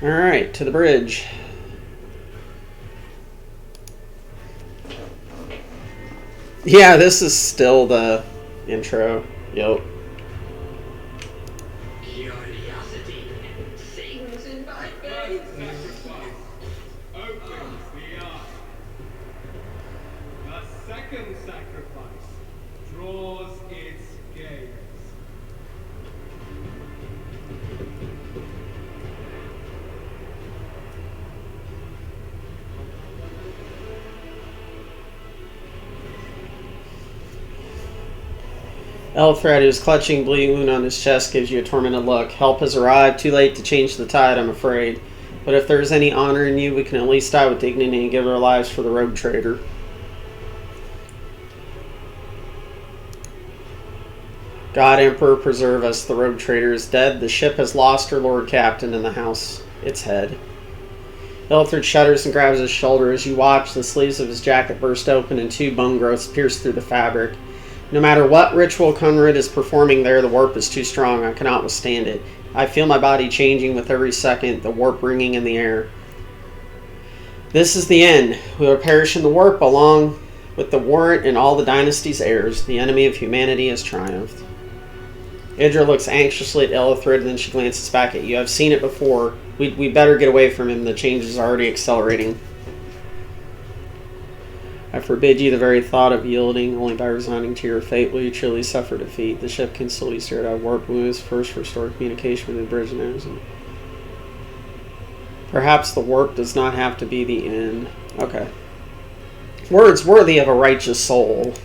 Alright, to the bridge. Yeah, this is still the intro. Yep. Curiosity sings in my veins. Opens the eye. The second sacrifice draws its gaze. Elthred, who's clutching bleeding wound on his chest, gives you a tormented look. Help has arrived. Too late to change the tide, I'm afraid. But if there's any honor in you, we can at least die with dignity and give our lives for the rogue trader. God, Emperor, preserve us. The rogue trader is dead. The ship has lost her lord captain and the house its head. Elthred shudders and grabs his shoulder. As you watch, the sleeves of his jacket burst open and 2 bone growths pierce through the fabric. No matter what ritual Conrad is performing there, the warp is too strong. I cannot withstand it. I feel my body changing with every second, the warp ringing in the air. This is the end. We will perish in the warp along with the warrant and all the dynasty's heirs. The enemy of humanity has triumphed. Idra looks anxiously at Elthred, and then she glances back at you. I've seen it before. We better get away from him. The change is already accelerating. I forbid you the very thought of yielding. Only by resigning to your fate will you truly suffer defeat. The ship can still be steered out of warp. We must first restore communication with the bridge and perhaps the warp does not have to be the end. Okay. Words worthy of a righteous soul.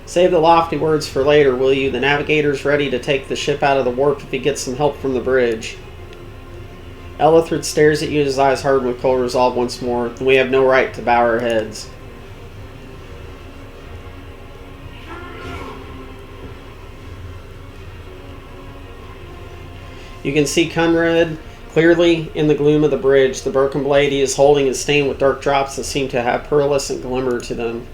Save the lofty words for later, will you? The navigator's ready to take the ship out of the warp if he gets some help from the bridge. Elithrid stares at you, his eyes harden with cold resolve once more. We have no right to bow our heads. You can see Conrad clearly in the gloom of the bridge. The broken blade he is holding is stained with dark drops that seem to have pearlescent glimmer to them.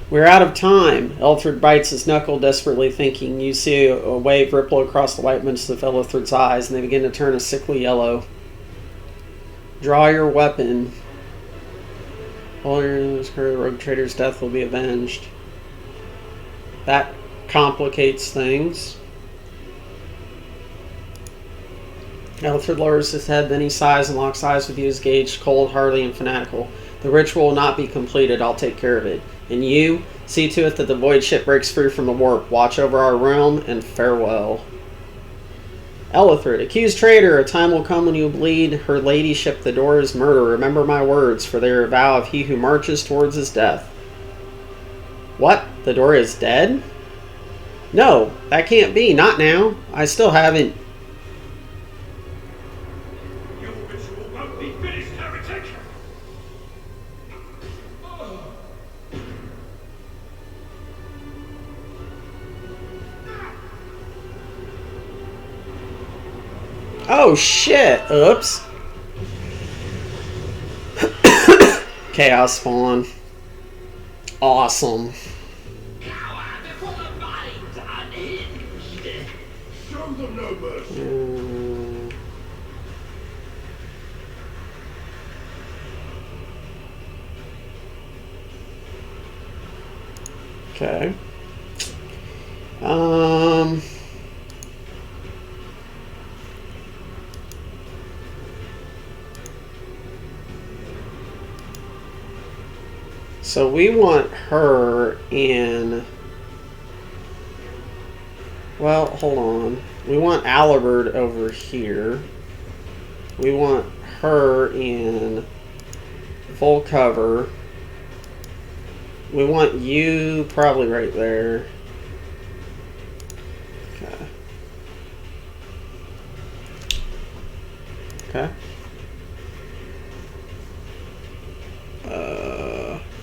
We're out of time. Elithrid bites his knuckle, desperately thinking. You see a wave ripple across the whiteness of Elithrid's eyes, and they begin to turn a sickly yellow. Draw your weapon. All your rogue trader's death will be avenged. That complicates things. Elithrid lowers his head, then he sighs and locks eyes with you, his gaze cold, hardy, and fanatical. The ritual will not be completed. I'll take care of it. And you, see to it that the void ship breaks free from the warp. Watch over our realm, and farewell. Elithrid, accused traitor, a time will come when you bleed her ladyship. The door is murder. Remember my words, for they are a vow of he who marches towards his death. What? The door is dead? No, that can't be. Not now. I still haven't. Your ritual won't be finished, heretic! Oh shit! Oops. Chaos spawn. Awesome. Coward before the mind's unhinged. Show them no mercy. Okay. So we want her in... Well, hold on. We want Alibert over here. We want her in full cover. We want you probably right there. Okay. Okay.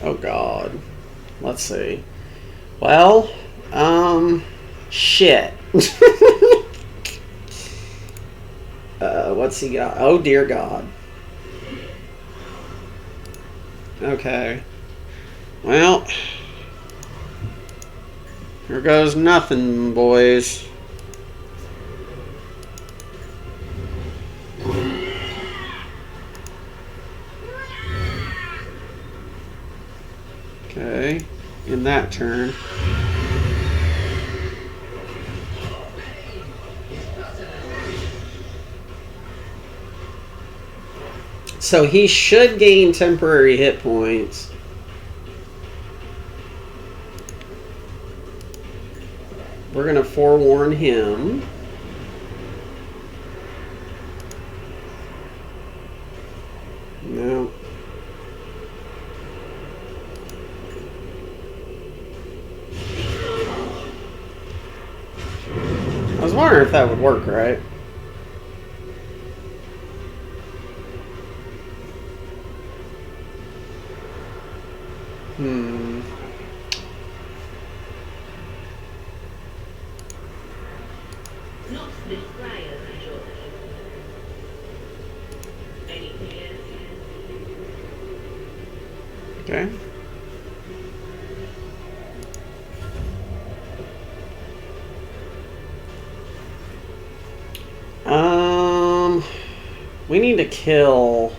Oh god. Let's see. Well, shit. What's he got? Oh dear god. Okay. Well, here goes nothing, boys. Okay, in that turn. So he should gain temporary hit points. We're going to forewarn him. No. I was wondering if that would work, right? Not this flyer, George. Anything else? Okay. We need to kill...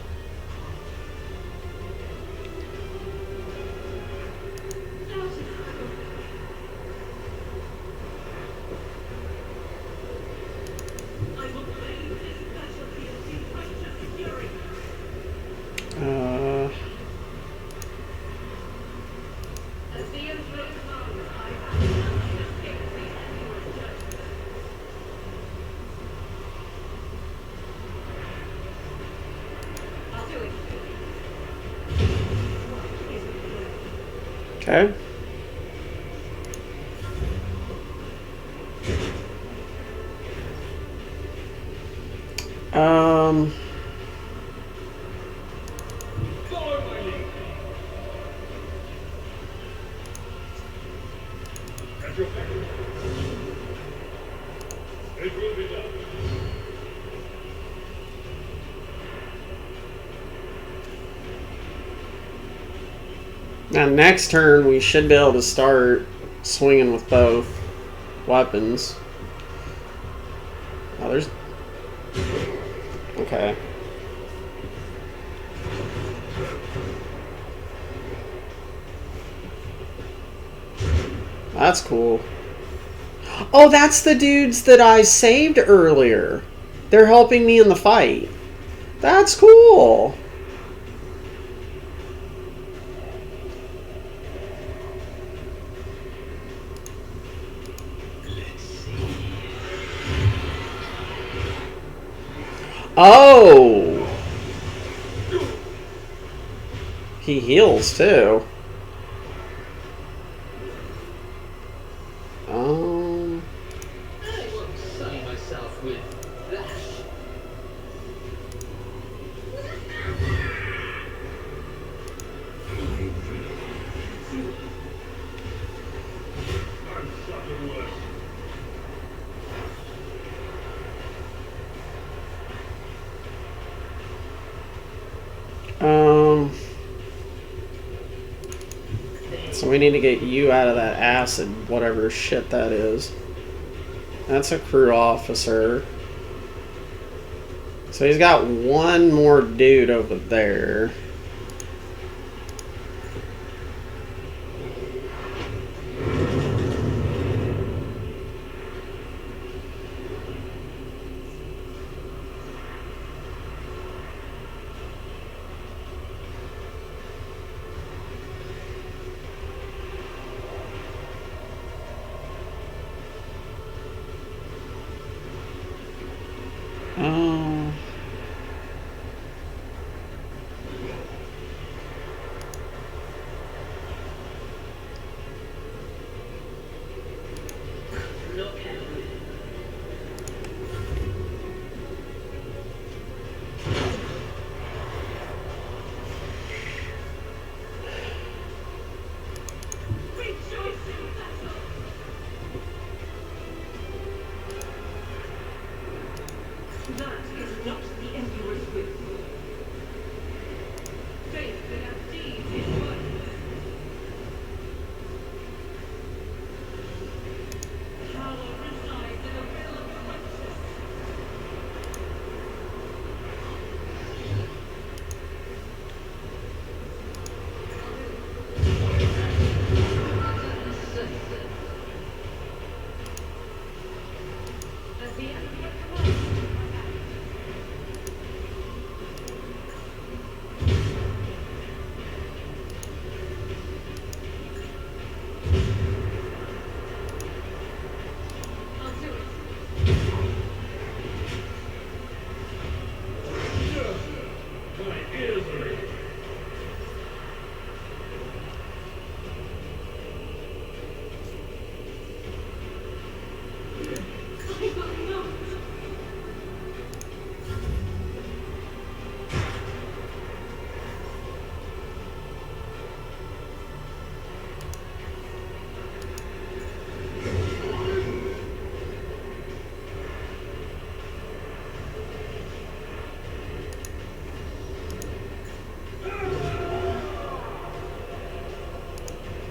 Okay. Follow my lead. At your back. It will be done. Now, next turn, we should be able to start swinging with both weapons. Oh, there's... Okay. That's cool. Oh, that's the dudes that I saved earlier. They're helping me in the fight. That's cool. Oh! He heals too. I won't sunny myself with that. I'm something worse. So we need to get you out of that acid, whatever shit that is. That's a crew officer. So he's got one more dude over there. Oh. Look at me. Rejoice in battle. That is not the Emperor's will. Faith without deeds is worthless. Power resides in the will of the righteous. As the Emperor commands. I'll do it. My ears are ringing. I will not.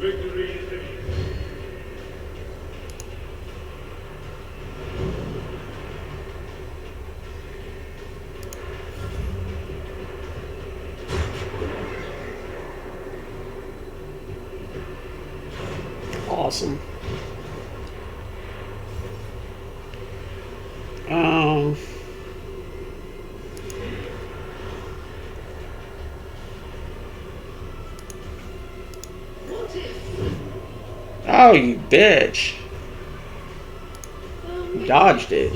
Victory is imminent. Awesome. Um. What if? Oh, you bitch. You dodged it.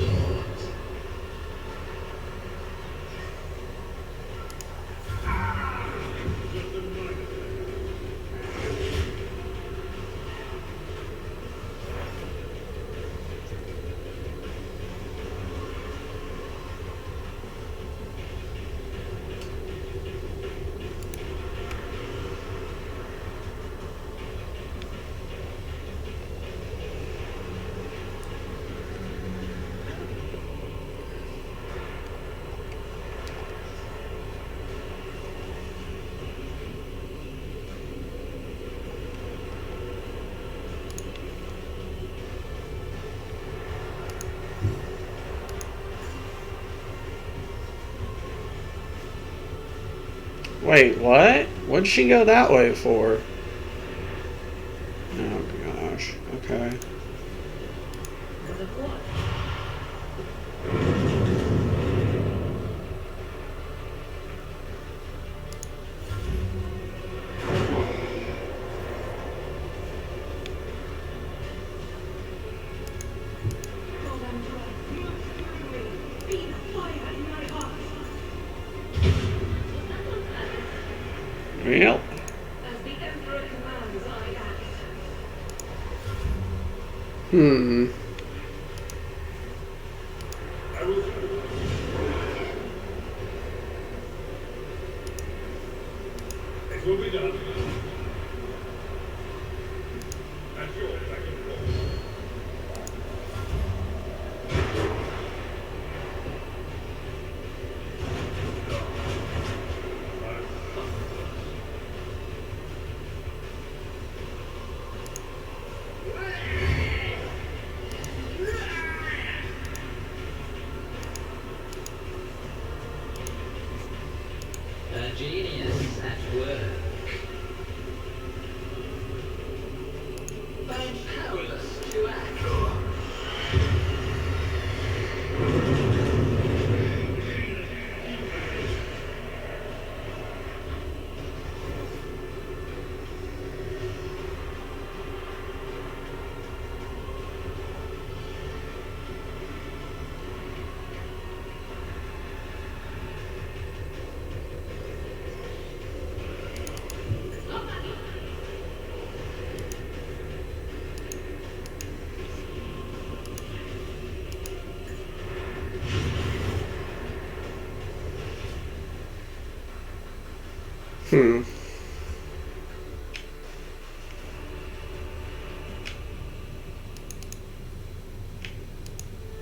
Just a minor thing. Wait, what? What'd she go that way for? Oh gosh. Okay. God Emperor, move through me. Be the fire in my heart. Yep. As the Emperor commands, I act. Hmm. I will. It will be done. At your beck and call. A genius at work. I'm powerless to act. Hmm.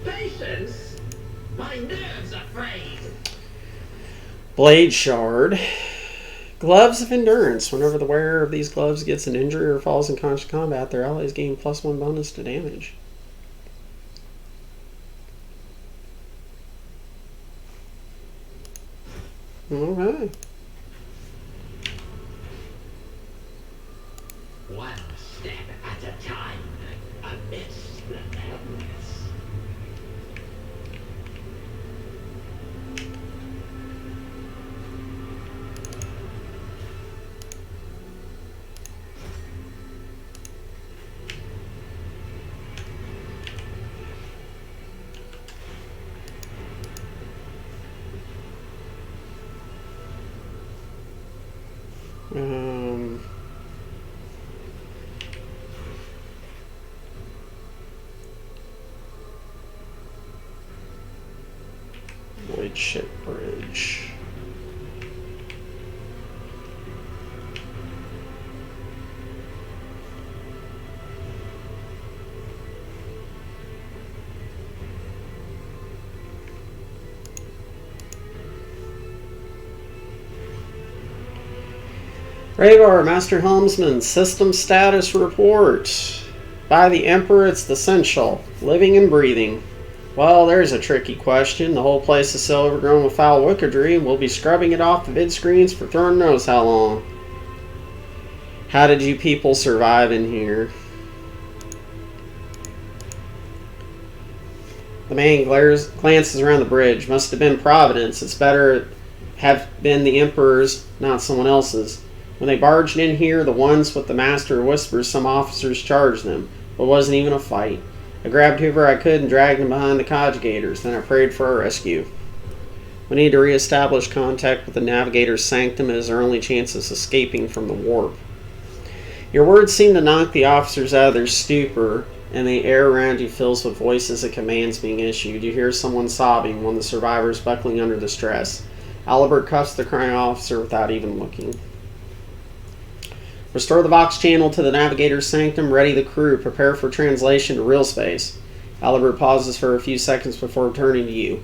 Patience? My nerves are frayed. Blade shard. Gloves of endurance. Whenever the wearer of these gloves gets an injury or falls in conscious combat, their allies gain +1 bonus to damage. Okay. One step at a time, amidst the madness. Um. Void ship bridge. Rhaegar, Master Helmsman, system status report. By the Emperor, it's essential. Living and breathing. Well, there's a tricky question. The whole place is so overgrown with foul wickedry, and we'll be scrubbing it off the vid screens for Thorn knows how long. How did you people survive in here? The man glances around the bridge. Must have been Providence. It's better have been the Emperor's, not someone else's. When they barged in here, the ones with the Master Whispers, some officers charged them. But it wasn't even a fight. I grabbed whoever I could and dragged them behind the conjugators. Then I prayed for a rescue. We need to re-establish contact with the Navigator's sanctum as our only chance of escaping from the warp. Your words seem to knock the officers out of their stupor, and the air around you fills with voices and commands being issued. You hear someone sobbing, one of the survivors buckling under the stress. Albert cuffs the crying officer without even looking. Restore the Vox channel to the Navigator's sanctum. Ready the crew. Prepare for translation to real space. Albert pauses for a few seconds before turning to you.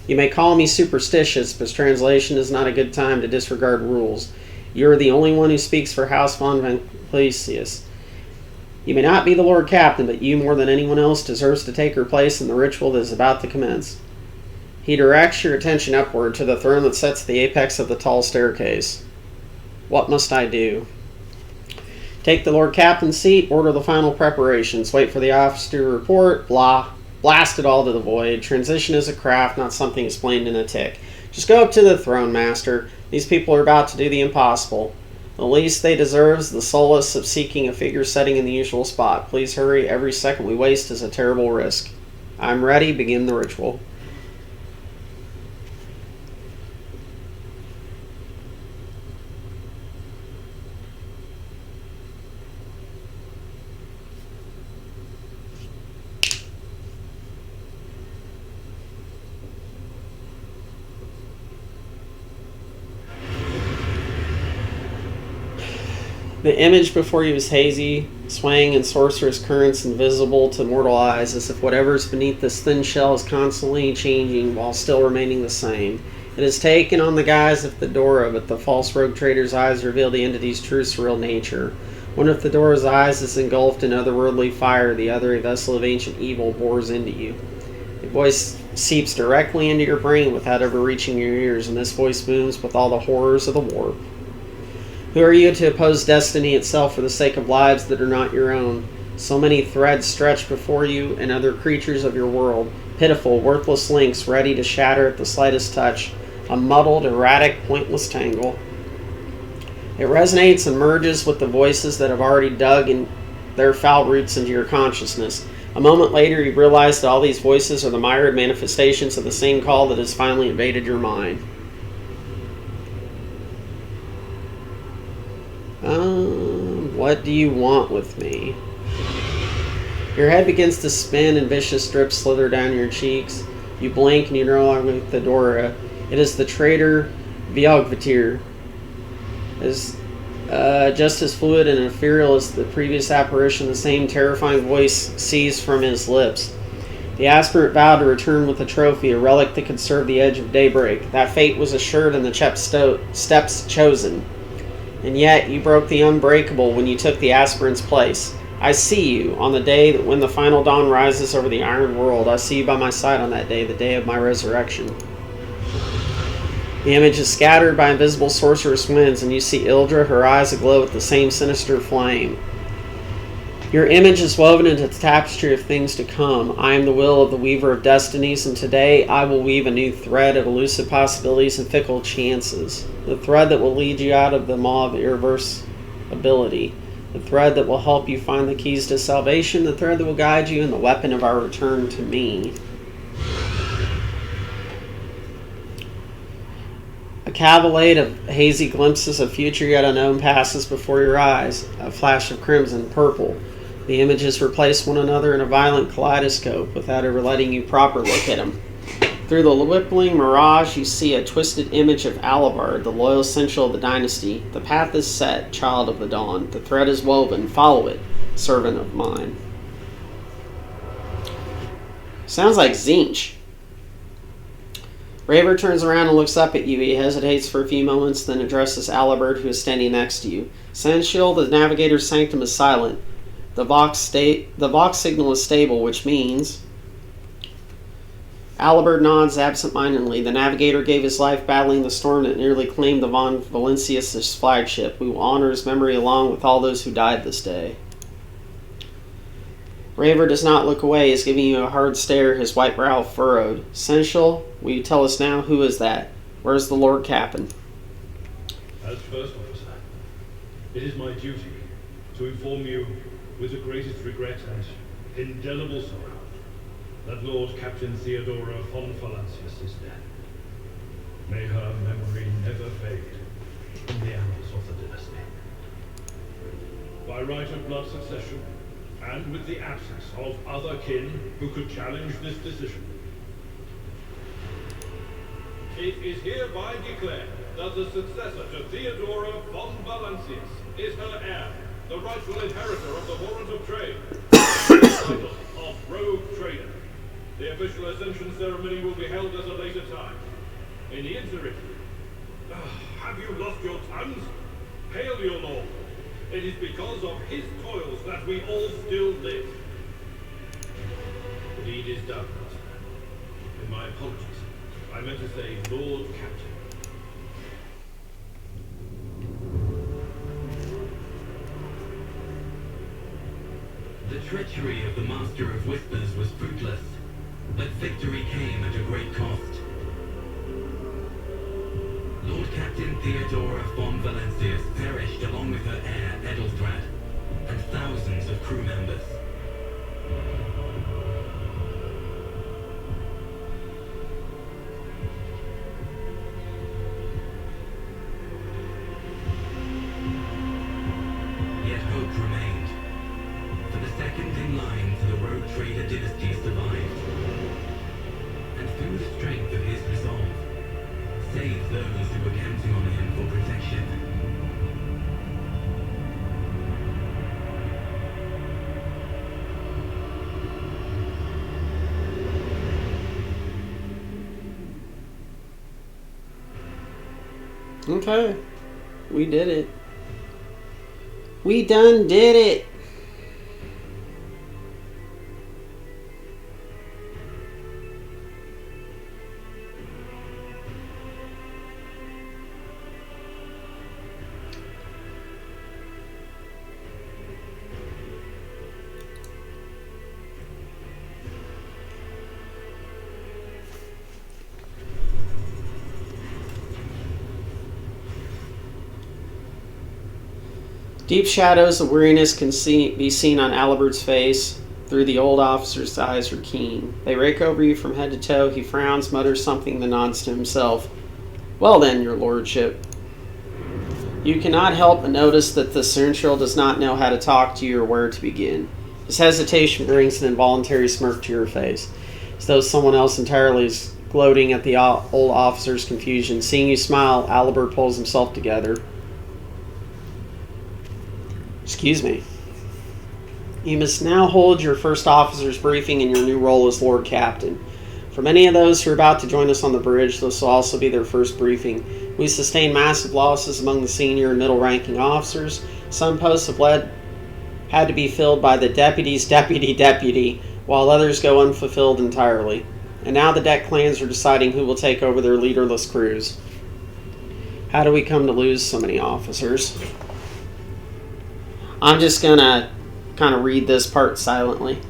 You may call me superstitious, but translation is not a good time to disregard rules. You are the only one who speaks for House von Vanquisius. You may not be the Lord Captain, but you, more than anyone else, deserves to take your place in the ritual that is about to commence. He directs your attention upward to the throne that sets the apex of the tall staircase. What must I do? Take the Lord Captain's seat, order the final preparations, wait for the officer to report, blah. Blast it all to the void. Transition is a craft, not something explained in a tick. Just go up to the throne, Master. These people are about to do the impossible. The least they deserve is the solace of seeking a figure setting in the usual spot. Please hurry. Every second we waste is a terrible risk. I'm ready. Begin the ritual. The image before you is hazy, swaying in sorcerous currents invisible to mortal eyes, as if whatever's beneath this thin shell is constantly changing while still remaining the same. It is taken on the guise of Fedora, but the false rogue trader's eyes reveal the entity's true surreal nature. One of Fedora's eyes is engulfed in otherworldly fire, the other a vessel of ancient evil bores into you. A voice seeps directly into your brain without ever reaching your ears, and this voice booms with all the horrors of the warp. Who are you to oppose destiny itself for the sake of lives that are not your own? So many threads stretch before you and other creatures of your world, pitiful, worthless links ready to shatter at the slightest touch, a muddled, erratic, pointless tangle. It resonates and merges with the voices that have already dug in their foul roots into your consciousness. A moment later, you realize that all these voices are the myriad manifestations of the same call that has finally invaded your mind. What do you want with me? Your head begins to spin and vicious drips slither down your cheeks. You blink and you're no longer with Fedora. It is the traitor Vyogvatir. Is just as fluid and ethereal as the previous apparition, the same terrifying voice seized from his lips. The aspirant vowed to return with a trophy, a relic that could serve the edge of daybreak. That fate was assured in the steps chosen. And yet, you broke the unbreakable when you took the aspirant's place. I see you, on the day that when the final dawn rises over the iron world. I see you by my side on that day, the day of my resurrection. The image is scattered by invisible sorcerous winds, and you see Ildra, her eyes aglow with the same sinister flame. Your image is woven into the tapestry of things to come. I am the will of the weaver of destinies, and today I will weave a new thread of elusive possibilities and fickle chances. The thread that will lead you out of the maw of irreversibility. The thread that will help you find the keys to salvation. The thread that will guide you in the weapon of our return to me. A cavalcade of hazy glimpses of future yet unknown passes before your eyes. A flash of crimson, purple. The images replace one another in a violent kaleidoscope without ever letting you properly look at them. Through the rippling mirage, you see a twisted image of Alabard, the loyal sensual of the dynasty. The path is set, child of the dawn. The thread is woven. Follow it, servant of mine. Sounds like Zinch. Raver turns around and looks up at you. He hesitates for a few moments, then addresses Alabard, who is standing next to you. Sensual, the navigator's sanctum is silent. The Vox signal is stable, which means... Alabard nods absent-mindedly. The navigator gave his life battling the storm that nearly claimed the Von Valencius' flagship. We will honor his memory along with all those who died this day. Raver does not look away. He is giving you a hard stare, his white brow furrowed. Sensual, will you tell us now, who is that? Where's the Lord Captain? As first officer, it is my duty to inform you with the greatest regret and indelible sorrow that Lord Captain Theodora von Valancius is dead. May her memory never fade in the annals of the dynasty. By right of blood succession, and with the absence of other kin who could challenge this decision, it is hereby declared that the successor to Theodora von Valancius is her heir, the rightful inheritor of the warrant of trade, the title of rogue trader. The official ascension ceremony will be held at a later time. In the interim, have you lost your tongues? Hail your lord. It is because of his toils that we all still live. The deed is done, master. And my apologies. I meant to say Lord Captain. The treachery of the Master of Whispers was fruitless, but victory came at a great cost. Lord Captain Theodora von Valencius perished along with her heir, Edelthrad, and thousands of crew members. Yet hope remained. For the second in line to the Rogue Trader dynasty survived. And through the strength of his resolve, saved those who were counting on him for protection. Okay. We did it. We done did it. Deep shadows of weariness can be seen on Alibert's face. Through the old officer's eyes are keen. They rake over you from head to toe. He frowns, mutters something, then nods to himself. Well then, your lordship. You cannot help but notice that the Cerntril does not know how to talk to you or where to begin. His hesitation brings an involuntary smirk to your face, as though someone else entirely is gloating at the old officer's confusion. Seeing you smile, Alibert pulls himself together. Excuse me. You must now hold your first officer's briefing in your new role as Lord Captain. For many of those who are about to join us on the bridge, this will also be their first briefing. We sustained massive losses among the senior and middle-ranking officers. Some posts had to be filled by the deputy's deputy, while others go unfulfilled entirely. And now the deck clans are deciding who will take over their leaderless crews. How do we come to lose so many officers? I'm just going to kind of read this part silently.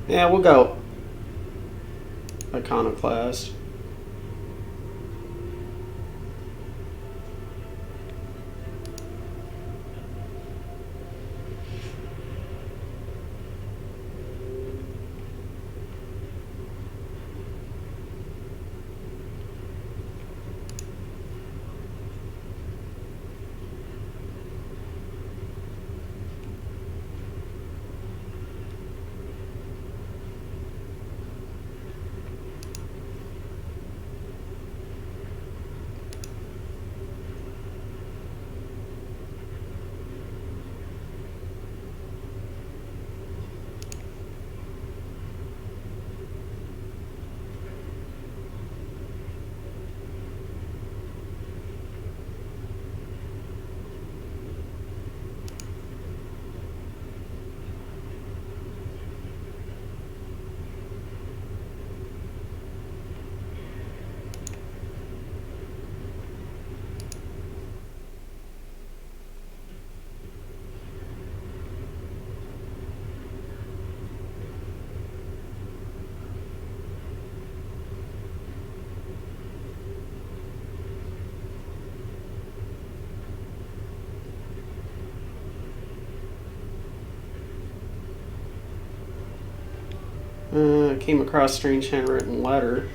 Yeah, we'll go iconoclast. Came across a strange handwritten letter.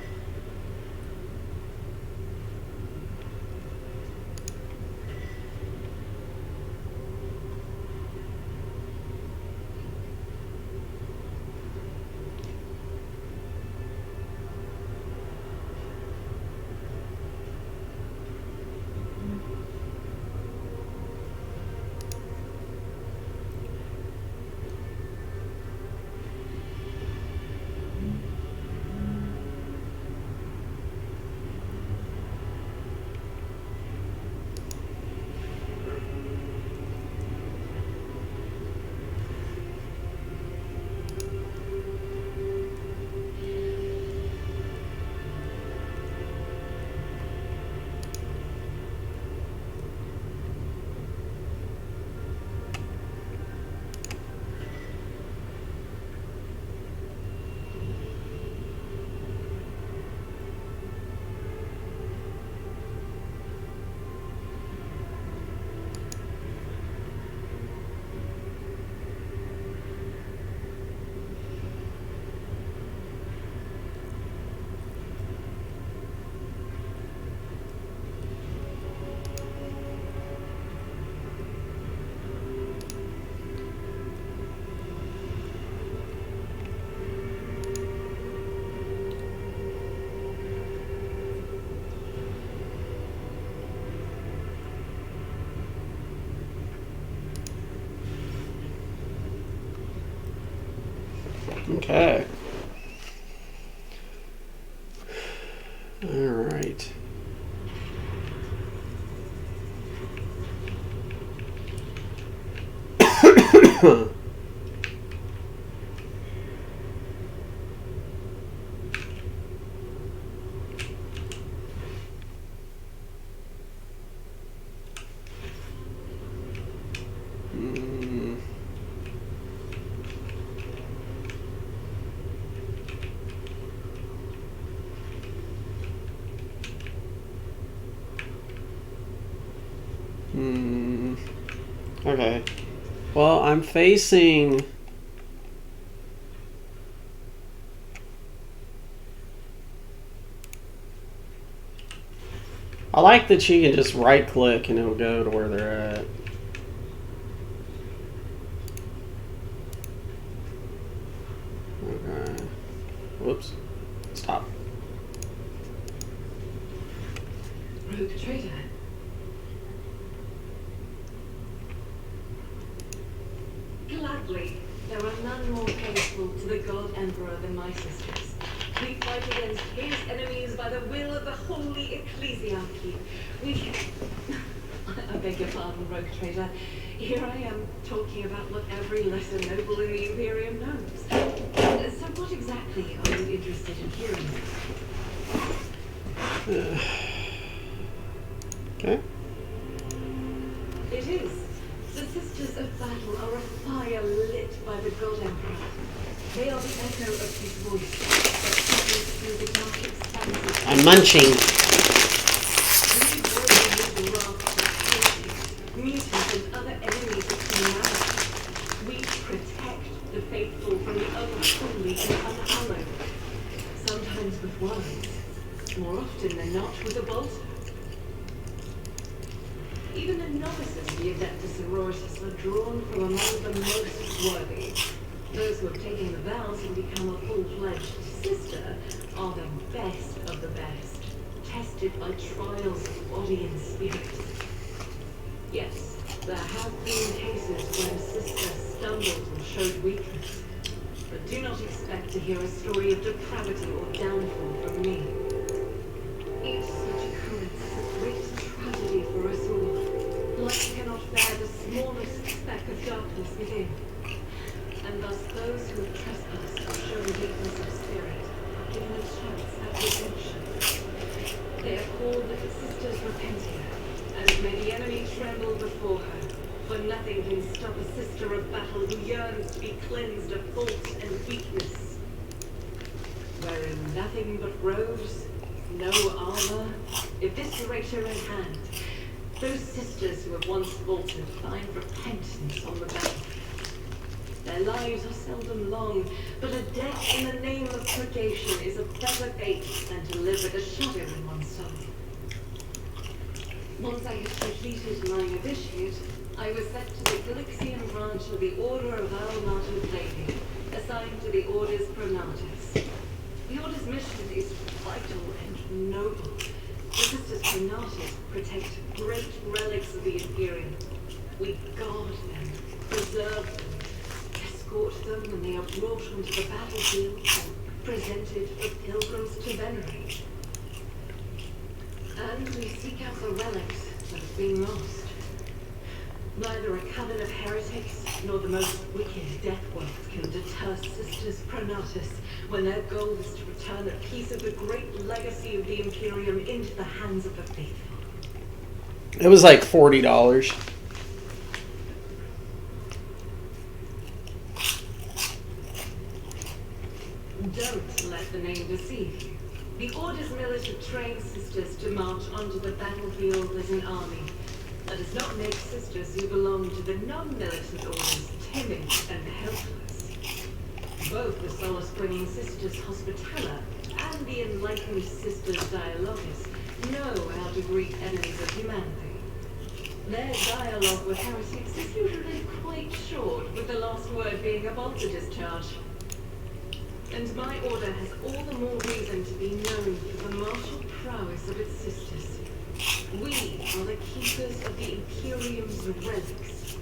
Okay. All right. Okay. Well, I'm facing... I like that you can just right click and it'll go to where they're at. Okay. Whoops. Stop. Rogue trader. Gladly, there are none more faithful to the God Emperor than my sisters. We fight against his enemies by the will of the Holy Ecclesiarchy. I beg your pardon, Rogue Trader. Here I am talking about what every lesser noble in the Imperium knows. So what exactly are you interested in hearing? Okay. It is. The Sisters of Battle are a fire lit by the God Emperor. They are the echo of his voice that travels through the dark expanses. I'm munching. We warriors wrath of mutants and other enemies of humanity. We protect the faithful from the unholy and unhallowed. Sometimes with words, more often than not with a bolter. Even the novices of the Adeptus Sororitas are drawn from among the most worthy. Those who have taken the vows and become a full-fledged sister are the best of the best, tested by trials of body and spirit. Yes, there have been cases where a sister stumbled and showed weakness, but do not expect to hear a story of depravity or downfall from me. Each such occurrence is a great tragedy for us all. Life cannot bear the smallest speck of darkness within. And thus those who have trespassed or shown weakness of spirit are given a chance at redemption. They are called the Sisters Repentia, and may the enemy tremble before her, for nothing can stop a sister of battle who yearns to be cleansed of fault and weakness. Wearing nothing but robes, no armor, eviscerator in hand, those sisters who have once faltered find repentance on the battlefield. Their lives are seldom long, but a death in the name of purgation is a better fate than to live with a shadow in one's soul. Once I had completed my novitiate, I was sent to the Galixian branch of the Order of Almatum Lady, assigned to the Orders Pronatus. The Order's mission is vital and noble. The Sisters Pronatus protect great relics of the Imperium. We guard them, preserve them, escort them when they are brought onto the battlefield and presented for pilgrims to venerate. And we seek out the relics that have been lost. Neither a coven of heretics nor the most wicked death worlds can deter Sisters Pronatus when their goal is to return a piece of the great legacy of the Imperium into the hands of the faithful. It was like $40. Don't let the name deceive you. The Order's militia trains sisters to march onto the battlefield as an army. That does not make sisters who belong to the non-militant orders timid and helpless. Both the solace-bringing Sisters Hospitaller and the enlightened Sisters Dialogus know how to greet enemies of humanity. Their dialogue with heretics is usually quite short, with the last word being a bolter discharge. And my order has all the more reason to be known for the martial prowess of its sisters. We are the keepers of the Imperium's relics.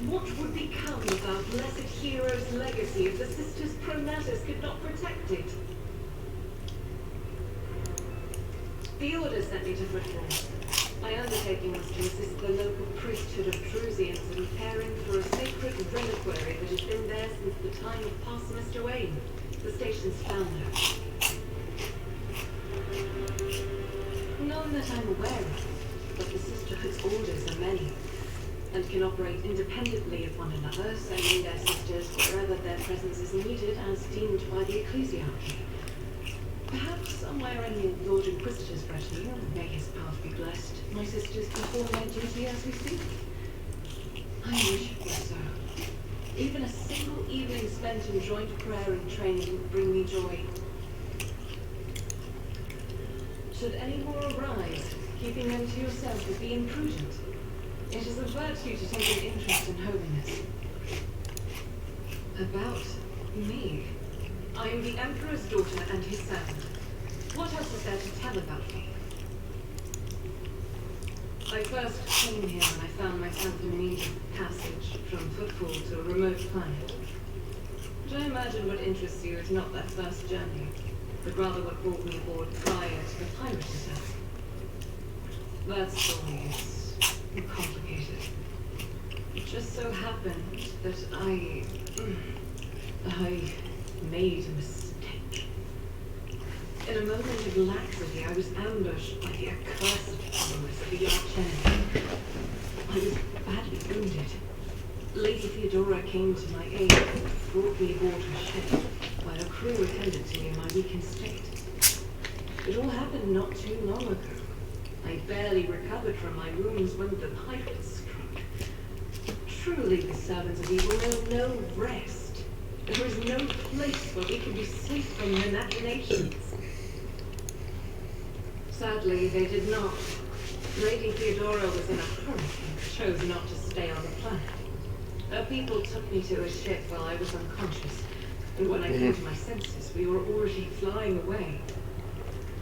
What would become of our blessed hero's legacy if the Sisters Pronatus could not protect it? The Order sent me to football. My undertaking was to assist the local priesthood of Drusians in caring for a sacred reliquary that has been there since the time of past Mr. Wayne, the station's founder. None that I'm aware of, but the sisterhood's orders are many, and can operate independently of one another, sending their sisters wherever their presence is needed as deemed by the ecclesiarchy. Perhaps somewhere in the Lord Inquisitor's retinue, may his path be blessed, my sisters perform their duty as we speak. I wish it were so. Even a single evening spent in joint prayer and training would bring me joy. Should any more arise, keeping them to yourself would be imprudent. It is a virtue to take an interest in holiness. About me. I am the Emperor's daughter and his servant. What else is there to tell about me? I first came here when I found myself in need of passage from footfall to a remote planet. But I imagine what interests you is not that first journey, but rather what brought me aboard prior to the pirate attack. That story is complicated. It just so happened that I made a mistake. In a moment of laxity, I was ambushed by the accursed followers of the Archenemy. I was badly wounded. Lady Theodora came to my aid and brought me aboard her ship, while a crew attended to me in my weakened state. It all happened not too long ago. I barely recovered from my wounds when the pirates struck. Truly, the servants of evil know no rest. There is no place where we can be safe from their machinations. Sadly, they did not. Lady Theodora was in a hurry and chose not to stay on the planet. Her people took me to a ship while I was unconscious, and when I came to my senses, we were already flying away.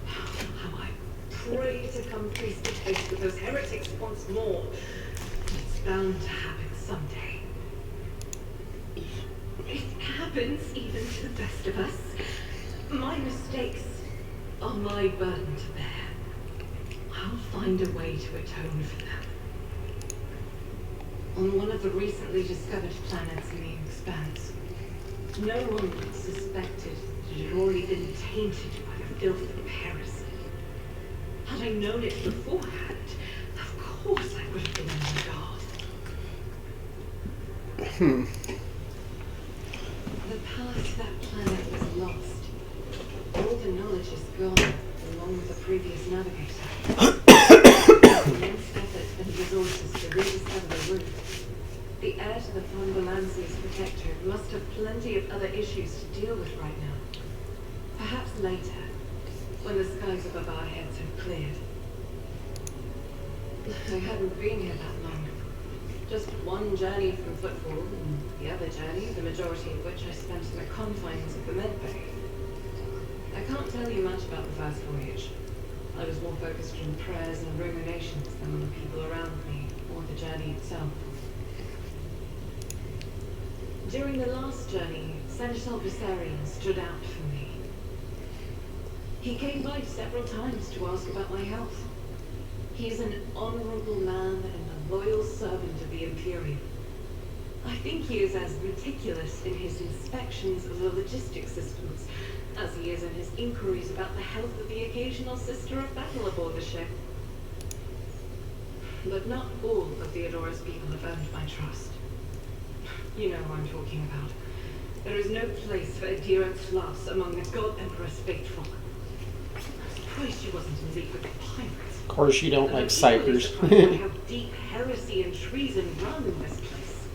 How I pray to come face to face with those heretics once more. It's bound to happen someday. It happens even to the best of us. My mistakes are my burden to bear. I'll find a way to atone for them. On one of the recently discovered planets in the expanse, no one suspected that it had already been tainted by the filth of heresy. Had I known it beforehand, of course I would have been on guard. The path to that planet was lost. All the knowledge is gone, along with the previous navigator. Immense effort and resources to rediscover the route. The heir to the Flambolance's protector must have plenty of other issues to deal with right now. Perhaps later, when the skies above our heads have cleared. I hadn't been here that long. Just one journey from Footfall, and the other journey, the majority of which I spent in the confines of the Medbay. I can't tell you much about the first voyage. I was more focused on prayers and ruminations than on the people around me, or the journey itself. During the last journey, Senator Viserion stood out for me. He came by several times to ask about my health. He is an honorable man and a loyal servant of the Imperium. I think he is as meticulous in his inspections of the logistics systems as he is in his inquiries about the health of the occasional sister of battle aboard the ship. But not all of Theodora's people have earned my trust. You know who I'm talking about. There is no place for Adira Tlas among the God Emperor's faithful. I'm surprised she wasn't in league with the pirates. Of course you don't like ciphers. How deep heresy and treason run in this place.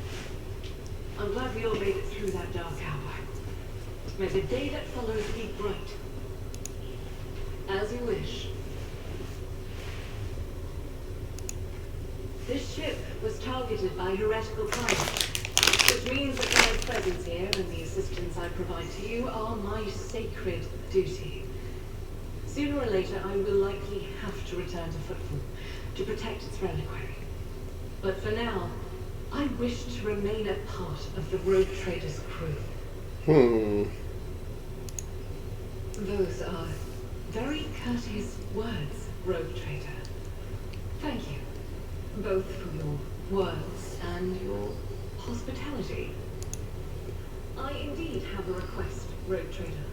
I'm glad we all made it through that dark hour. May the day that follows be bright. As you wish. This ship was targeted by heretical pirates, which means that my presence here and the assistance I provide to you are my sacred duty. Sooner or later, I will likely have to return to Footfall to protect its reliquary. But for now, I wish to remain a part of the Rogue Trader's crew. Those are very courteous words, Rogue Trader. Thank you, both for your words and your hospitality. I indeed have a request, Rogue Trader.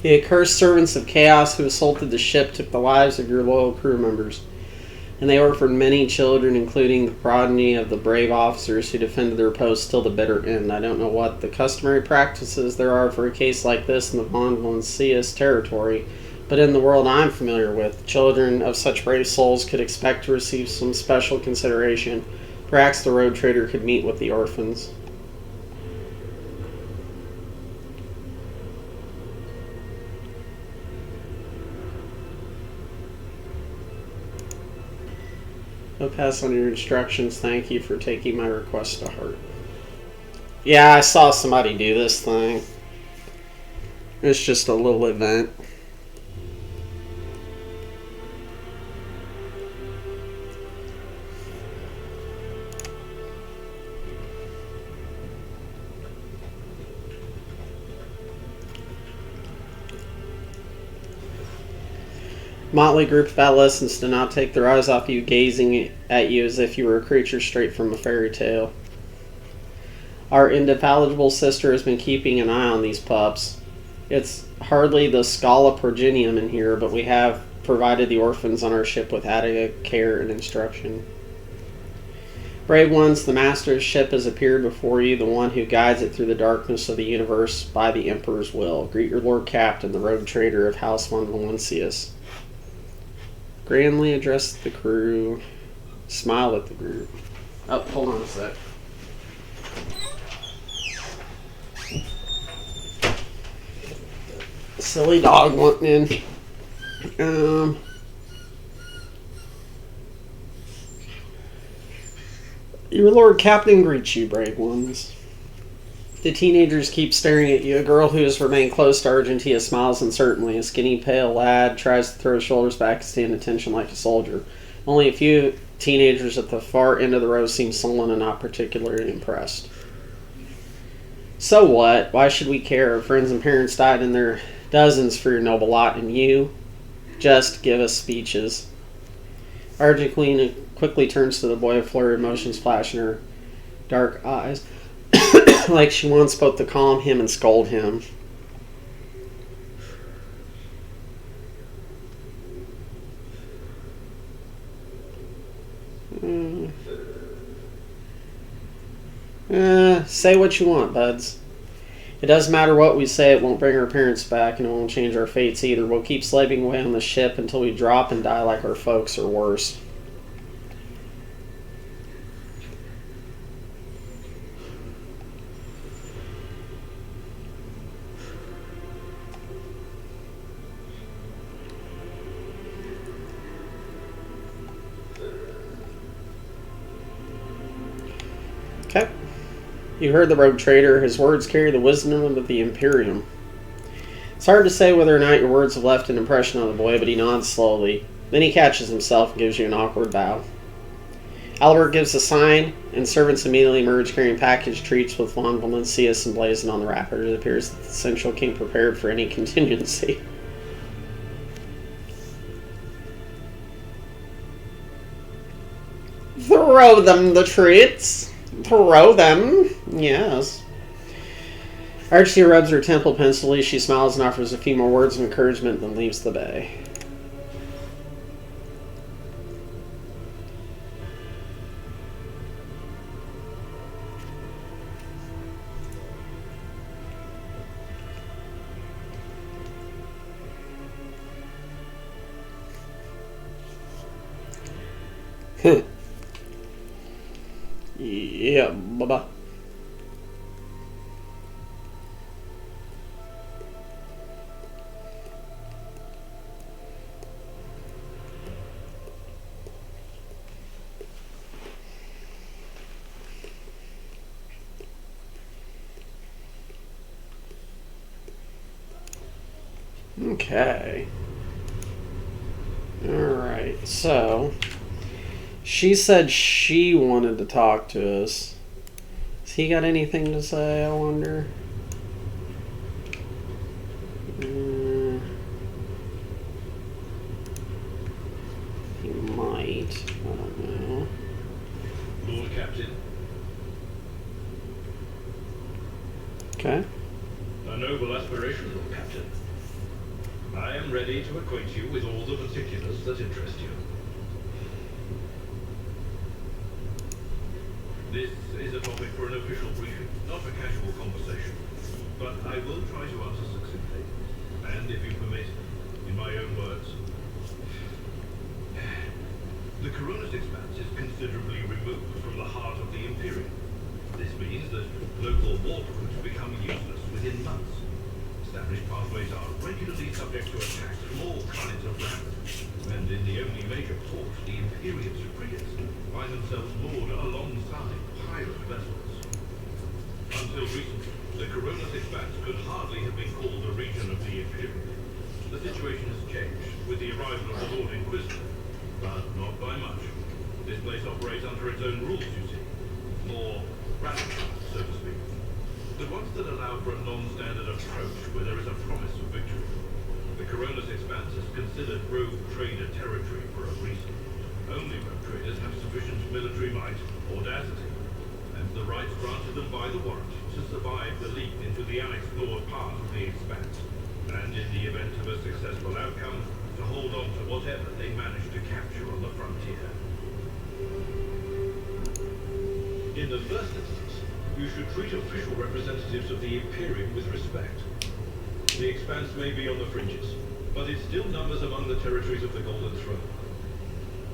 The accursed servants of chaos who assaulted the ship took the lives of your loyal crew members, and they orphaned many children, including the progeny of the brave officers who defended their posts till the bitter end. I don't know what the customary practices there are for a case like this in the Von Valancius territory, but in the world I'm familiar with, children of such brave souls could expect to receive some special consideration. Perhaps the road trader could meet with the orphans. I'll pass on your instructions. Thank you for taking my request to heart. Yeah, I saw somebody do this thing. It's just a little event. Motley group of adolescents do not take their eyes off you, gazing at you as if you were a creature straight from a fairy tale. Our indefatigable sister has been keeping an eye on these pups. It's hardly the Scala Progenium in here, but we have provided the orphans on our ship with adequate care and instruction. Brave ones, the master's ship has appeared before you, the one who guides it through the darkness of the universe by the Emperor's will. Greet your Lord Captain, the rogue trader of House von Valencius. Grandly address the crew. Smile at the group. Oh, hold on a sec. Silly dog wanting in. Your Lord Captain greets you, brave ones. The teenagers keep staring at you. A girl who has remained close to Argentia smiles uncertainly. A skinny, pale lad tries to throw his shoulders back and stand attention like a soldier. Only a few teenagers at the far end of the row seem sullen and not particularly impressed. So what? Why should we care? Our friends and parents died in their dozens for your noble lot, and you just give us speeches. Argentina quickly turns to the boy, a flurry of emotions flash in her dark eyes, like she wants both to calm him and scold him. Say what you want, buds. It doesn't matter what we say, it won't bring our parents back, and it won't change our fates either. We'll keep slaving away on the ship until we drop and die like our folks, or worse. Okay. You heard the rogue trader. His words carry the wisdom of the Imperium. It's hard to say whether or not your words have left an impression on the boy, but he nods slowly. Then he catches himself and gives you an awkward bow. Albert gives a sign, and servants immediately emerge carrying packaged treats with von Valencius emblazoned on the wrapper. It appears that the Central King prepared for any contingency. Throw them the treats. Throw them. Yes. Archie rubs her temple pensively. She smiles and offers a few more words of encouragement, then leaves the bay. Yeah, bye-bye. Okay. Alright, so she said she wanted to talk to us. Has he got anything to say, I wonder? He might. I don't know. Lord Captain. Okay. A noble aspiration, Lord Captain. I am ready to acquaint you with all the particulars that interest you. This is a topic for an official briefing, not a casual conversation. But I will try to answer succinctly, and if you permit, in my own words. The Corona's expanse is considerably removed from the heart of the Imperium. This means that local waterways become useless within months. Established pathways are regularly subject to attacks from all kinds of land, and in the only major port, the Imperium's frigates find themselves moored alongside pirate vessels. Until recently, the Corona's expanse could hardly have been called a region of the Imperium. The situation has changed with the arrival of the Lord Inquisitor, but not by much. This place operates under its own rules, you see. More radical, so to speak. The ones that allow for a non-standard approach where there is a promise of victory. The Corona's expanse is considered rogue trader territory for a reason. Only rogue traders have sufficient military might, audacity, and the rights granted them by the warrant to survive the leap into the unexplored part of the expanse. And in the event of a successful outcome, to hold on to whatever they manage to capture on the frontier. In the first instance, you should treat official representatives of the Imperium with respect. The Expanse may be on the fringes, but it still numbers among the territories of the Golden Throne.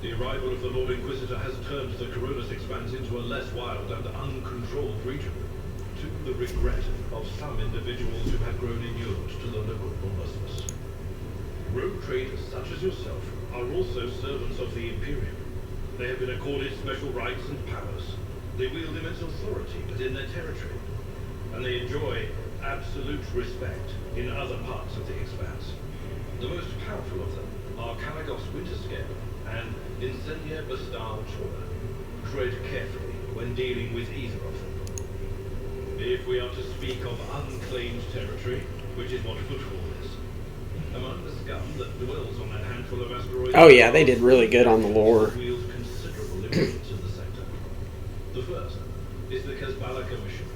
The arrival of the Lord Inquisitor has turned the Coronas Expanse into a less wild and uncontrolled region, to the regret of some individuals who have grown inured to the local lawlessness. Rogue traders such as yourself are also servants of the Imperium. They have been accorded special rights and powers. They wield immense authority within their territory, and they enjoy absolute respect in other parts of the Expanse. The most powerful of them are Kalagos Winterscale and Incendia Bastar Chora. Tread carefully when dealing with either of them. If we are to speak of unclaimed territory, which is what footfall is, among the scum that dwells on a handful of asteroids... Oh yeah, they did really good on the lore. ...wield considerable influence in the sector. The first is the Kazbala Commission,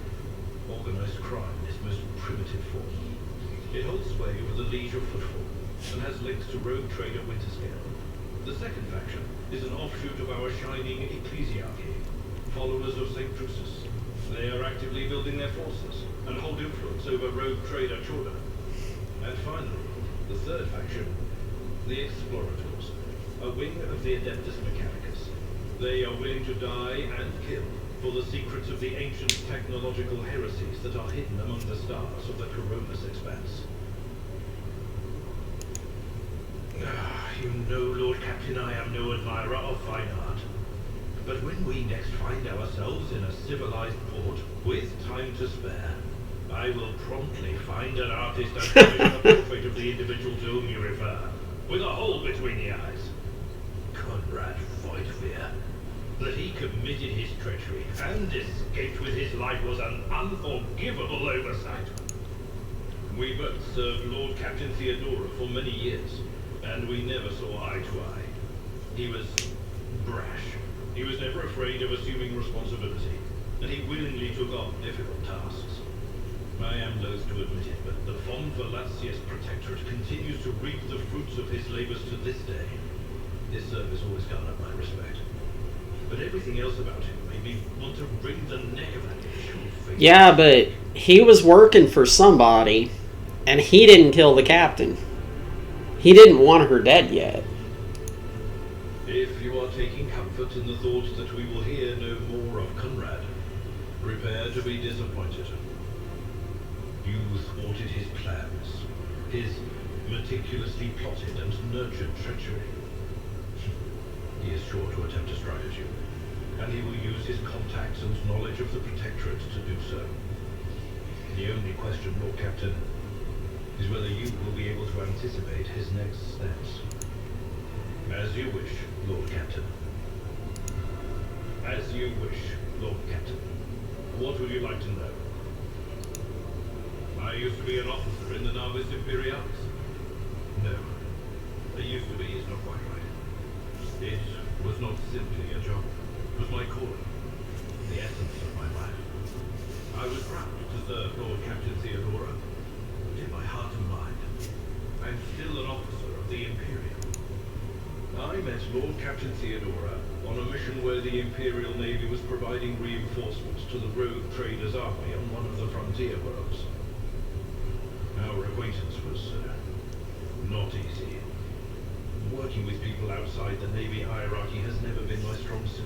organized crime in its most primitive form. It holds sway over the Liege of Footfall and has links to rogue trader Winterscale. The second faction is an offshoot of our shining ecclesiarchy, followers of St. Drusus. They are actively building their forces and hold influence over rogue trader Chorda. And finally, the third faction, the Explorators, a wing of the Adeptus Mechanicus. They are willing to die and kill for the secrets of the ancient technological heresies that are hidden among the stars of the Coronas Expanse. You know, Lord Captain, I am no admirer of fine art. But when we next find ourselves in a civilized port with time to spare, I will promptly find an artist and commission a portrait of the individual to whom you refer, with a hole between the eyes. Conrad Voigtveer. That he committed his treachery and escaped with his life was an unforgivable oversight. We both served Lord Captain Theodora for many years, and we never saw eye to eye. He was brash. He was never afraid of assuming responsibility, and he willingly took on difficult tasks. I am loath to admit it, but the Von Velatius Protectorate continues to reap the fruits of his labors to this day. His service always garnered my respect. But everything else about him made me want to wring the neck of that initial face. Yeah, but he was working for somebody, and he didn't kill the captain. He didn't want her dead yet. If you are taking comfort in the thought that we will hear no more of Conrad, prepare to be disappointed. You thwarted his plans, his meticulously plotted and nurtured treachery. He is sure to attempt to strike at you, and he will use his contacts and knowledge of the Protectorate to do so. The only question, Lord Captain, is whether you will be able to anticipate his next steps. As you wish, Lord Captain. As you wish, Lord Captain. What would you like to know? I used to be an officer in the Navis Imperialis. No, I used to be is not quite right. It was not simply a job. It was my calling, the essence of my life. I was proud to serve Lord Captain Theodora, but in my heart and mind, I am still an officer of the Imperium. I met Lord Captain Theodora on a mission where the Imperial Navy was providing reinforcements to the rogue traders' army on one of the frontier worlds. Our acquaintance was not easy. Working with people outside the Navy hierarchy has never been my strong suit.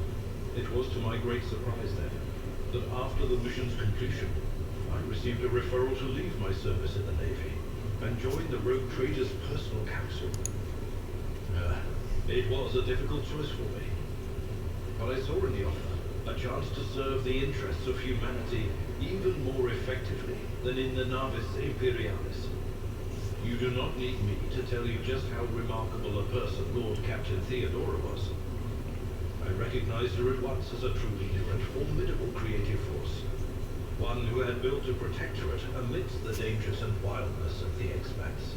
It was to my great surprise then, that after the mission's completion, I received a referral to leave my service in the Navy and join the rogue traders' personal council. It was a difficult choice for me, but I saw in the offer a chance to serve the interests of humanity even more effectively than in the Navis Imperialis. You do not need me to tell you just how remarkable a person Lord Captain Theodora was. I recognized her at once as a true leader and formidable creative force. One who had built a protectorate amidst the dangers and wildness of the Expanse.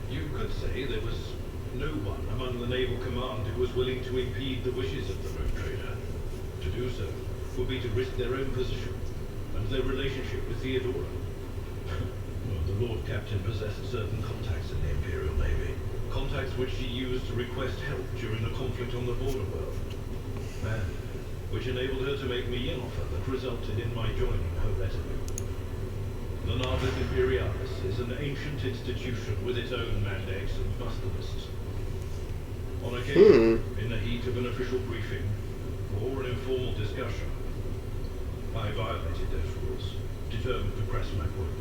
You could say there was no one among the naval command who was willing to impede the wishes of the rogue trader. To do so would be to risk their own position and their relationship with Theodora. Well, the The Lord Captain possessed certain contacts in the Imperial Navy. Contacts which she used to request help during the conflict on the border world. And which enabled her to make me an offer that resulted in my joining her retinue. The Navis Imperialis is an ancient institution with its own mandates and muster lists. On occasion, in the heat of an official briefing, or an informal discussion, I violated those rules, determined to press my point.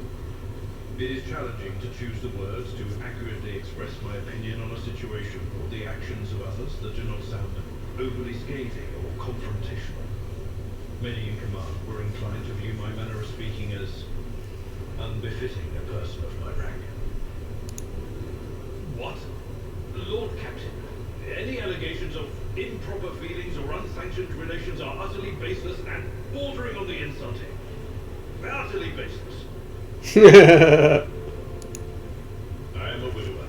It is challenging to choose the words to accurately express my opinion on a situation or the actions of others that do not sound overly scathing or confrontational. Many in command were inclined to view my manner of speaking as unbefitting a person of my rank. What? Lord Captain, any allegations of improper feelings or unsanctioned relations are utterly baseless and bordering on the insulting. Utterly baseless. I am a widower.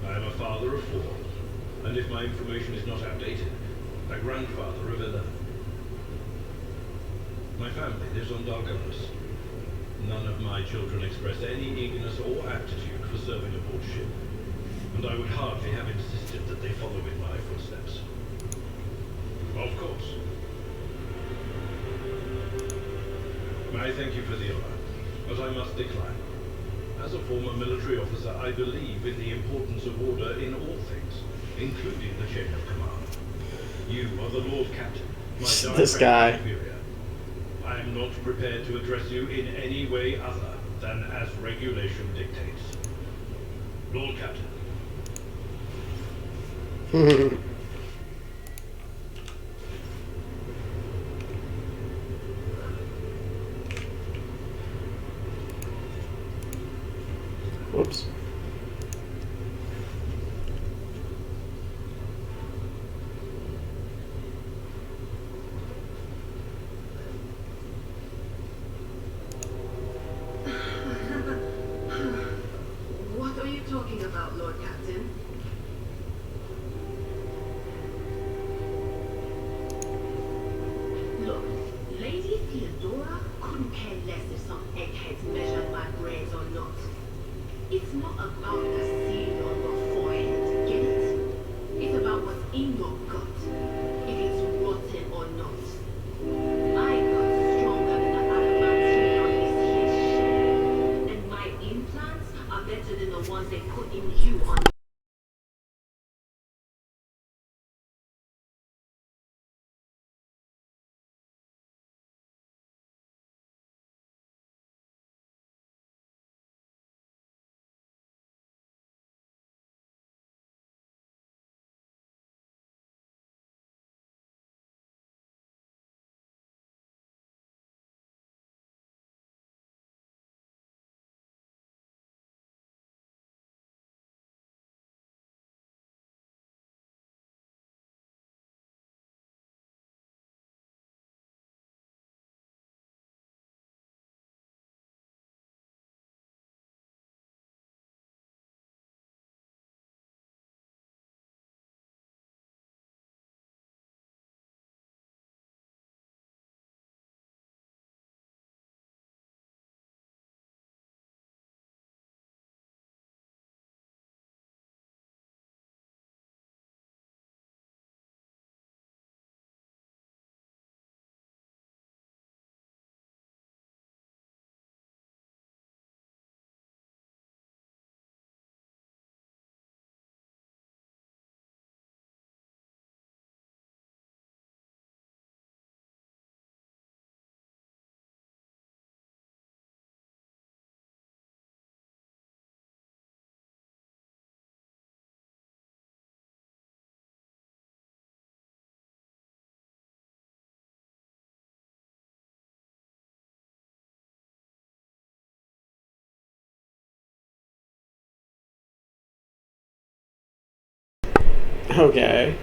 I am a father of 4, and if my information is not outdated, a grandfather of 11. My family lives on Darganos. None of my children express any eagerness or aptitude for serving aboard ship, and I would hardly have insisted that they follow in my footsteps. Of course. I thank you for the honor, but I must decline. As a former military officer, I believe in the importance of order in all things, including the chain of command. You are the Lord Captain, my This guy. superior. I am not prepared to address you in any way other than as regulation dictates. Lord Captain. Whoops. What are you talking about, Lord Captain? Look, Lady Theodora couldn't care less if some eggheads measured my brains or not. It's not about the seal on your forehead, get it? It's about what's in your gut, if it's rotten or not. My gut's stronger than the adamantine on this here ship, and my implants are better than the ones they put in you on. Okay.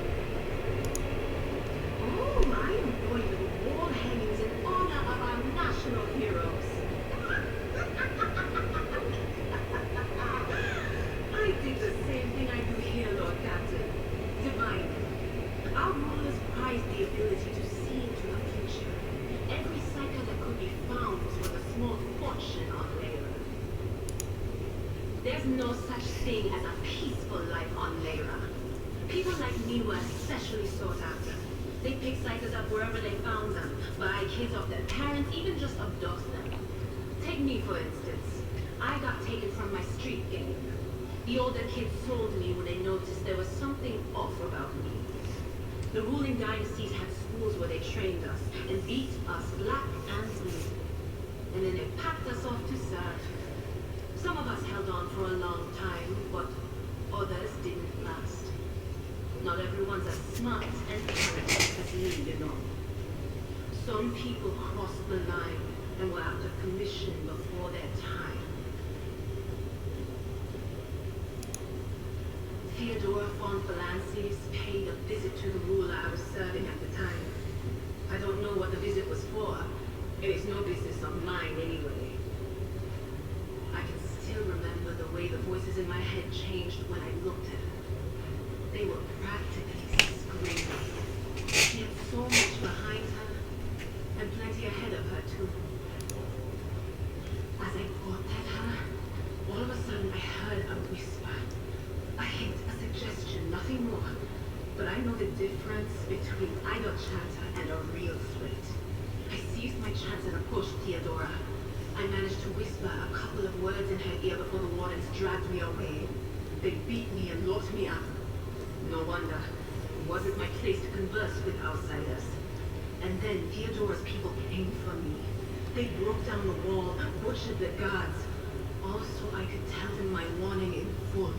Oh, I am going to wall hangings in honor of our national heroes. I did the same thing I do here, Lord Captain. Divine. Our rulers prize the ability to see into the future. Every cycle that could be found was worth a small fortune on labor. There's no such thing as a peaceful life on Lyra. People like me were especially sought after. They pick psychers up wherever they found them, buy kids off their parents, even just abduct them. Take me, for instance. I got taken from my street gang. The older kids sold me when they noticed there was something off about me. The ruling dynasties had schools where they trained us and beat us black and blue. And then they packed us off to serve. Some of us held on for a long time, but others didn't last. Not everyone's as smart and talented as me, you know. Some people crossed the line and were out of commission before their time. Theodora von Valances paid a visit to the ruler I was serving at the time. I don't know what the visit was for. It is no business of mine anyway. I can still remember the way the voices in my head changed when I looked at her. They were practically screaming. She had so much behind her, and plenty ahead of her too. As I looked at her, all of a sudden I heard a whisper. A hint, a suggestion, nothing more. But I know the difference between idle chatter and a real threat. I seized my chance and approached Theodora. I managed to whisper a couple of words in her ear before the wardens dragged me away. They beat me and locked me up. No wonder. It wasn't my place to converse with outsiders. And then Theodora's people came for me. They broke down the wall, butchered the guards. Also, I could tell them my warning in full.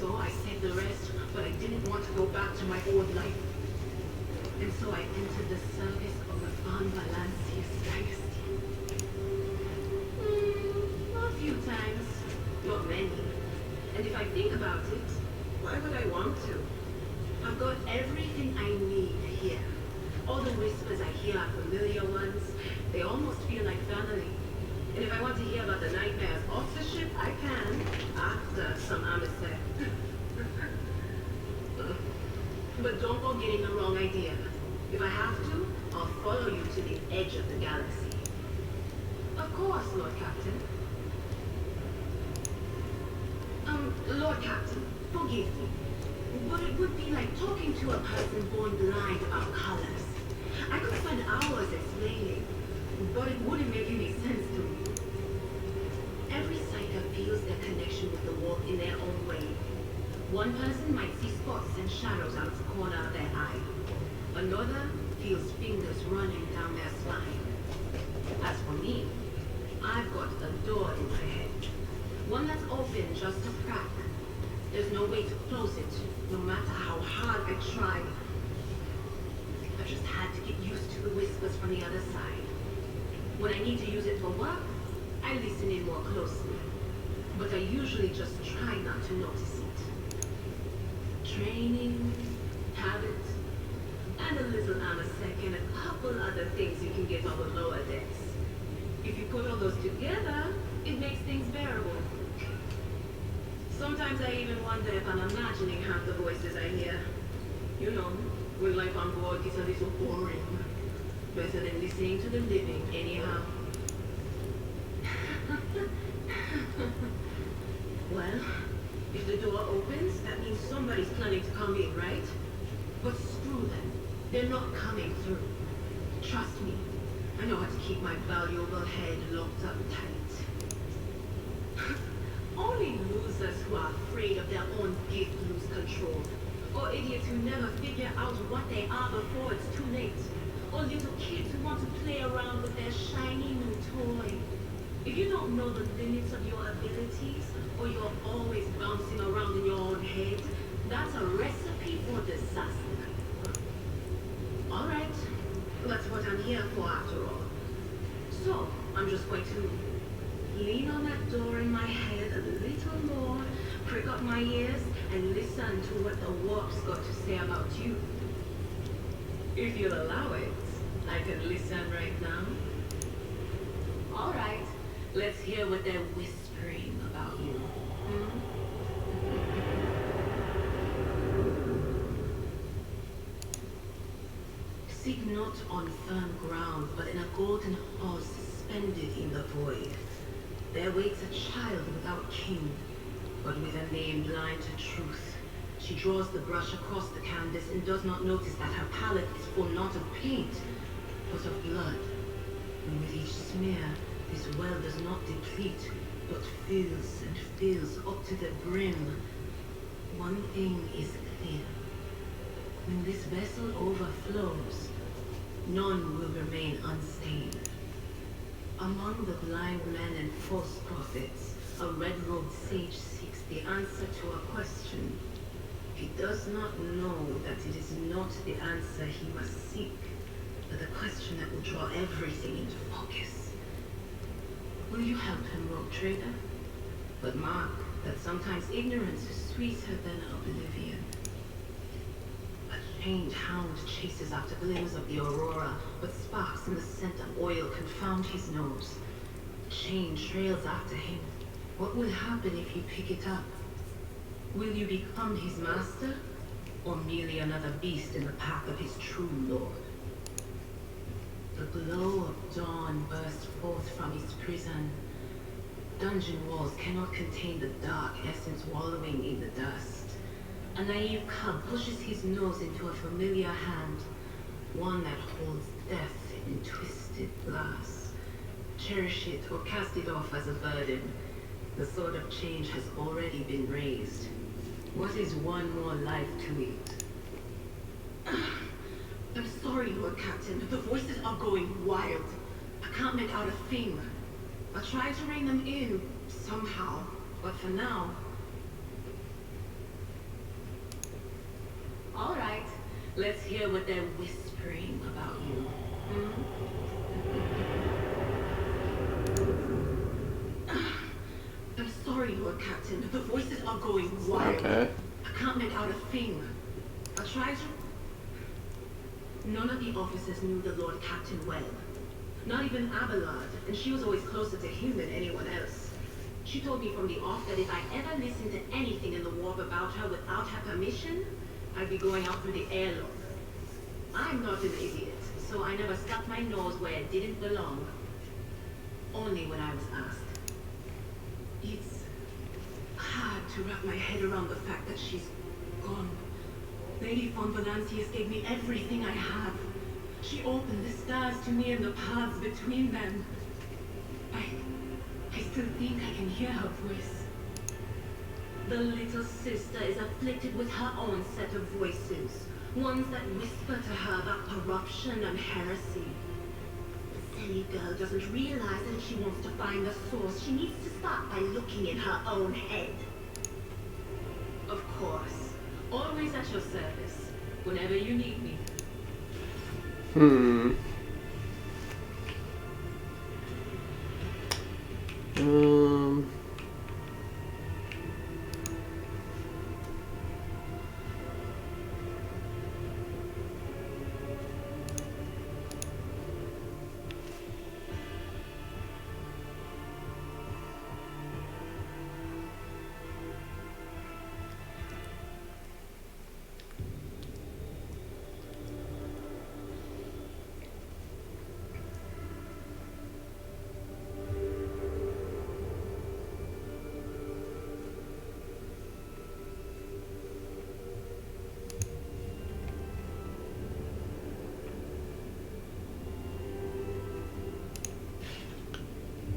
So I said the rest, but I didn't want to go back to my old life. And so I entered the service of the Von Valances dynasty. A few times, not many. And if I think about it, why would I want to? I've got everything I need here. All the whispers I hear are familiar ones. They almost feel like family. And if I want to hear about the nightmares off the ship, I can, after some amistad. But don't go getting the wrong idea. If I have to, I'll follow you to the edge of the galaxy. Of course, Lord Captain. Lord Captain, forgive me. But it would be like talking to a person born blind about colors. I could spend hours explaining, but it wouldn't make any sense to me. Every psyker feels their connection with the wolf in their own way. One person might see spots and shadows out of the corner of their eye. Another feels fingers running down their spine. As for me, I've got a door in my head. One that's open just a crack. There's no way to close it, no matter how hard I try. I've just had to get used to the whispers from the other side. When I need to use it for work, I listen in more closely. But I usually just try not to notice it. Training, habit, and a little amasec and a couple other things you can get on the lower decks. If you put all those together, it makes things bearable. Sometimes I even wonder if I'm imagining half the voices I hear. You know, when life on board gets a little boring. Better than listening to the living, anyhow. Well, if the door opens, that means somebody's planning to come in, right? But screw them. They're not coming through. Trust me, I know how to keep my valuable head locked up tight. Only losers who are afraid of their own gift lose control. Or idiots who never figure out what they are before it's too late. Or little kids who want to play around with their shiny new toy. If you don't know the limits of your abilities, or you're always bouncing around in your own head, that's a recipe for disaster. Alright, that's what I'm here for after all. So, I'm just going to lean on that door in my head a little more, prick up my ears, and listen to what the warp's got to say about you. If you'll allow it, I can listen right now. Alright, let's hear what they're whispering about you. Seek not on firm ground, but in a golden hall suspended in the void. There waits a child without king, but with a name blind to truth. She draws the brush across the canvas and does not notice that her palette is full not of paint, but of blood. And with each smear, this well does not deplete, but fills and fills up to the brim. One thing is clear. When this vessel overflows, none will remain unstained. Among the blind men and false prophets, a red-robed sage seeks the answer to a question. He does not know that it is not the answer he must seek, but the question that will draw everything into focus. Will you help him, rogue trader? But mark that sometimes ignorance is sweeter than oblivion. A chained hound chases after glimmers of the aurora, but sparks and the scent of oil confound his nose. The chain trails after him. What will happen if you pick it up? Will you become his master, or merely another beast in the path of his true lord? The glow of dawn bursts forth from his prison. Dungeon walls cannot contain the dark essence wallowing in the dust. A naive cub pushes his nose into a familiar hand, one that holds death in twisted glass. Cherish it or cast it off as a burden. The sword of change has already been raised. What is one more life to it? I'm sorry, Lord Captain. The voices are going wild. I can't make out a thing. I tried to rein them in somehow, but for now... All right, let's hear what they're whispering about you. I'm sorry, Lord Captain. The voices are going wild. Okay. I can't make out a thing. I tried to... None of the officers knew the Lord Captain well. Not even Abelard, and she was always closer to him than anyone else. She told me from the off that if I ever listened to anything in the warp about her without her permission, I'd be going out through the airlock. I'm not an idiot, so I never stuck my nose where it didn't belong. Only when I was asked. It's hard to wrap my head around the fact that she's gone. Lady von Valancius gave me everything I have. She opened the stars to me and the paths between them. I still think I can hear her voice. The little sister is afflicted with her own set of voices. Ones that whisper to her about corruption and heresy. The silly girl doesn't realize that if she wants to find the source, she needs to start by looking in her own head. Of course. Always at your service. Whenever you need me. Hmm.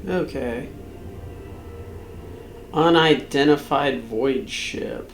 Okay. Unidentified void ship.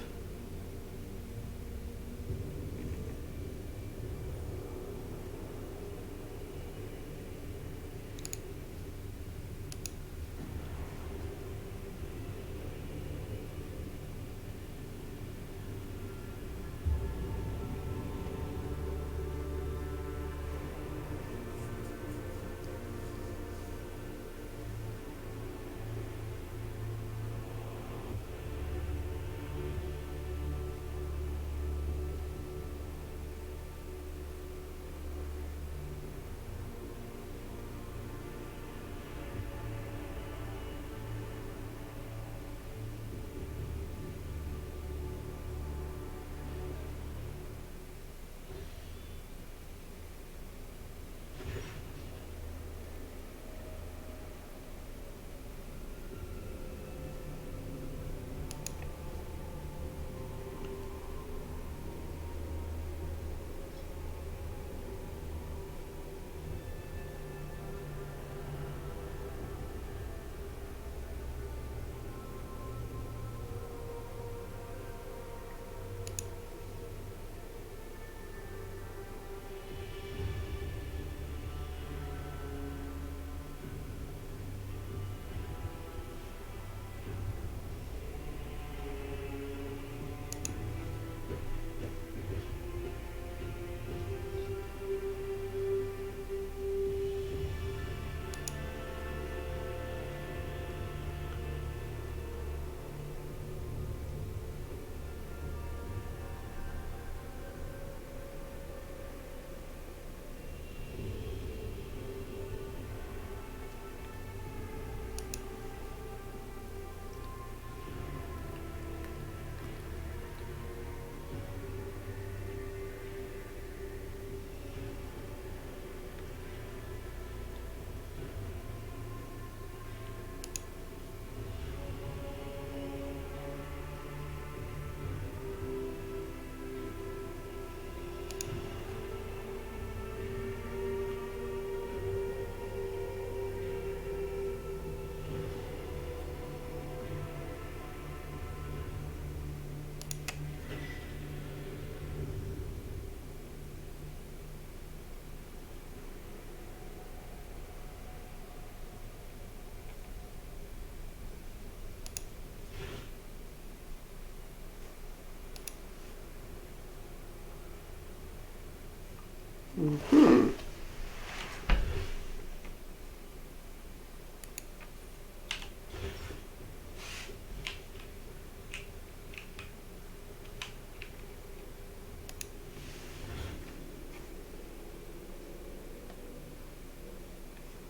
Hmm.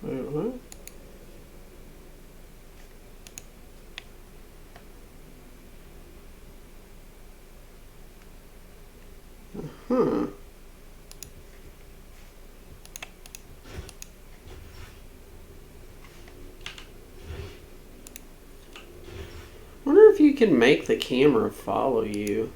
Wait, what? Huh. Wonder if you can make the camera follow you.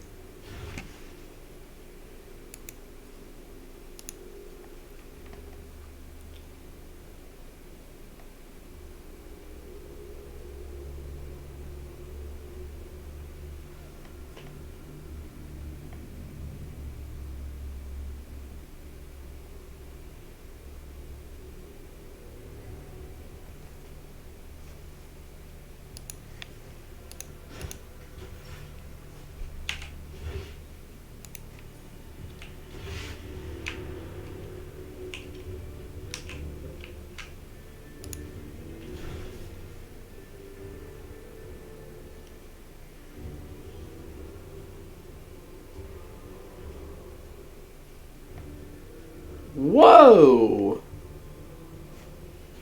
Whoa!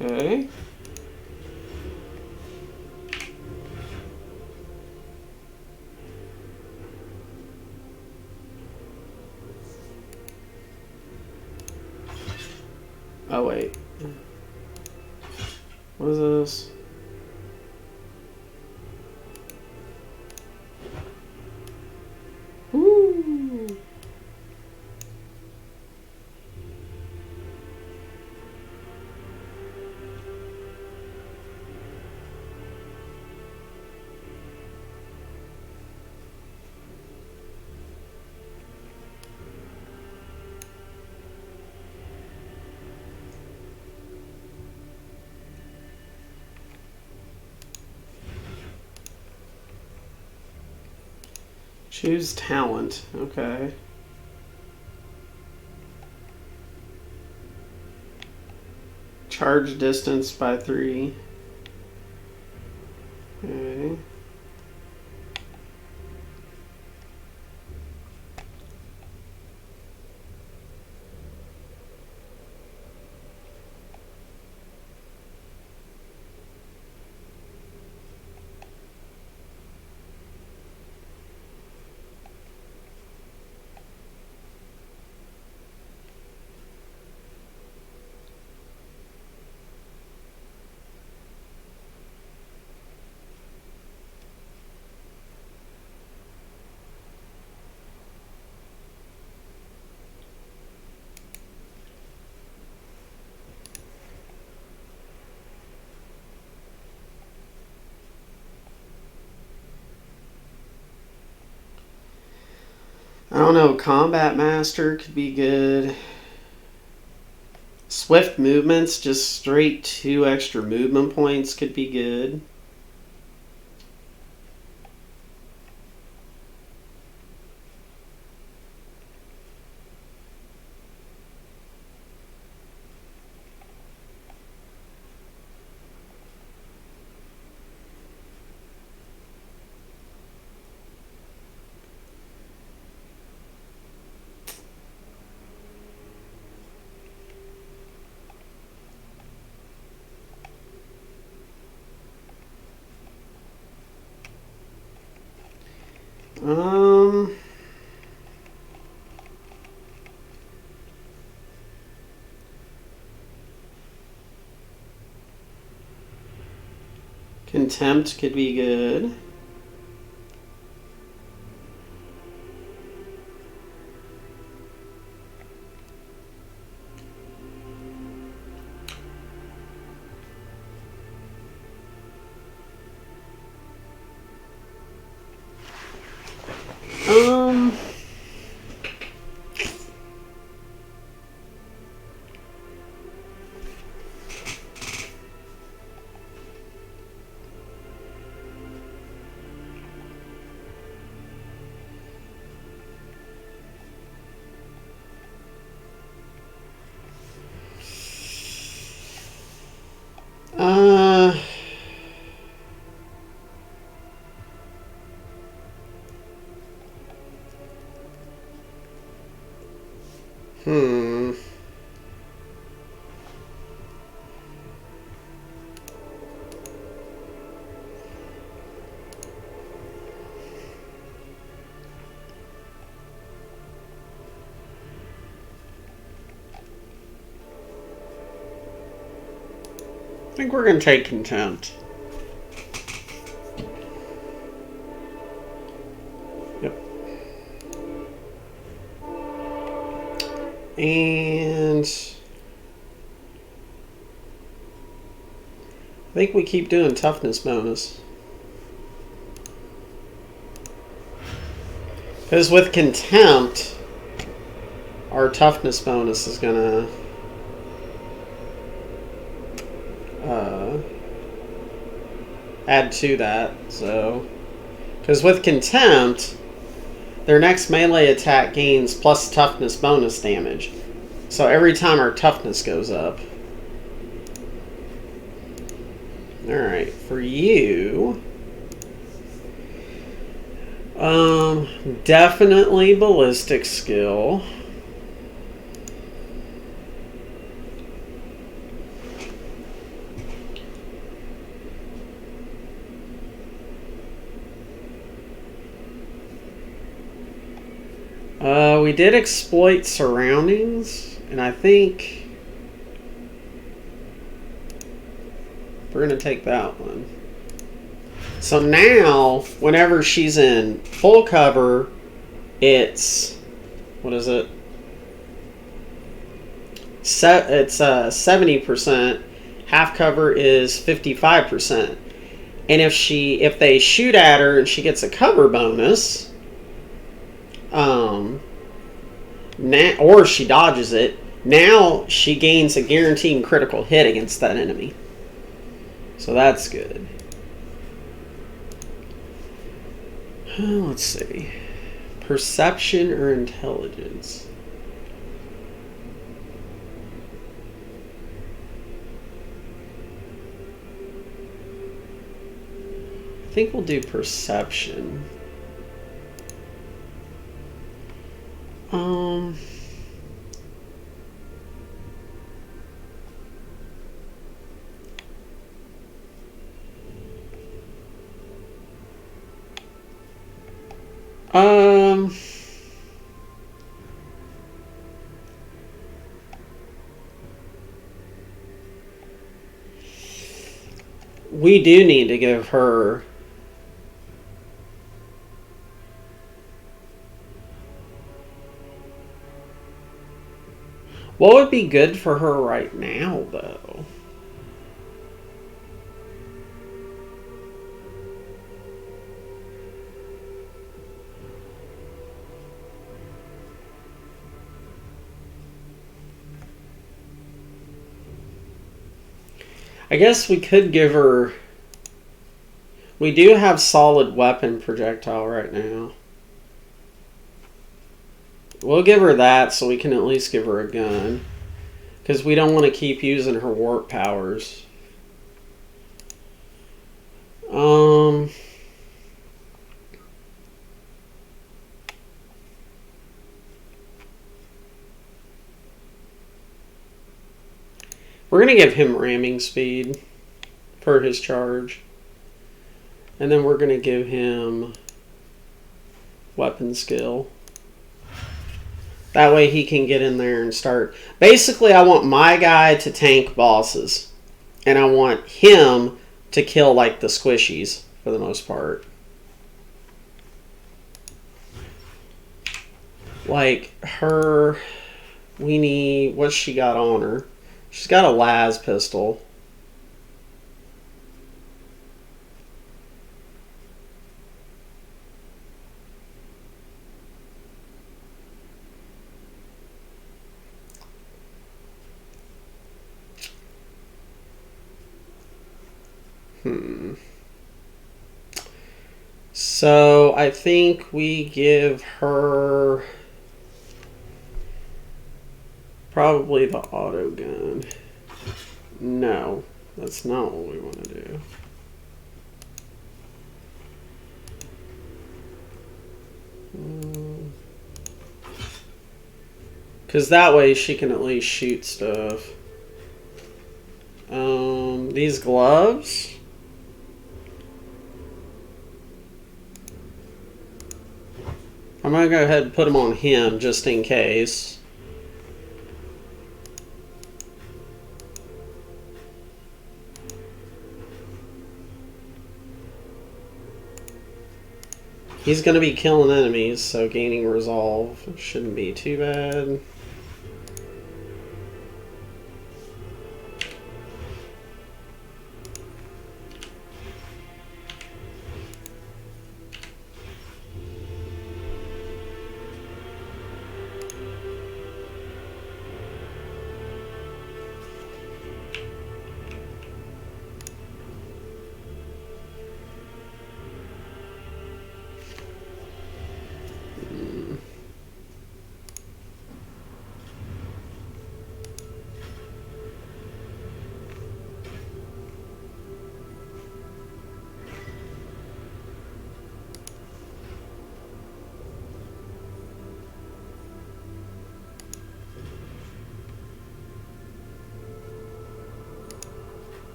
Okay. Oh, wait. What is this? Woo! Choose talent. Okay. Charge distance by 3. Okay. I don't know. Combat Master could be good. Swift movements, just straight 2 extra movement points could be good. Um, Contempt could be good. Um, Hmm. I think we're going to take contempt. Yep. And I think we keep doing toughness bonus. Because with contempt, our toughness bonus is going to add to that. So, because with contempt, their next melee attack gains plus toughness bonus damage. So every time our toughness goes up. Alright, for you, definitely ballistic skill. We did exploit surroundings, and I think we're going to take that one. So now, whenever she's in full cover, it's, what is it? It's 70%. Half cover is 55%. And if they shoot at her and she gets a cover bonus, or she dodges it, now she gains a guaranteed critical hit against that enemy. So that's good. Let's see. Perception or intelligence? I think we'll do perception. We do need to give her what would be good for her right now, though? I guess we could give her... We do have solid weapon projectile right now. We'll give her that so we can at least give her a gun. Because we don't want to keep using her warp powers. We're going to give him ramming speed for his charge. And then we're going to give him weapon skill. That way he can get in there and start. Basically, I want my guy to tank bosses. And I want him to kill, like, the squishies for the most part. Like, her... We need... What's she got on her? She's got a las pistol. So I think we give her probably the auto gun. No, that's not what we want to do. Because that way she can at least shoot stuff. These gloves. I'm going to go ahead and put them on him just in case. He's going to be killing enemies, so gaining resolve shouldn't be too bad.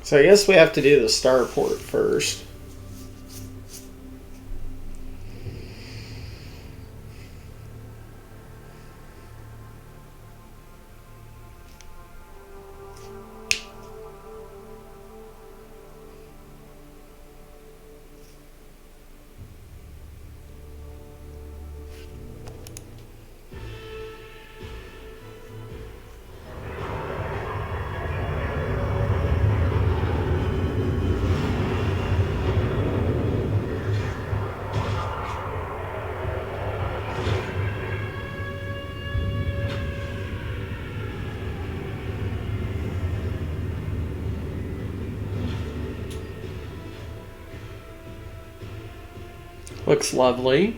So I guess we have to do the starport first. Looks lovely.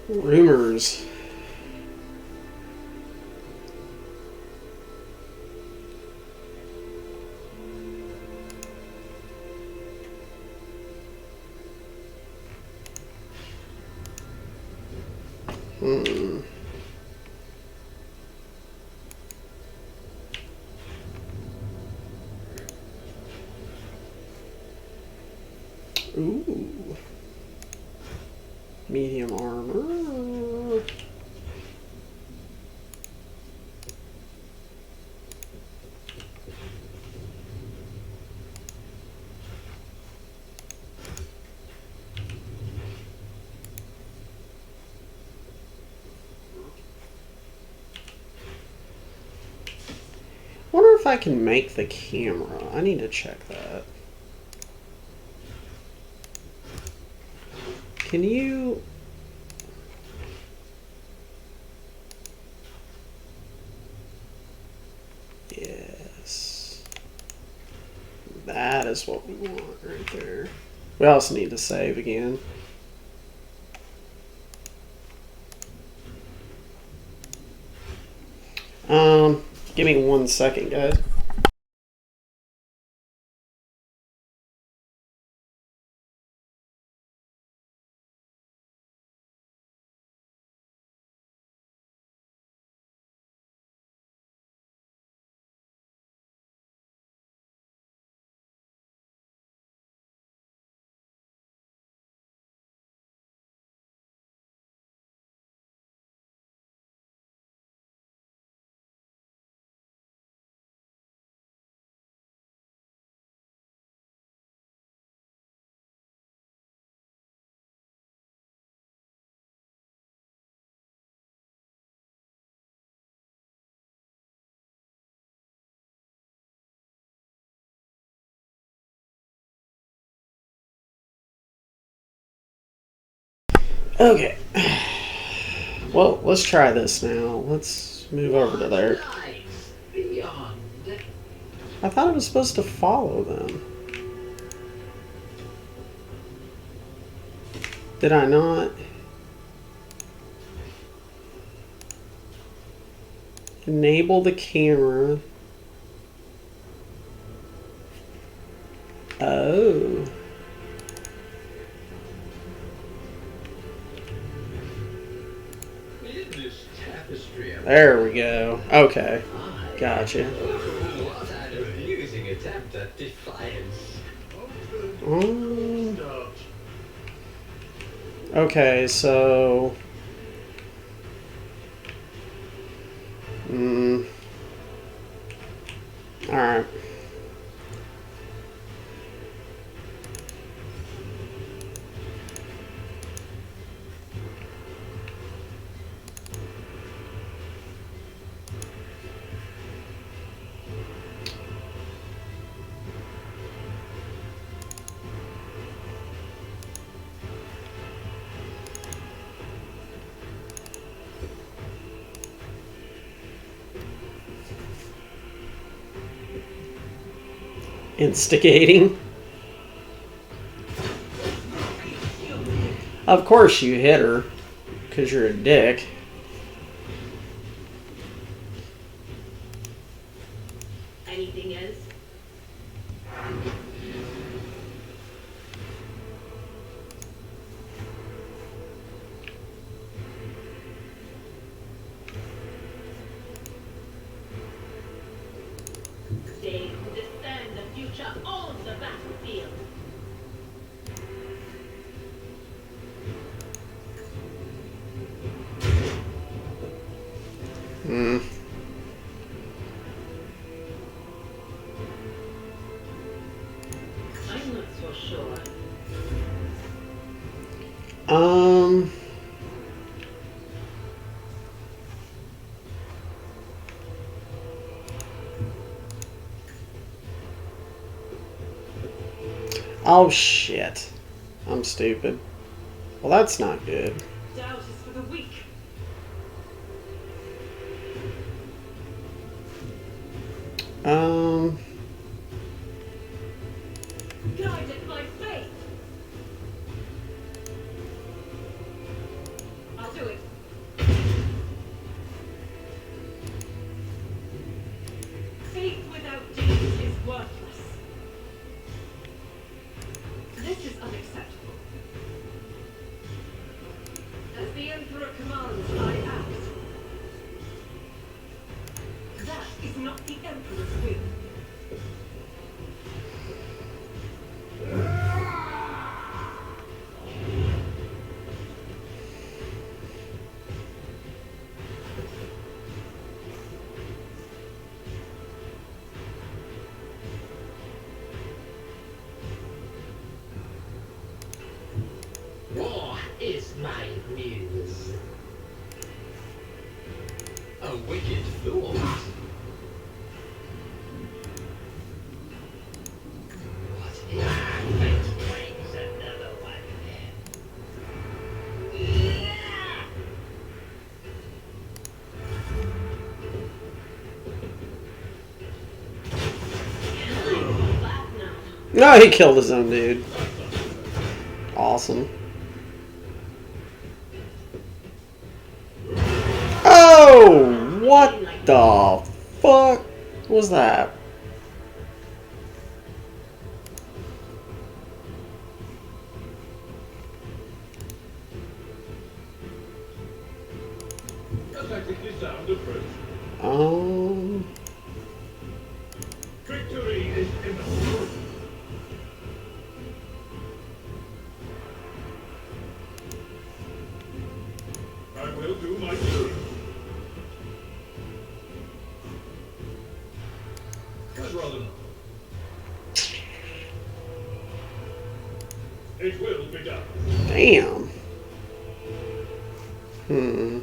Rumors. Hmm. Ooh. Medium armor. Wonder if I can make the camera. I need to check that. Can you... Yes. That is what we want right there. We also need to save again. Give me 1 second, guys. Okay. Well, let's try this now. Let's move over to there. Lies beyond. I thought I was supposed to follow them. Did I not? Enable the camera. Oh. In this tapestry of There we go. Okay. I- Gotcha. What an amusing attempt at defiance. Okay, so... Alright. Instigating. Of course you hit her, because you're a dick. Anything else? They who discern the future own the battlefield. I'm not so sure. Um... Oh shit. I'm stupid. Well, that's not good. Doubt is for the weak. Guided by faith. I I'll do it. Faith without deeds is worthless. This is unacceptable. As the Emperor commands, I act. That is not the Emperor's will. War is my muse. A wicked thought. What if fate brings another one? Back now. No, he killed his own dude. Awesome. Oh, what the fuck was that? A tactically sound approach. Victory is imminent. I will do my duty. I'd rather not. It will be done. Damn. Hmm.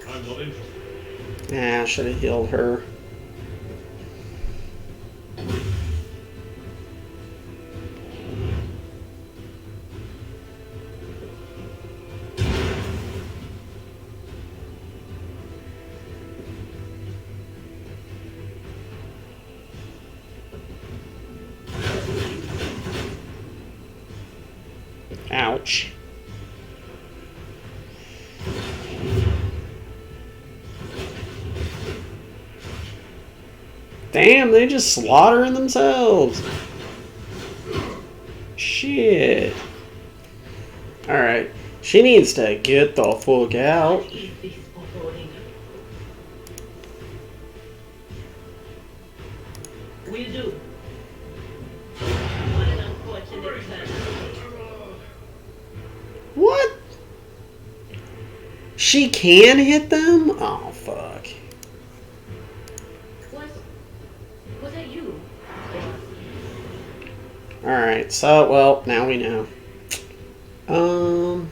I'm not interested. Nah, I should have healed her. Ouch. Damn, they just slaughtering themselves. Shit. Alright. She needs to get the fuck out. What is this offering? Will do. What an unfortunate turn. What? She can hit them? Oh, fuck. Was that you? Alright, so, well, now we know. I'm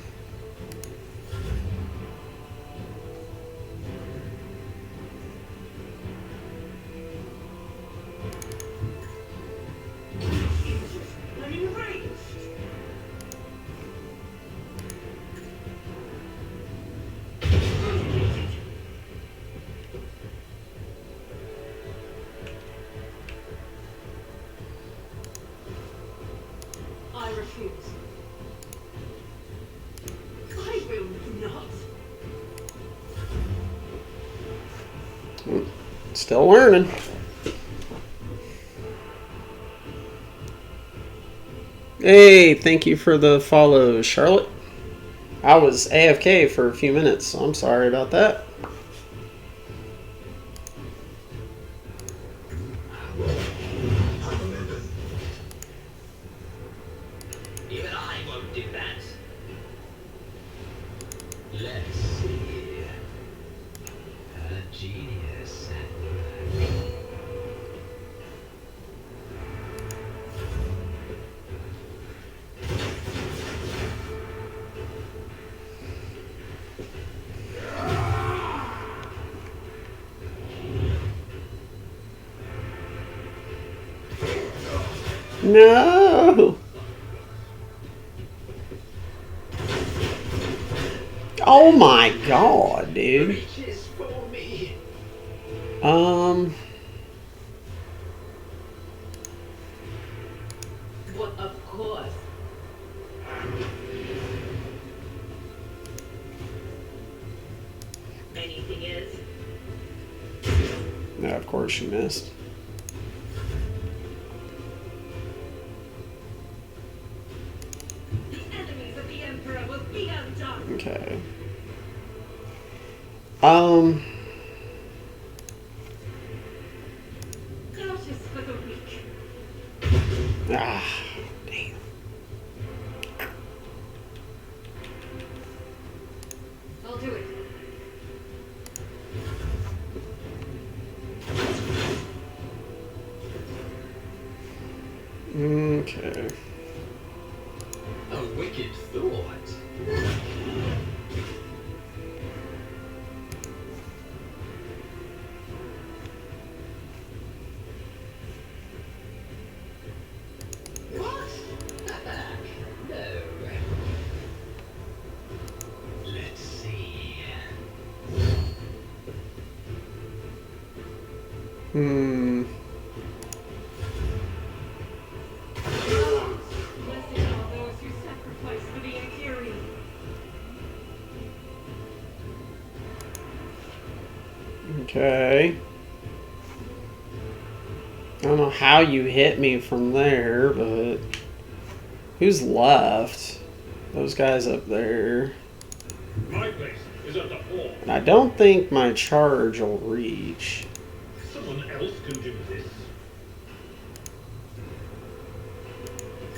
enraged. I refuse. I will not. Still learning. Hey, thank you for the follow, Charlotte. I was AFK for a few minutes, so I'm sorry about that. Even I won't do that. Let's see. A genius. No! Oh my god, dude. Reaches for me. What a course. Anything else? No, of course you missed. The enemies of the Emperor will be undone. Okay. Notice for the weak. Ah, damn. I'll do it. Okay. A wicked thought. What? No. Let's see. Blessed are those who sacrifice for the Imperium. Okay. I don't know how you hit me from there, but who's left? Those guys up there. My place is at the hall. And I don't think my charge will reach. Someone else can do this.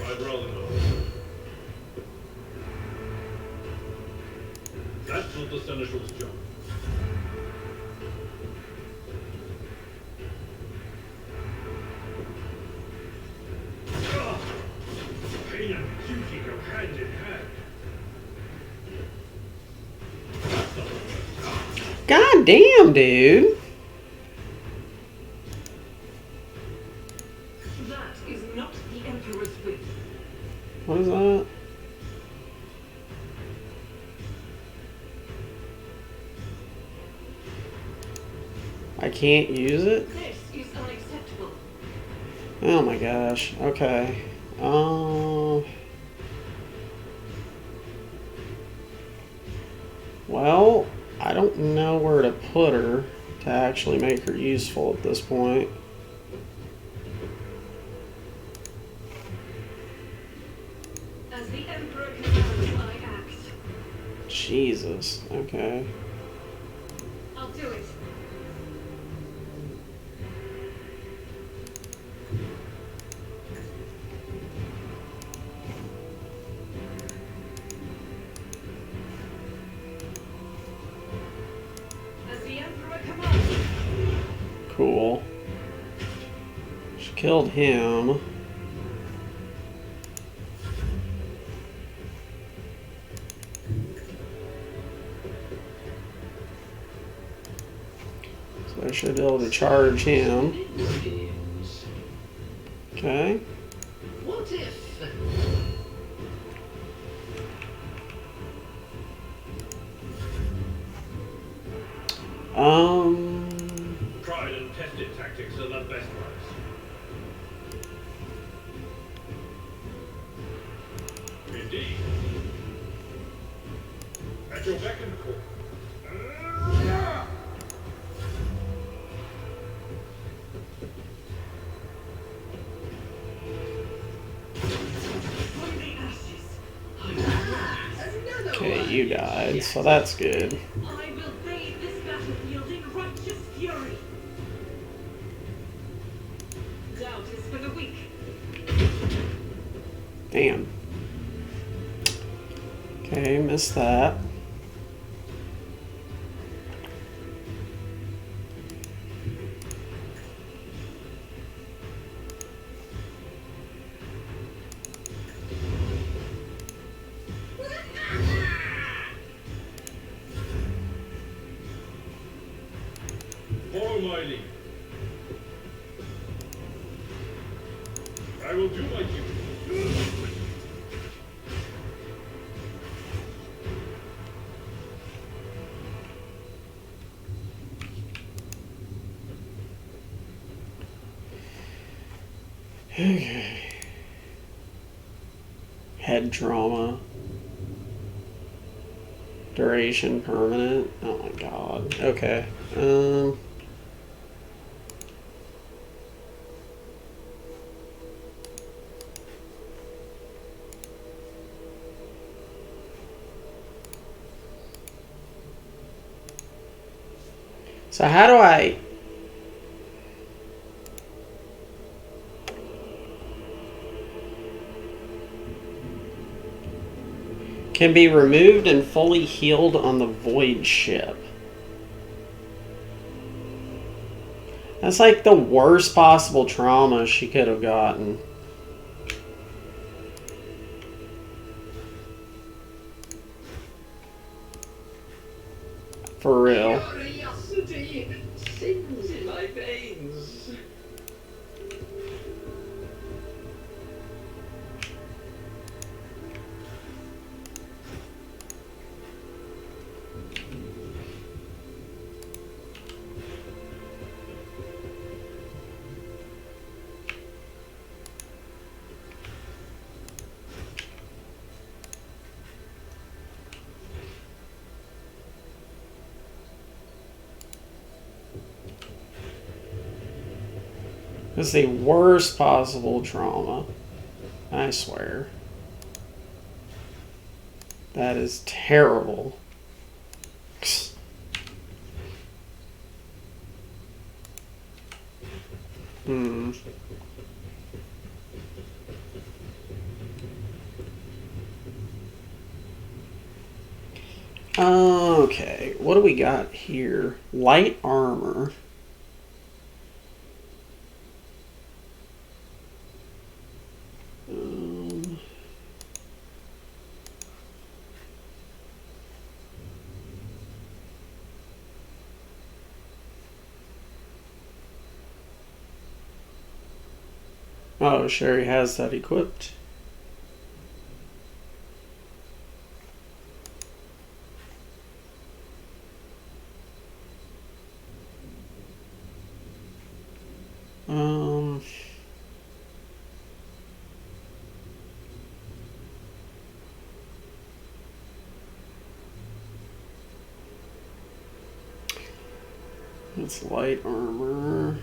I'd rather not. That's not the Seneschal's job. Ah! Pain and duty go hand in hand. That's the first. God damn, dude. That is not the Emperor's will. What is that? I can't use it? This is unacceptable. Oh my gosh. Okay. Well, I don't know where to put her to actually make her useful at this point. As the Emperor commands, I act. Jesus. Okay. I'll do it. As the Emperor commands. Cool. She killed him. So I should be able to charge him. Begins. Okay. What if? Tried and tested tactics are the best ones. Indeed. At your beck and call. From the ashes. Another Okay, one. you died, so that's good. I will bathe this battlefield in righteous fury. Doubt is for the weak. Damn. Okay, missed that. Follow my lead. I will do my duty. Okay. Head trauma. Duration permanent. Oh my god. Okay. So how do I... Can be removed and fully healed on the Void ship. That's like the worst possible trauma she could have gotten. For real. Curiosity sings in my veins. It's the worst possible trauma. I swear. That is terrible. Okay, what do we got here? Light armor. Oh, Sherry has that equipped. It's light armor.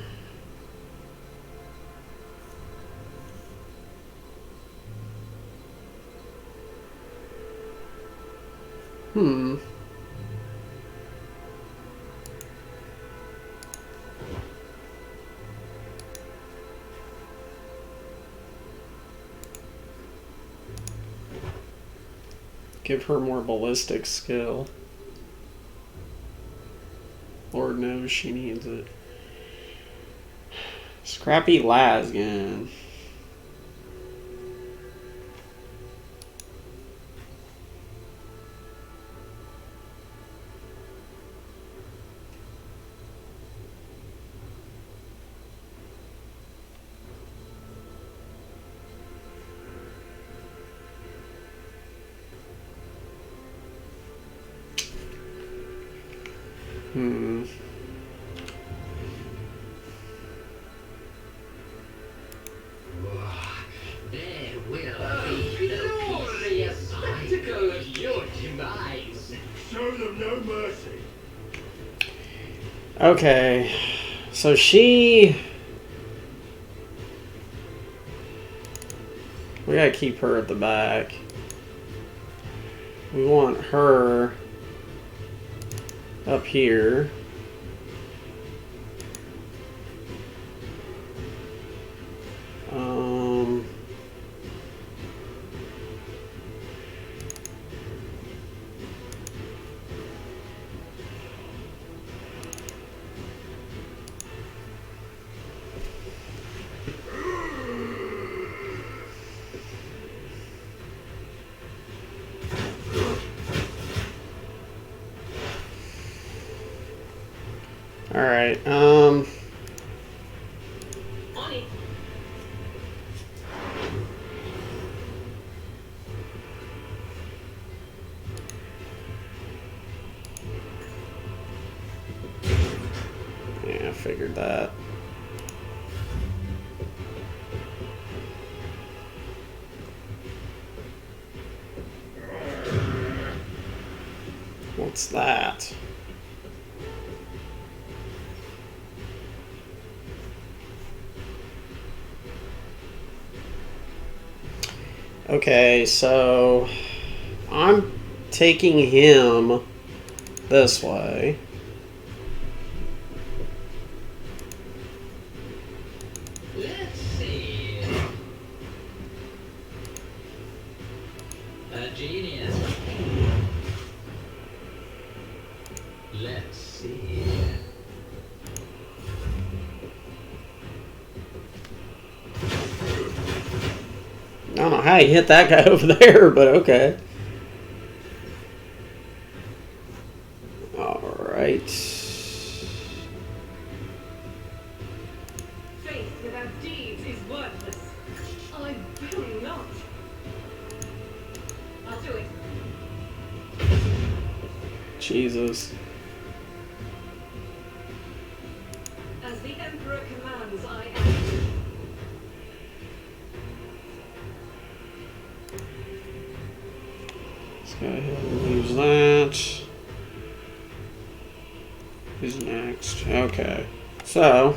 Give her more ballistic skill. Lord knows she needs it. Scrappy Lasgan. There will be no glorious spectacle of your demise. Show them no mercy. Okay, so she... We gotta keep her at the back. We want her up here. Alright, On it. yeah, I figured that. What's that? Okay, so I'm taking him this way. Let's see. A genius. Let's see. I don't know how he hit that guy over there, but okay. Alright. Faith without deeds is worthless. I will not. I'll do it. Jesus. As the Emperor commands, I act. Let's go ahead and use that. Who's next? Okay. So.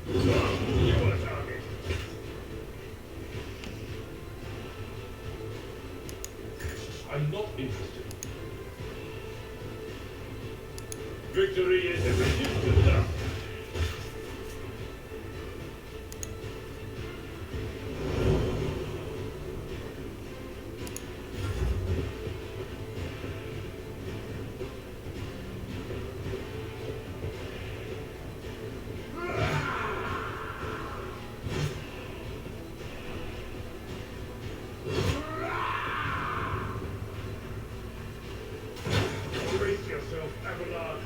Your target. I'm not interested. Victory is irresistible. Brace yourself, Abelard.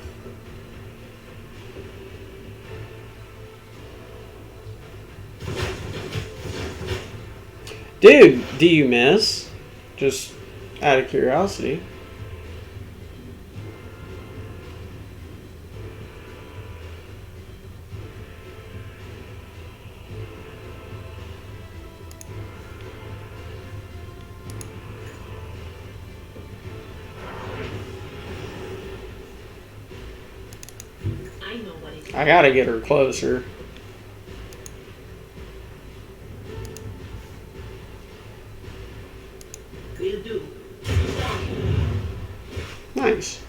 Dude, do you miss? Just out of curiosity. I know what it is. I gotta get her closer. Will do. Nice.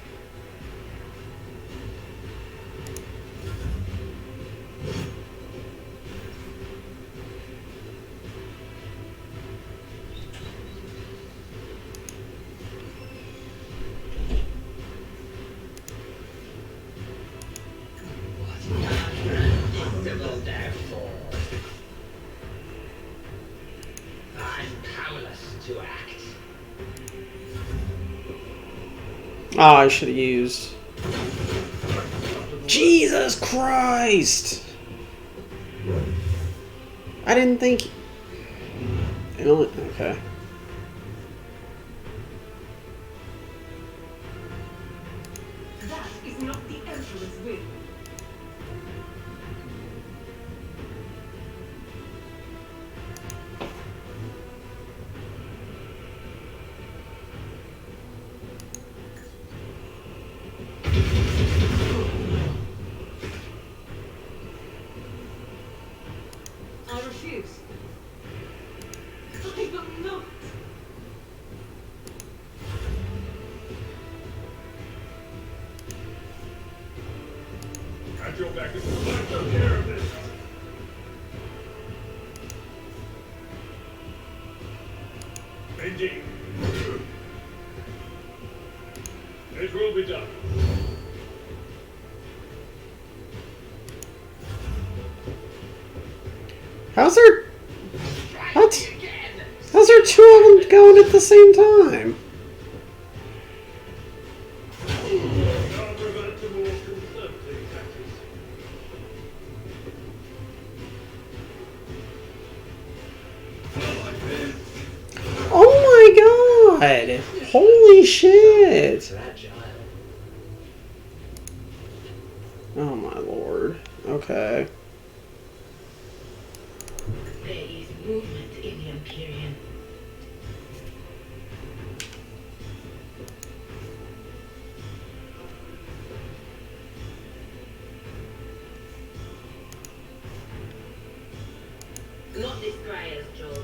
Unpredictable, therefore. I'm powerless to act. Oh, I should have used. Jesus Christ! I didn't think. Okay. That is not the Emperor's will. I refuse. I will not. At your back is the life of care of this. Indeed. It will be done. How's there? What? Again! How's there two of them going at the same time? I'll revert to more conservative tactics. Oh my god! Holy shit! Fragile. Oh my lord. Okay. There is movement in the Empyrean. Not this Greyer's job.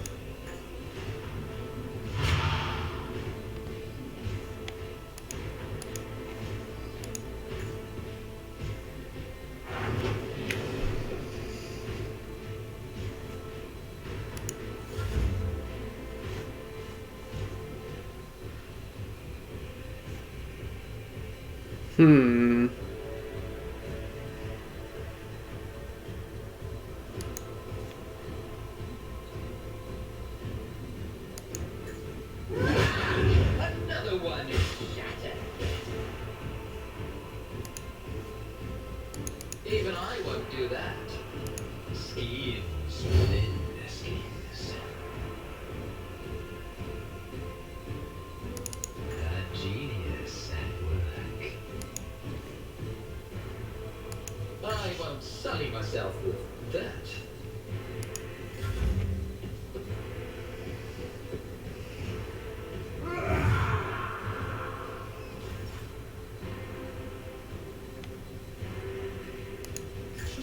Hmm. Another one is shattered. Even I won't do that. Schemes within the schemes. A genius at work. I won't sully myself with that.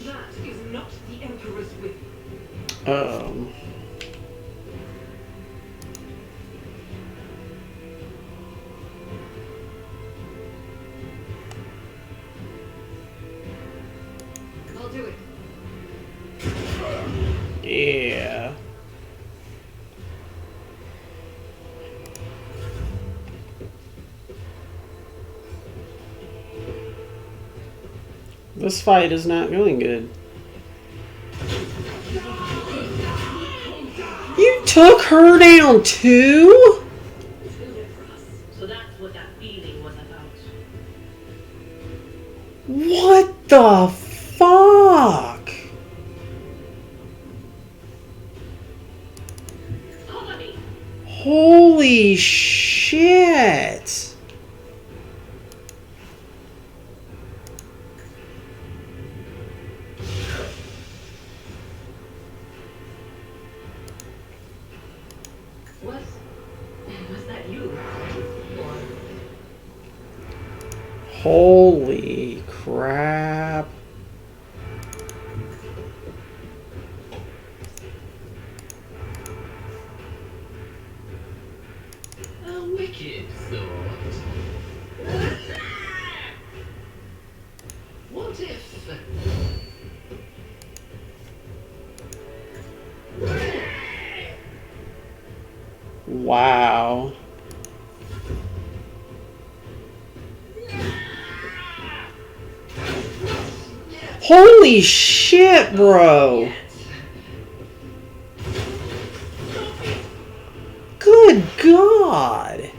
That is not the Emperor's will. Um. I'll do it. Yeah. This fight is not going good. You took her down too? So that's what that feeling was about. What the fuck? Cover me. Holy shit. Was that you? Or Holy crap. A wicked thought. What if... Wow. Holy shit, bro. Good God.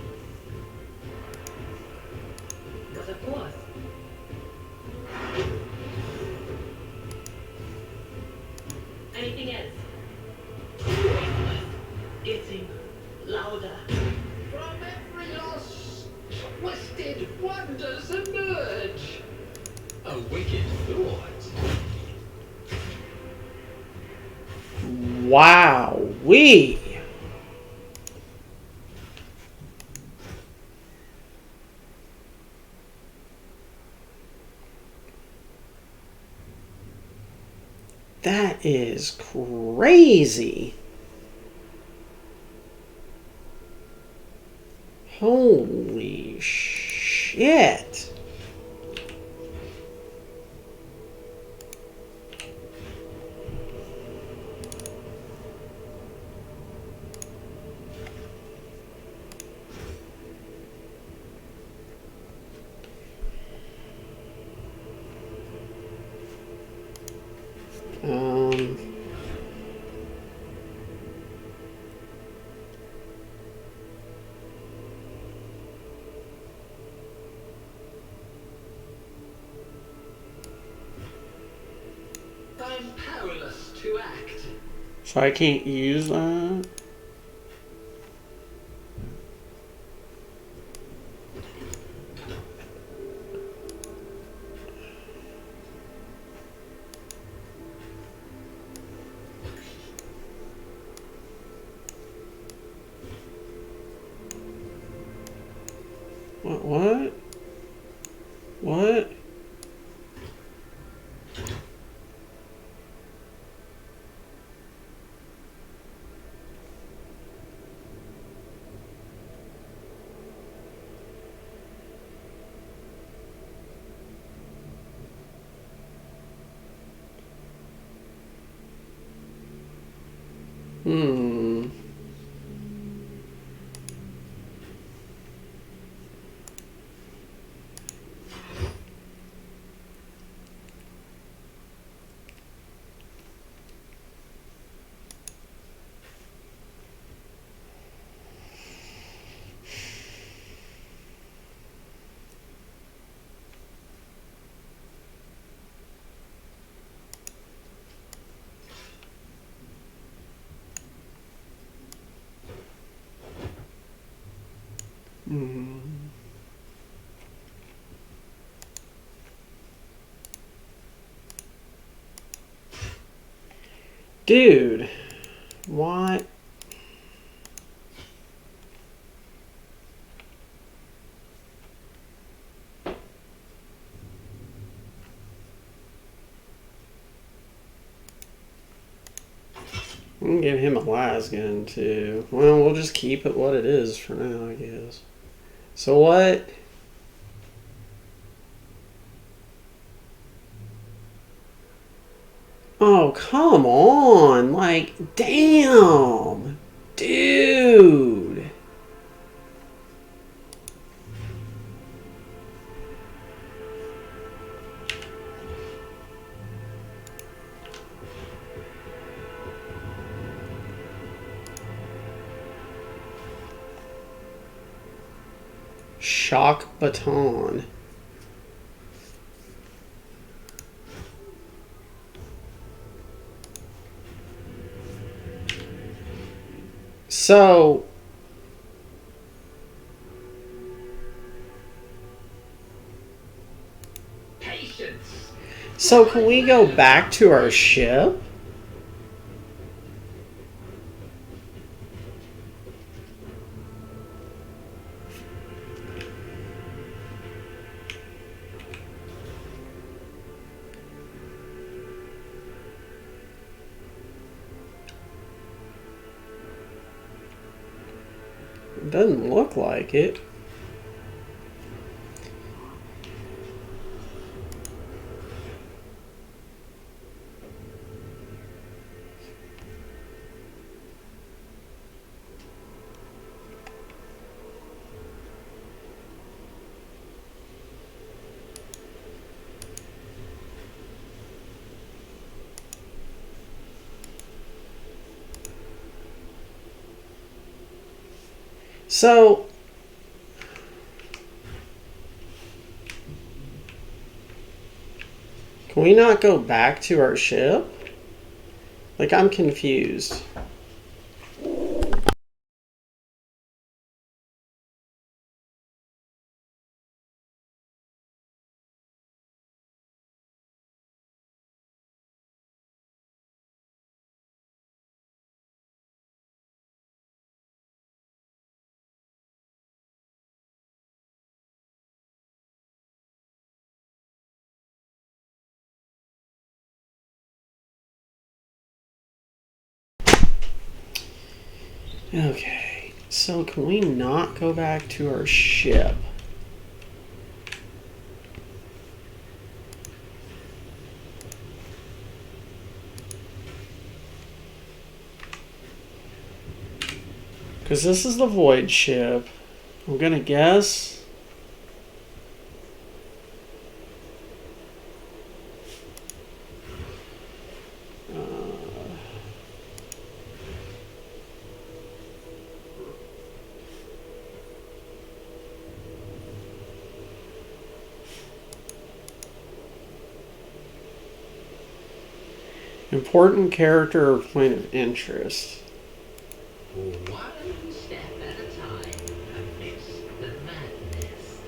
but of course. Anything else? Getting louder. From every lost, twisted wonders emerge. A wicked thought. Wow-wee. That is crazy. Holy shit. Um, I'm powerless to act. so I can't use that? What? What? Hmm. Hmm. Dude, what? We can give him a lasgun too. Well, we'll just keep it what it is for now, I guess. So what? Oh, come on. Like, damn. Dude. Shock baton. So, Patience. so can we go back to our ship? It doesn't look like it. So, can we not go back to our ship? Like, I'm confused. Okay, so can we not go back to our ship? Because this is the void ship. I'm gonna guess. Important character or point of interest. One step at a time amidst the madness.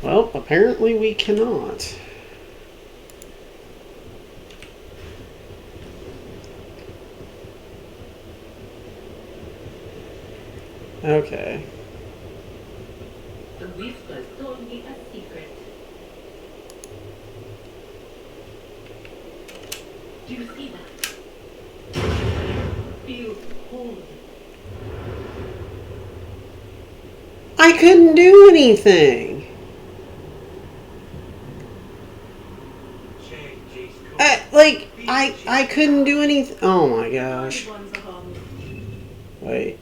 Well, apparently we cannot. Okay. The whispers told me a secret. Do you see that? Feel home. I couldn't do anything. I couldn't do anything. Oh my gosh. Ones are home. Wait.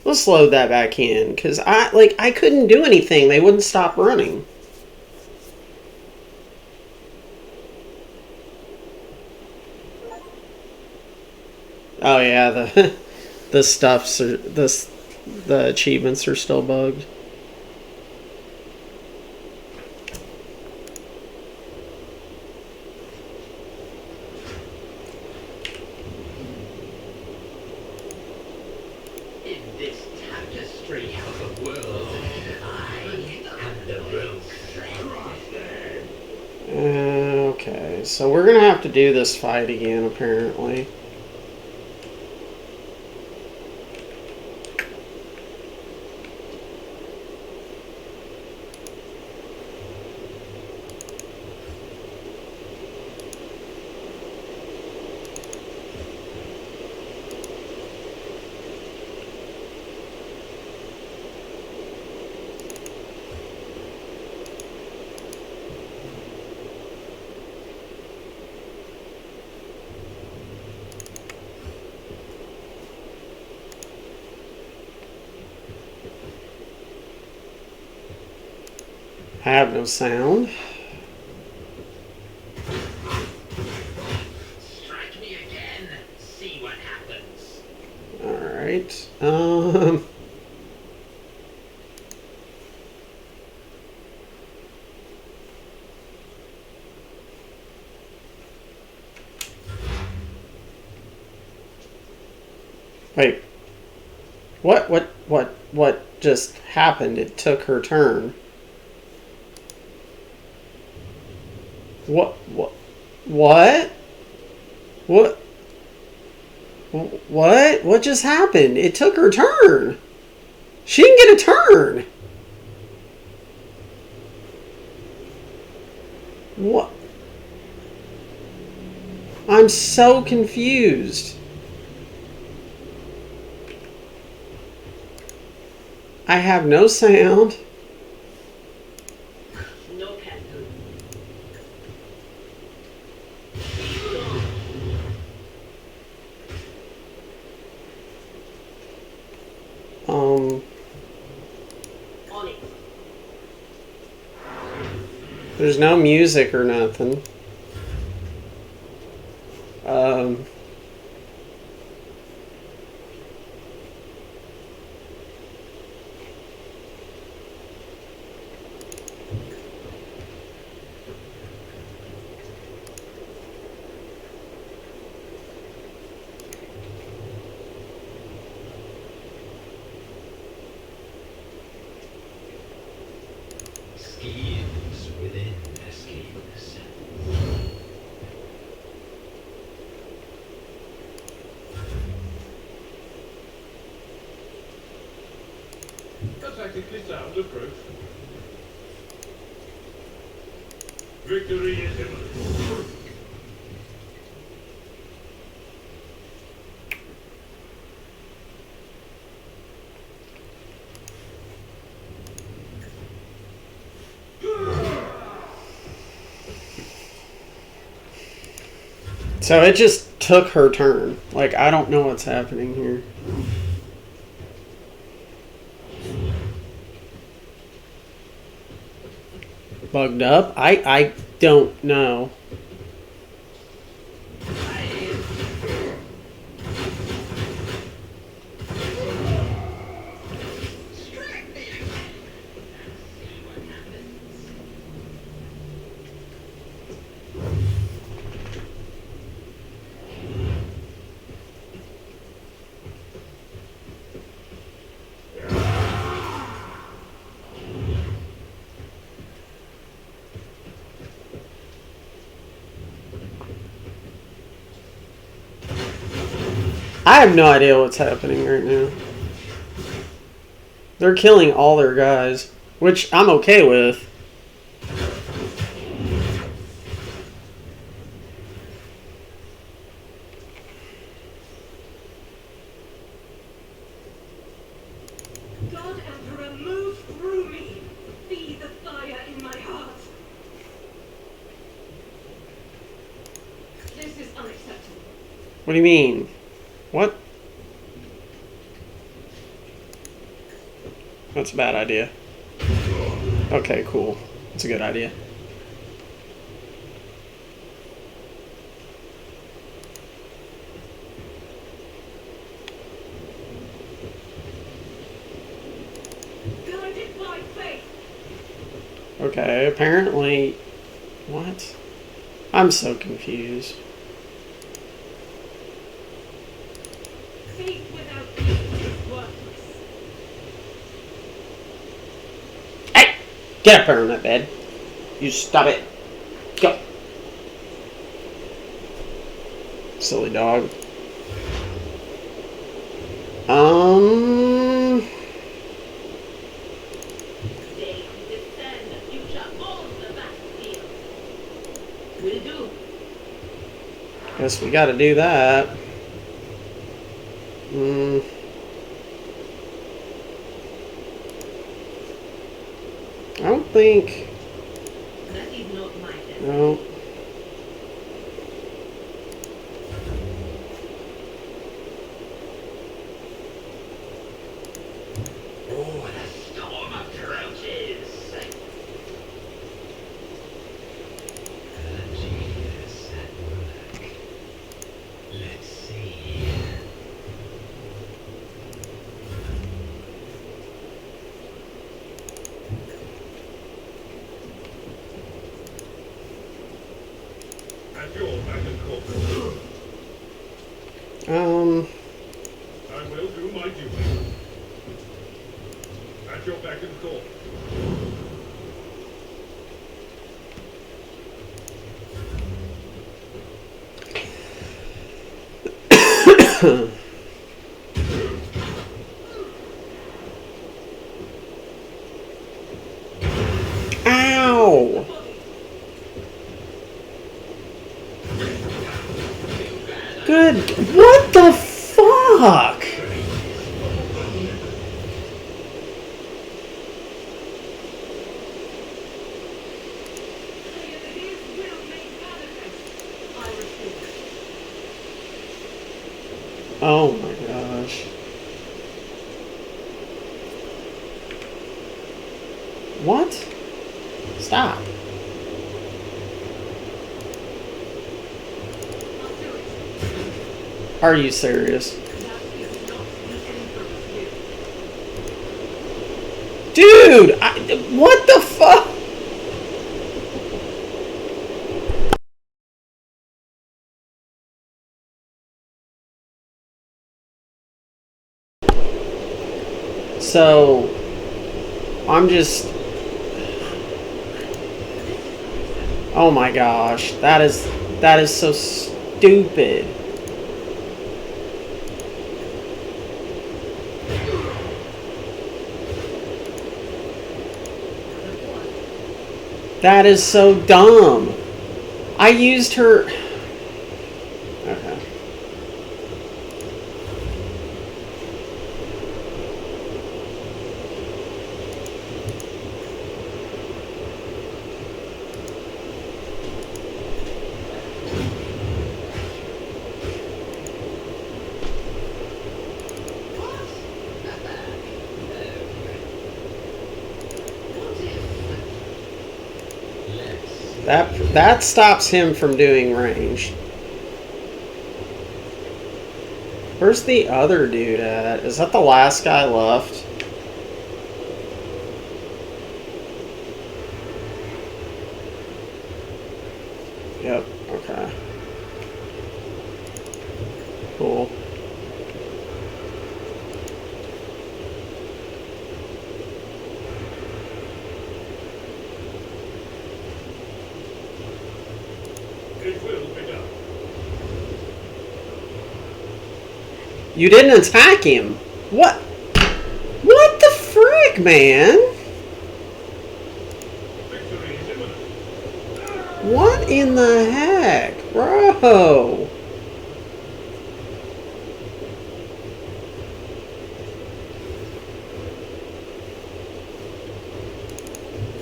Let's load that back in, because I couldn't do anything. They wouldn't stop running. Oh yeah, the stuffs are the achievements are still bugged. In this tapestry of a world, I am the rogue thread. Okay, so we're gonna have to do this fight again, apparently. Have no sound. Strike me again. See what happens. Alright. Wait. What just happened? It took her turn. What? What just happened? It took her turn. She didn't get a turn. What? I'm so confused. I have no sound. No can do. On it. There's no music or nothing. Schemes within schemes. That's technically sound approach. Victory is imminent. So it just took her turn. Like, I don't know what's happening here. Bugged up? I don't know. Strike me again. See what happens. I have no idea what's happening right now. They're killing all their guys, which I'm okay with. God Emperor, move through me. Be the fire in my heart. This is unacceptable. What do you mean? What? That's a bad idea. Okay, cool. That's a good idea. Guided by faith. Okay, apparently... What? I'm so confused. Faith without faith is worthless. Hey! Get up there on that bed. You stop it. Go. Silly dog. They defend the future of the battlefield. Will do. Guess we gotta do that. I don't think... That is not my destiny. No. Oh, the storm approaches. A genius at work. Let's see. At your back and call. I will do my duty. At your back and call. Ow! Good. What the fuck? His will made manifest. I refuse. Oh my gosh. What? Stop. I'll do it. Are you serious? That is not the Emperor's will. Dude! What the fuck? So, I'm just... Oh my gosh, that is so stupid. That is so dumb. I used her... Okay. That stops him from doing range. Where's the other dude at? Is that the last guy left? Yep, okay. Cool. It will be done. You didn't attack him. What? What the frick, man? Victory is imminent. What in the heck, bro?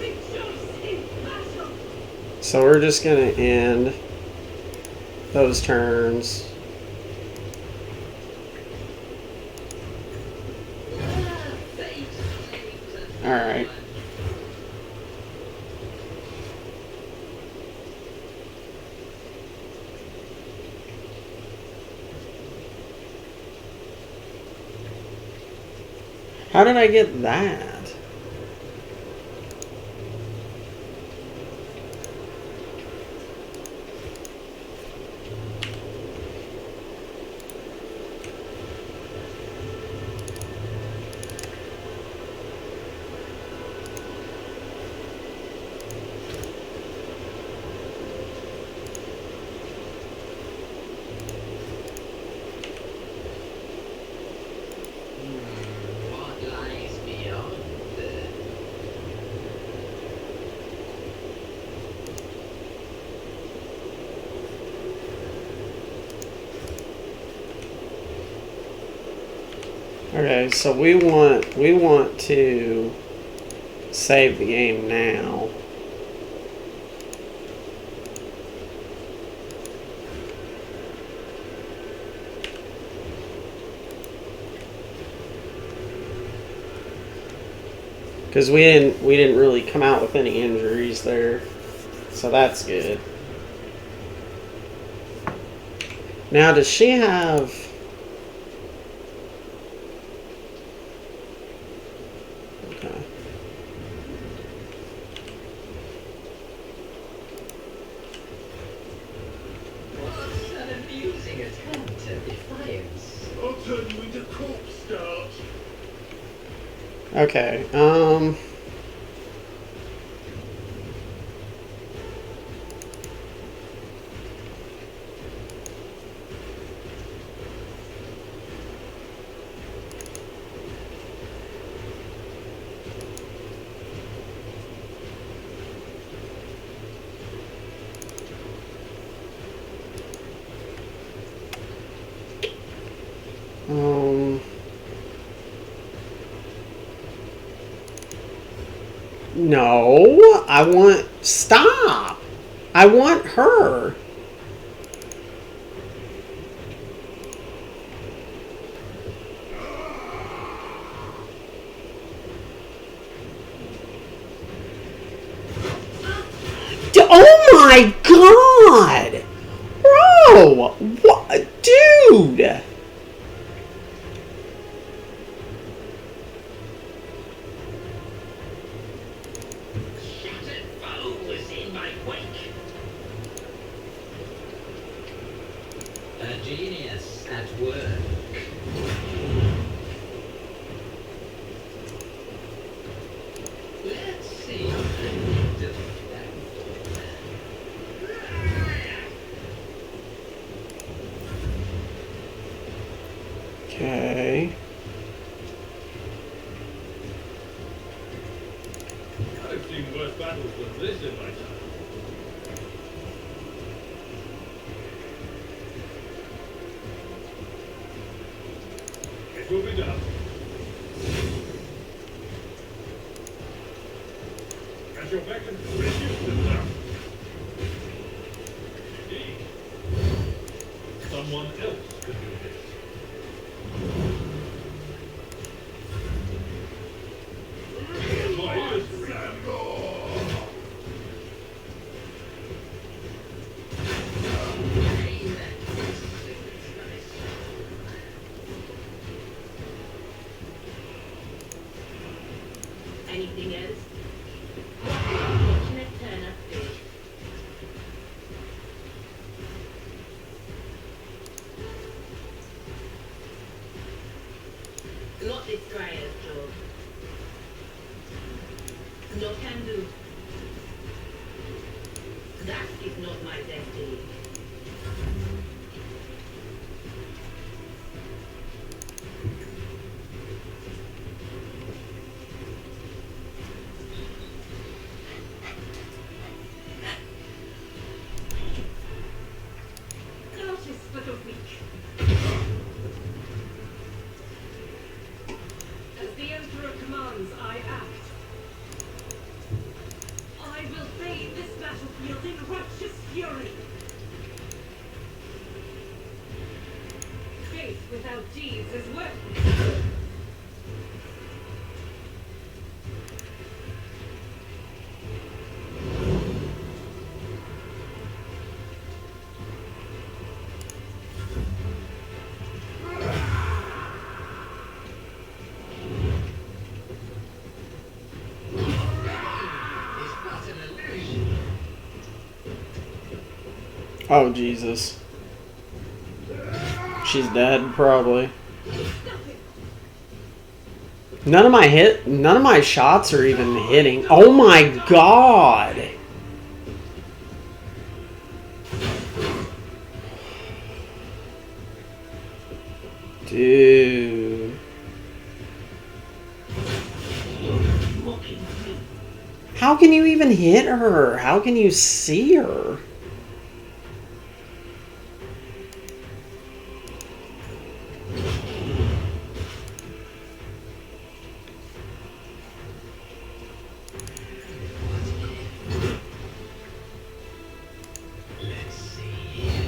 Rejoice in battle. So we're just gonna end those turns. Alright. How did I get that? What lies beyond? Okay, so we want to save the game now. Because we didn't really come out with any injuries there. So that's good. Now does she have okay. What an amusing attempt at defiance. I'll turn you into corpse starch. Okay, no, I want stop. I want her. Oh my god! Bro! What? Dude! Shattered foes in my wake. A genius at work. Let's see. Okay. I've seen worse battles than this in my time. It will be done. At your beck and call, reduce the now. Indeed. Someone else could do this. My ears ring. Anything else? Fortunate turn of fate. Not this Dryer's job. No can do. That is not my destiny. without deeds is worthless. It's not an illusion. Oh, Jesus. She's dead, probably. None of my shots are even hitting. Oh my god! Dude. How can you even hit her? How can you see her? Let's see.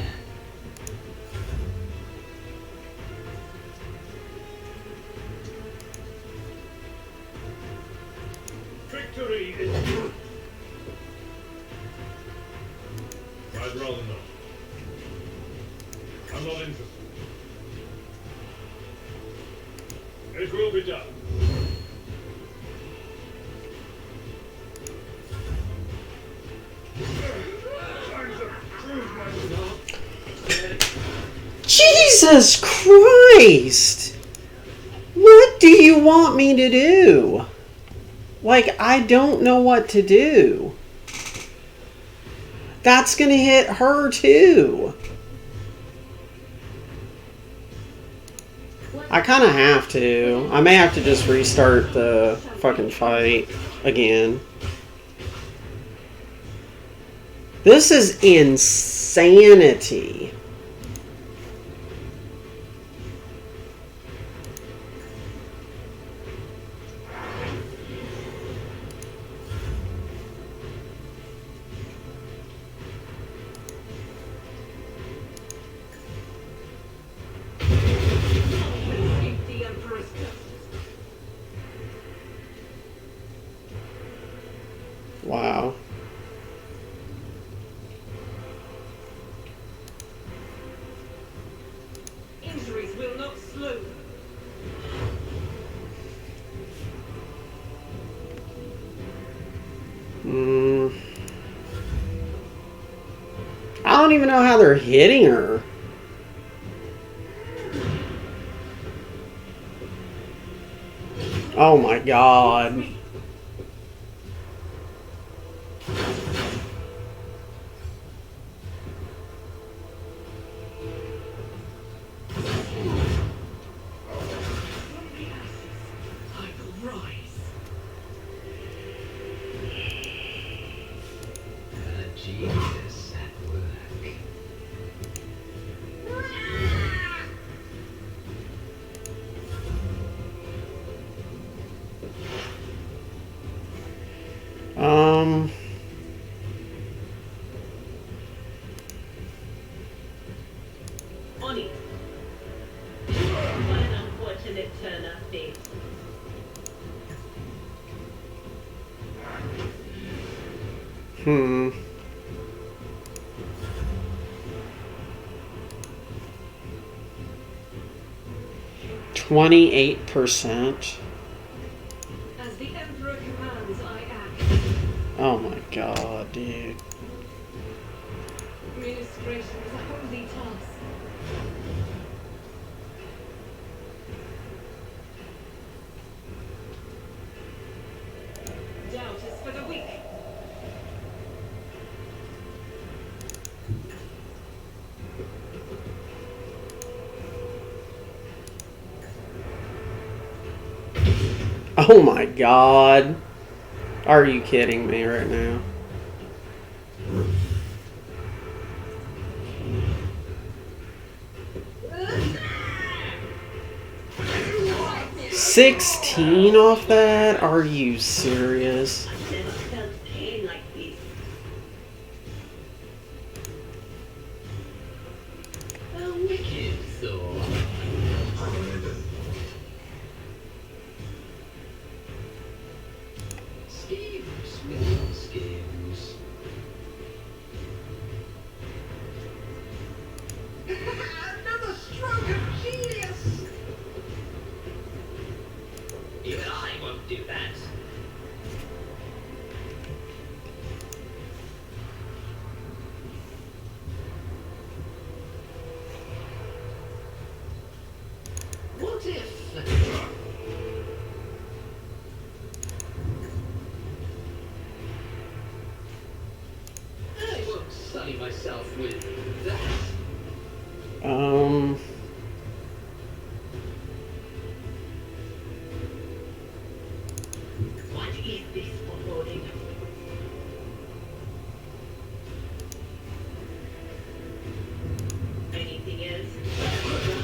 Victory is yours. I'd rather not. I'm not interested. It will be done. Time to prove myself. Jesus Christ! What do you want me to do? Like, I don't know what to do. That's gonna hit her too. I kind of have to. I may have to just restart the fucking fight again. This is insanity. The Emperor's justice. Wow. Injuries will not slow. I don't even know how they're hitting her. Oh my god. I will rise. A genius at work. On it. What an unfortunate turn of fate. Hmm. %. As the Emperor commands, I act. Oh my god, dude. Ministration is a holy task. Doubt is for the weak. Oh my god. Are you kidding me right now? $16 off that? Are you serious? I've never felt pain like this. A wicked thought. Schemes within schemes. Another stroke of genius! Even I won't do that. What if... I won't sully myself with that. What is this foreboding? Anything else?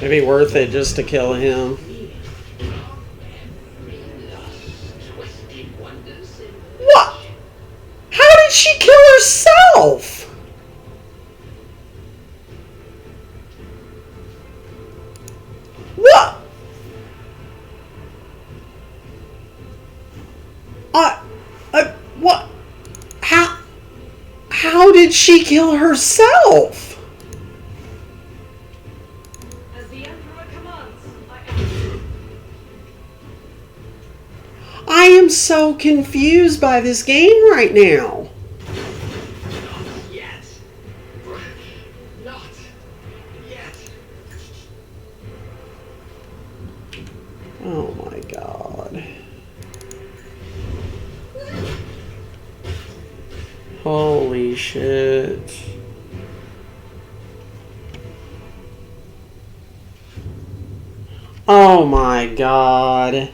Maybe worth it just to kill him. Twisted wonders in What? How did she kill herself? What? What? How did she kill herself? As the Emperor commands, I am. I am so confused by this game right now. Not yet. Not yet. Oh my god. Holy shit. Oh my god.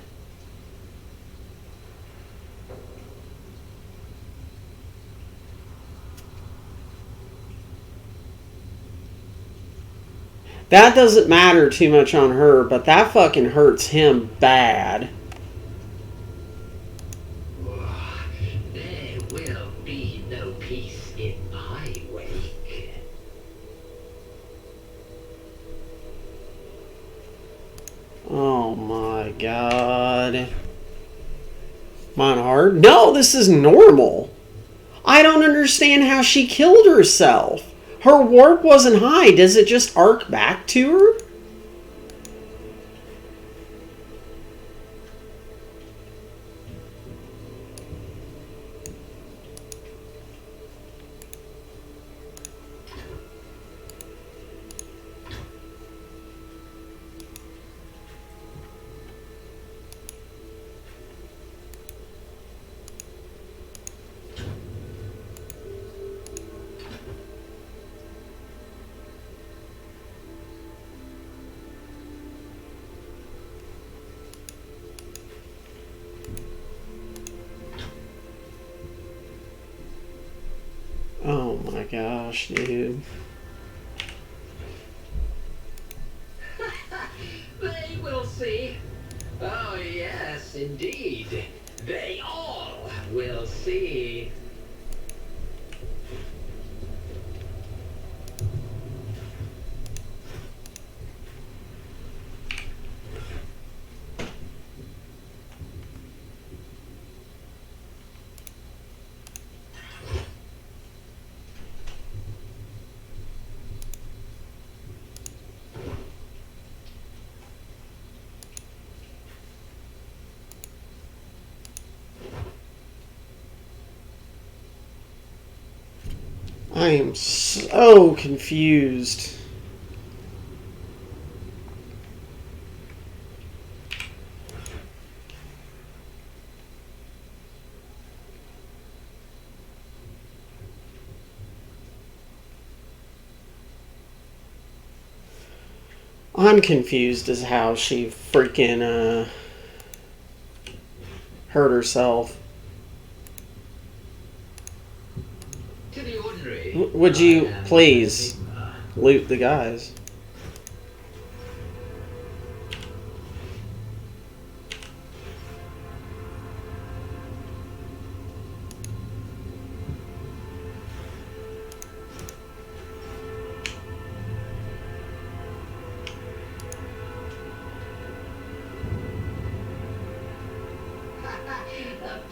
That doesn't matter too much on her, but that fucking hurts him bad. There will be no peace in my wake. Oh my god. Mine hard? No, this is normal. I don't understand how she killed herself. Her warp wasn't high. Does it just arc back to her? Oh my gosh, dude. They will see. Oh yes, indeed. They all will see. I am so confused. I'm confused as how she freaking hurt herself. To the ordinary. Would you please loot the guys?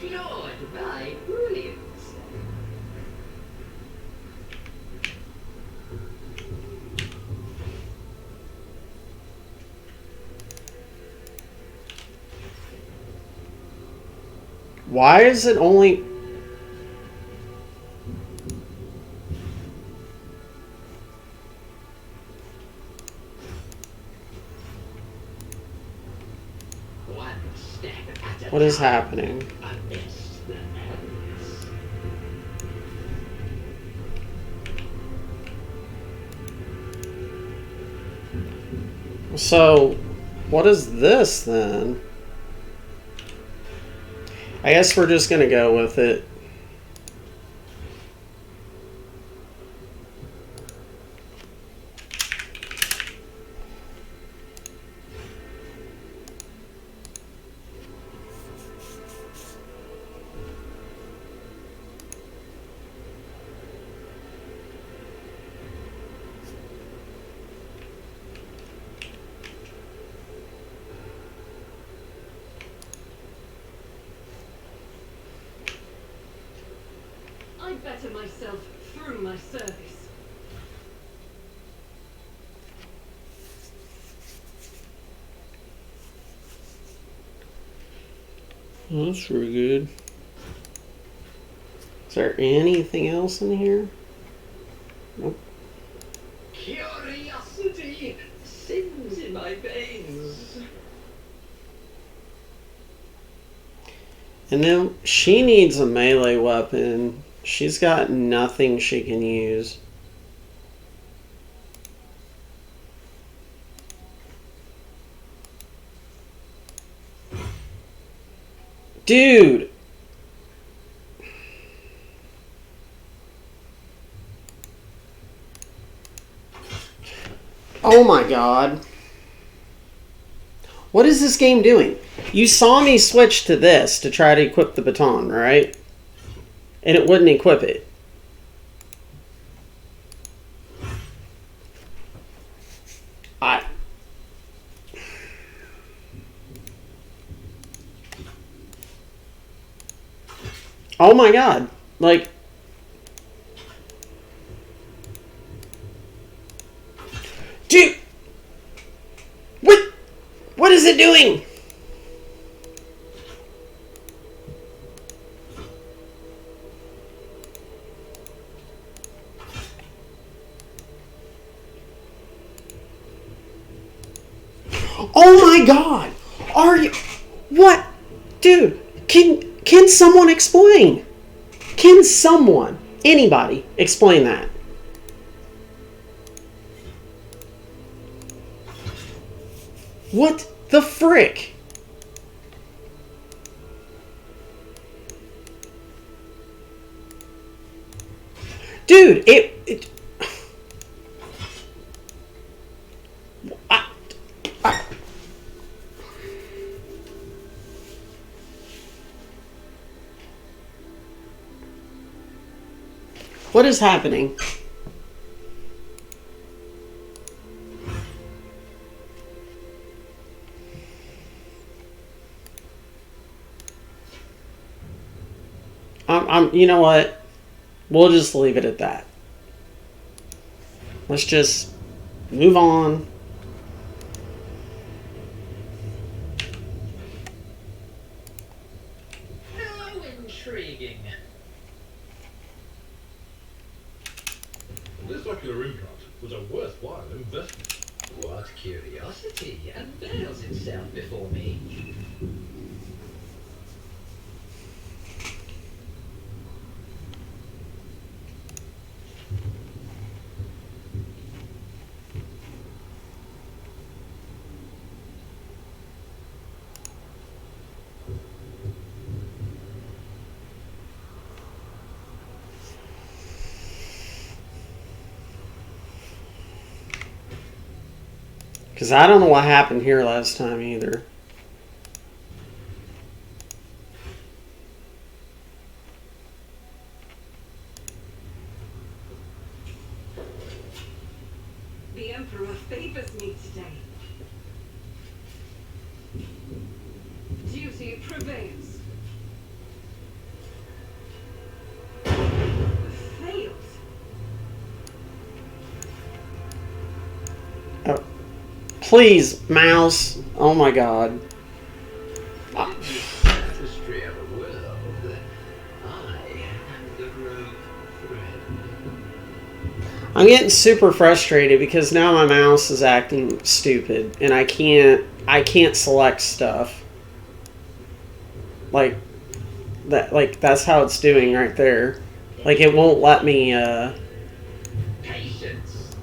applaud my brilliance. Why is it only... One step at a What is time happening? amidst the madness. So, what is this then? I guess we're just gonna go with it. I better myself through my service. Oh, that's really good. Is there anything else in here? Nope. Curiosity sings in my veins. And then she needs a melee weapon. She's got nothing she can use. Dude! Oh my god. What is this game doing? You saw me switch to this to try to equip the baton, right? And it wouldn't equip it. Oh my god. Like... Dude! What is it doing? Oh my god! Are you... What? Dude, can someone explain? Can someone, anybody, explain that? What the frick? Dude, what is happening? You know what? We'll just leave it at that. Let's just move on. How intriguing. This ocular implant was a worthwhile investment. What curiosity unveils itself before me. Because I don't know what happened here last time either. The Emperor favors me today. Duty prevails. Oh, please, mouse. Oh my god. Tapestry of a world. I am the rogue thread. I'm getting super frustrated because now my mouse is acting stupid and I can't select stuff. Like that's how it's doing right there. Like it won't let me Patience.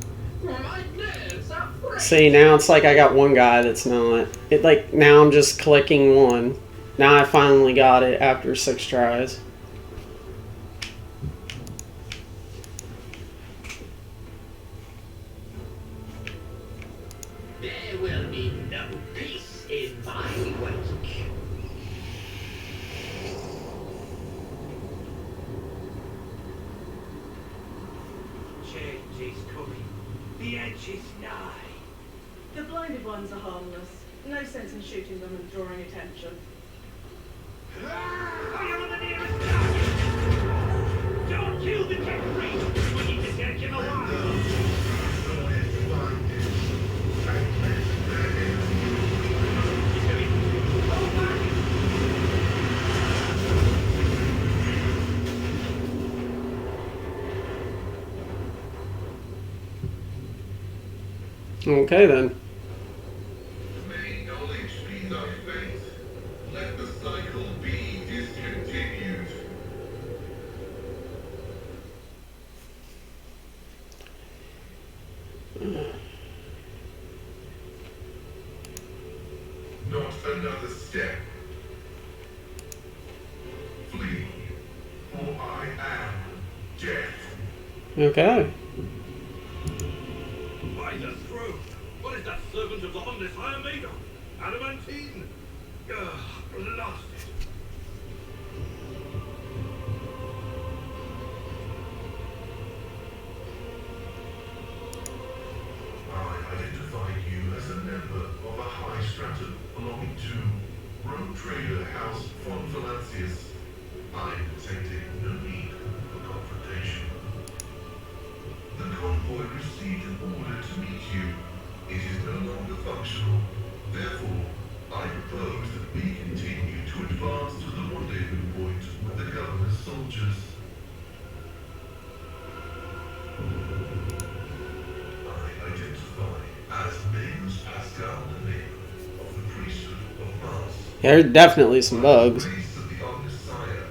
My nerves are frayed. see, now it's like I got one guy that's not. It like now I'm just clicking one. Now I finally got it after 6 tries. There will be no peace in my wake. Change is coming. The edge is nigh. The blinded ones are harmless. No sense in shooting them and drawing attention. I am the nearest target. Don't kill the cat priest. We need to get him alive. Okay then. May knowledge be thy fate. Let the cycle be discontinued. Not another step. Flee, for I am death. Okay. By the throat! What is that servant of the Omnissiah made of? Adamantine? Blast it! I identify you as a member of a high stratum belonging to rogue trader House von Valancius. I detected no need for confrontation. The convoy received an order to meet you. It is no longer functional. Therefore, I propose that we continue to advance to the rendezvous point with the governor's soldiers. I identify as Magnus Pascal Lene of the priesthood of Mars. Yeah, there's definitely some bugs. Grace of the Omnissiah,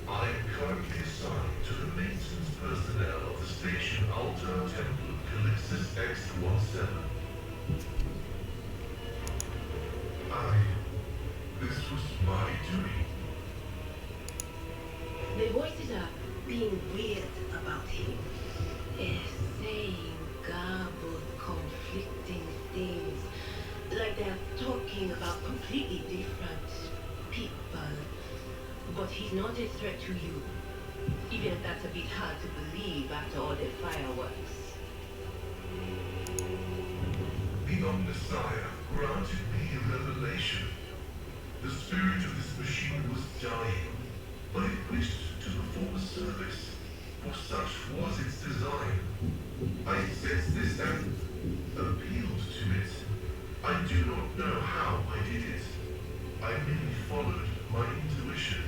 I am currently assigned to the maintenance personnel of the station Altar Temple of Calixtus X-17. This was my doing. The voices are being weird about him. Saying garbled, conflicting things. Like they're talking about completely different people. But he's not a threat to you. Even if that's a bit hard to believe after all the fireworks. The Omnissiah granted me a revelation. The spirit of this machine was dying, but it wished to perform a service, for such was its design. I sensed this and appealed to it. I do not know how I did it. I merely followed my intuition.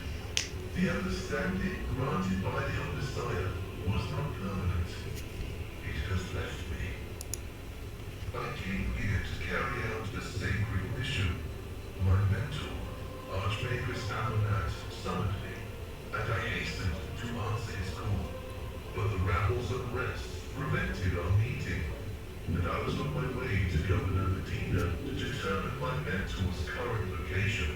The understanding granted by the Omnissiah was not permanent. It has left me. I came here to carry out a sacred mission. My mentor, Archmagus Amonat, summoned me, and I hastened to answer his call. But the rabble's unrest prevented our meeting, and I was on my way to Governor Medina to determine my mentor's current location.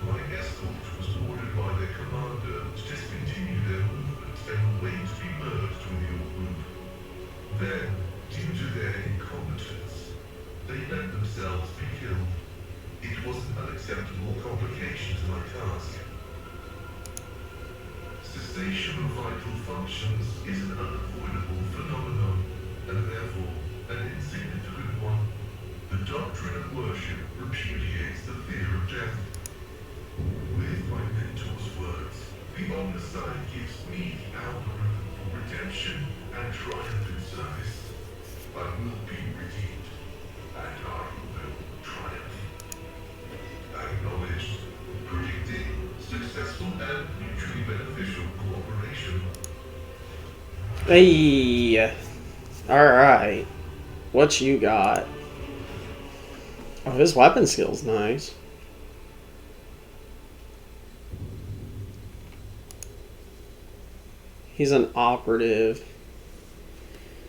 My escort was ordered by their commander to discontinue their movement and wait to be merged with your group. Then, due to their incompetence, they let themselves be killed. It was an unacceptable complication to my task. Cessation of vital functions is an unavoidable phenomenon, and therefore an insignificant one. The doctrine of worship repudiates the fear of death. With my mentor's words, the Omnissiah gives me the algorithm for redemption and triumphant service. I will be redeemed. Hey, all right. What you got? Oh, his weapon skill's nice. He's an operative.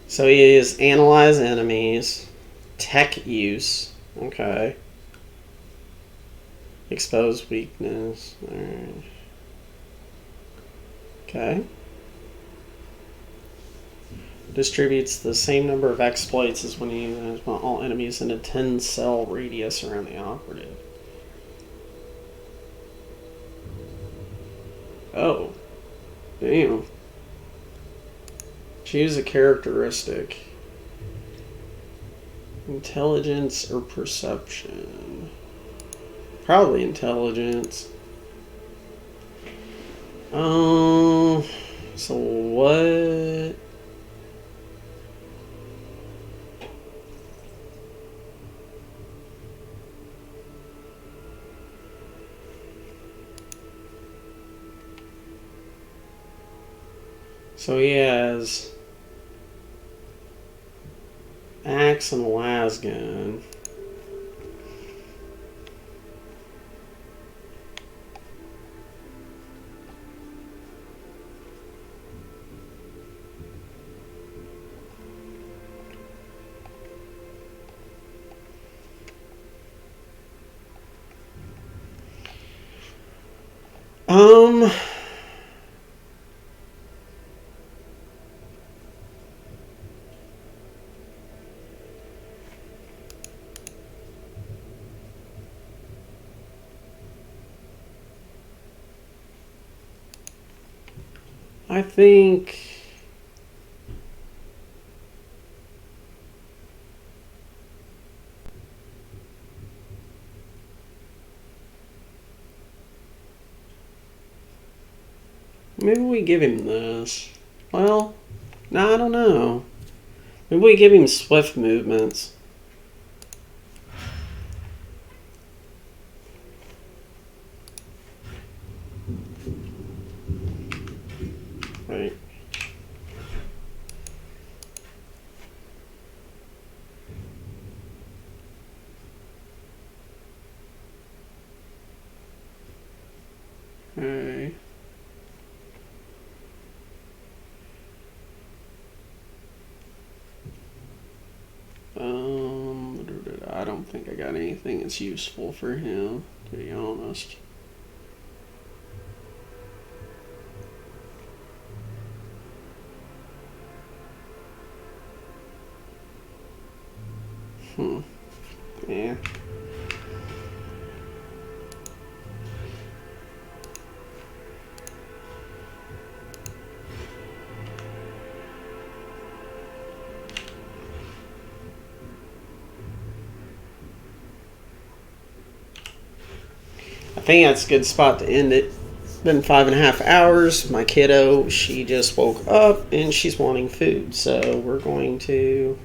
So he is analyze enemies, tech use. Okay. Expose weakness. Alright. Okay. Distributes the same number of exploits as when he uses all enemies in a 10-cell radius around the operative. Oh. Damn. Choose a characteristic. Intelligence or perception? Probably intelligence. So what? So he has axe and lasgun. I think maybe we give him this. Well, no, I don't know. Maybe we give him swift movements. Right. Okay. I don't think I got anything that's useful for him, to be honest. Yeah. I think that's a good spot to end it. It's been 5.5 hours. My kiddo, she just woke up and she's wanting food. So we're going to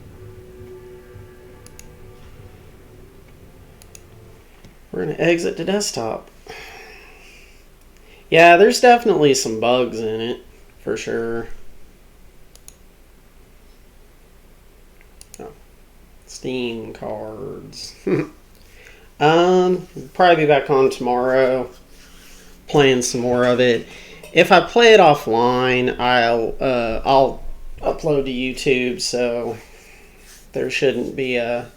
exit the desktop. Yeah, there's definitely some bugs in it, for sure. Oh, Steam cards. Probably be back on tomorrow, playing some more of it. If I play it offline, I'll upload to YouTube, so there shouldn't be a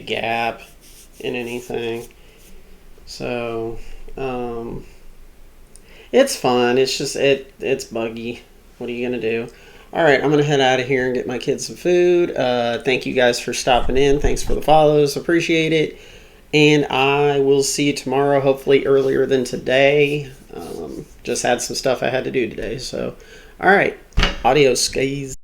gap in anything. So it's fun. It's just it's buggy. What are you gonna do? All right, I'm gonna head out of here and get my kids some food. Thank you guys for stopping in. Thanks for the follows. Appreciate it. And I will see you tomorrow, hopefully earlier than today. Just had some stuff I had to do today. So, all right. Adios, guys.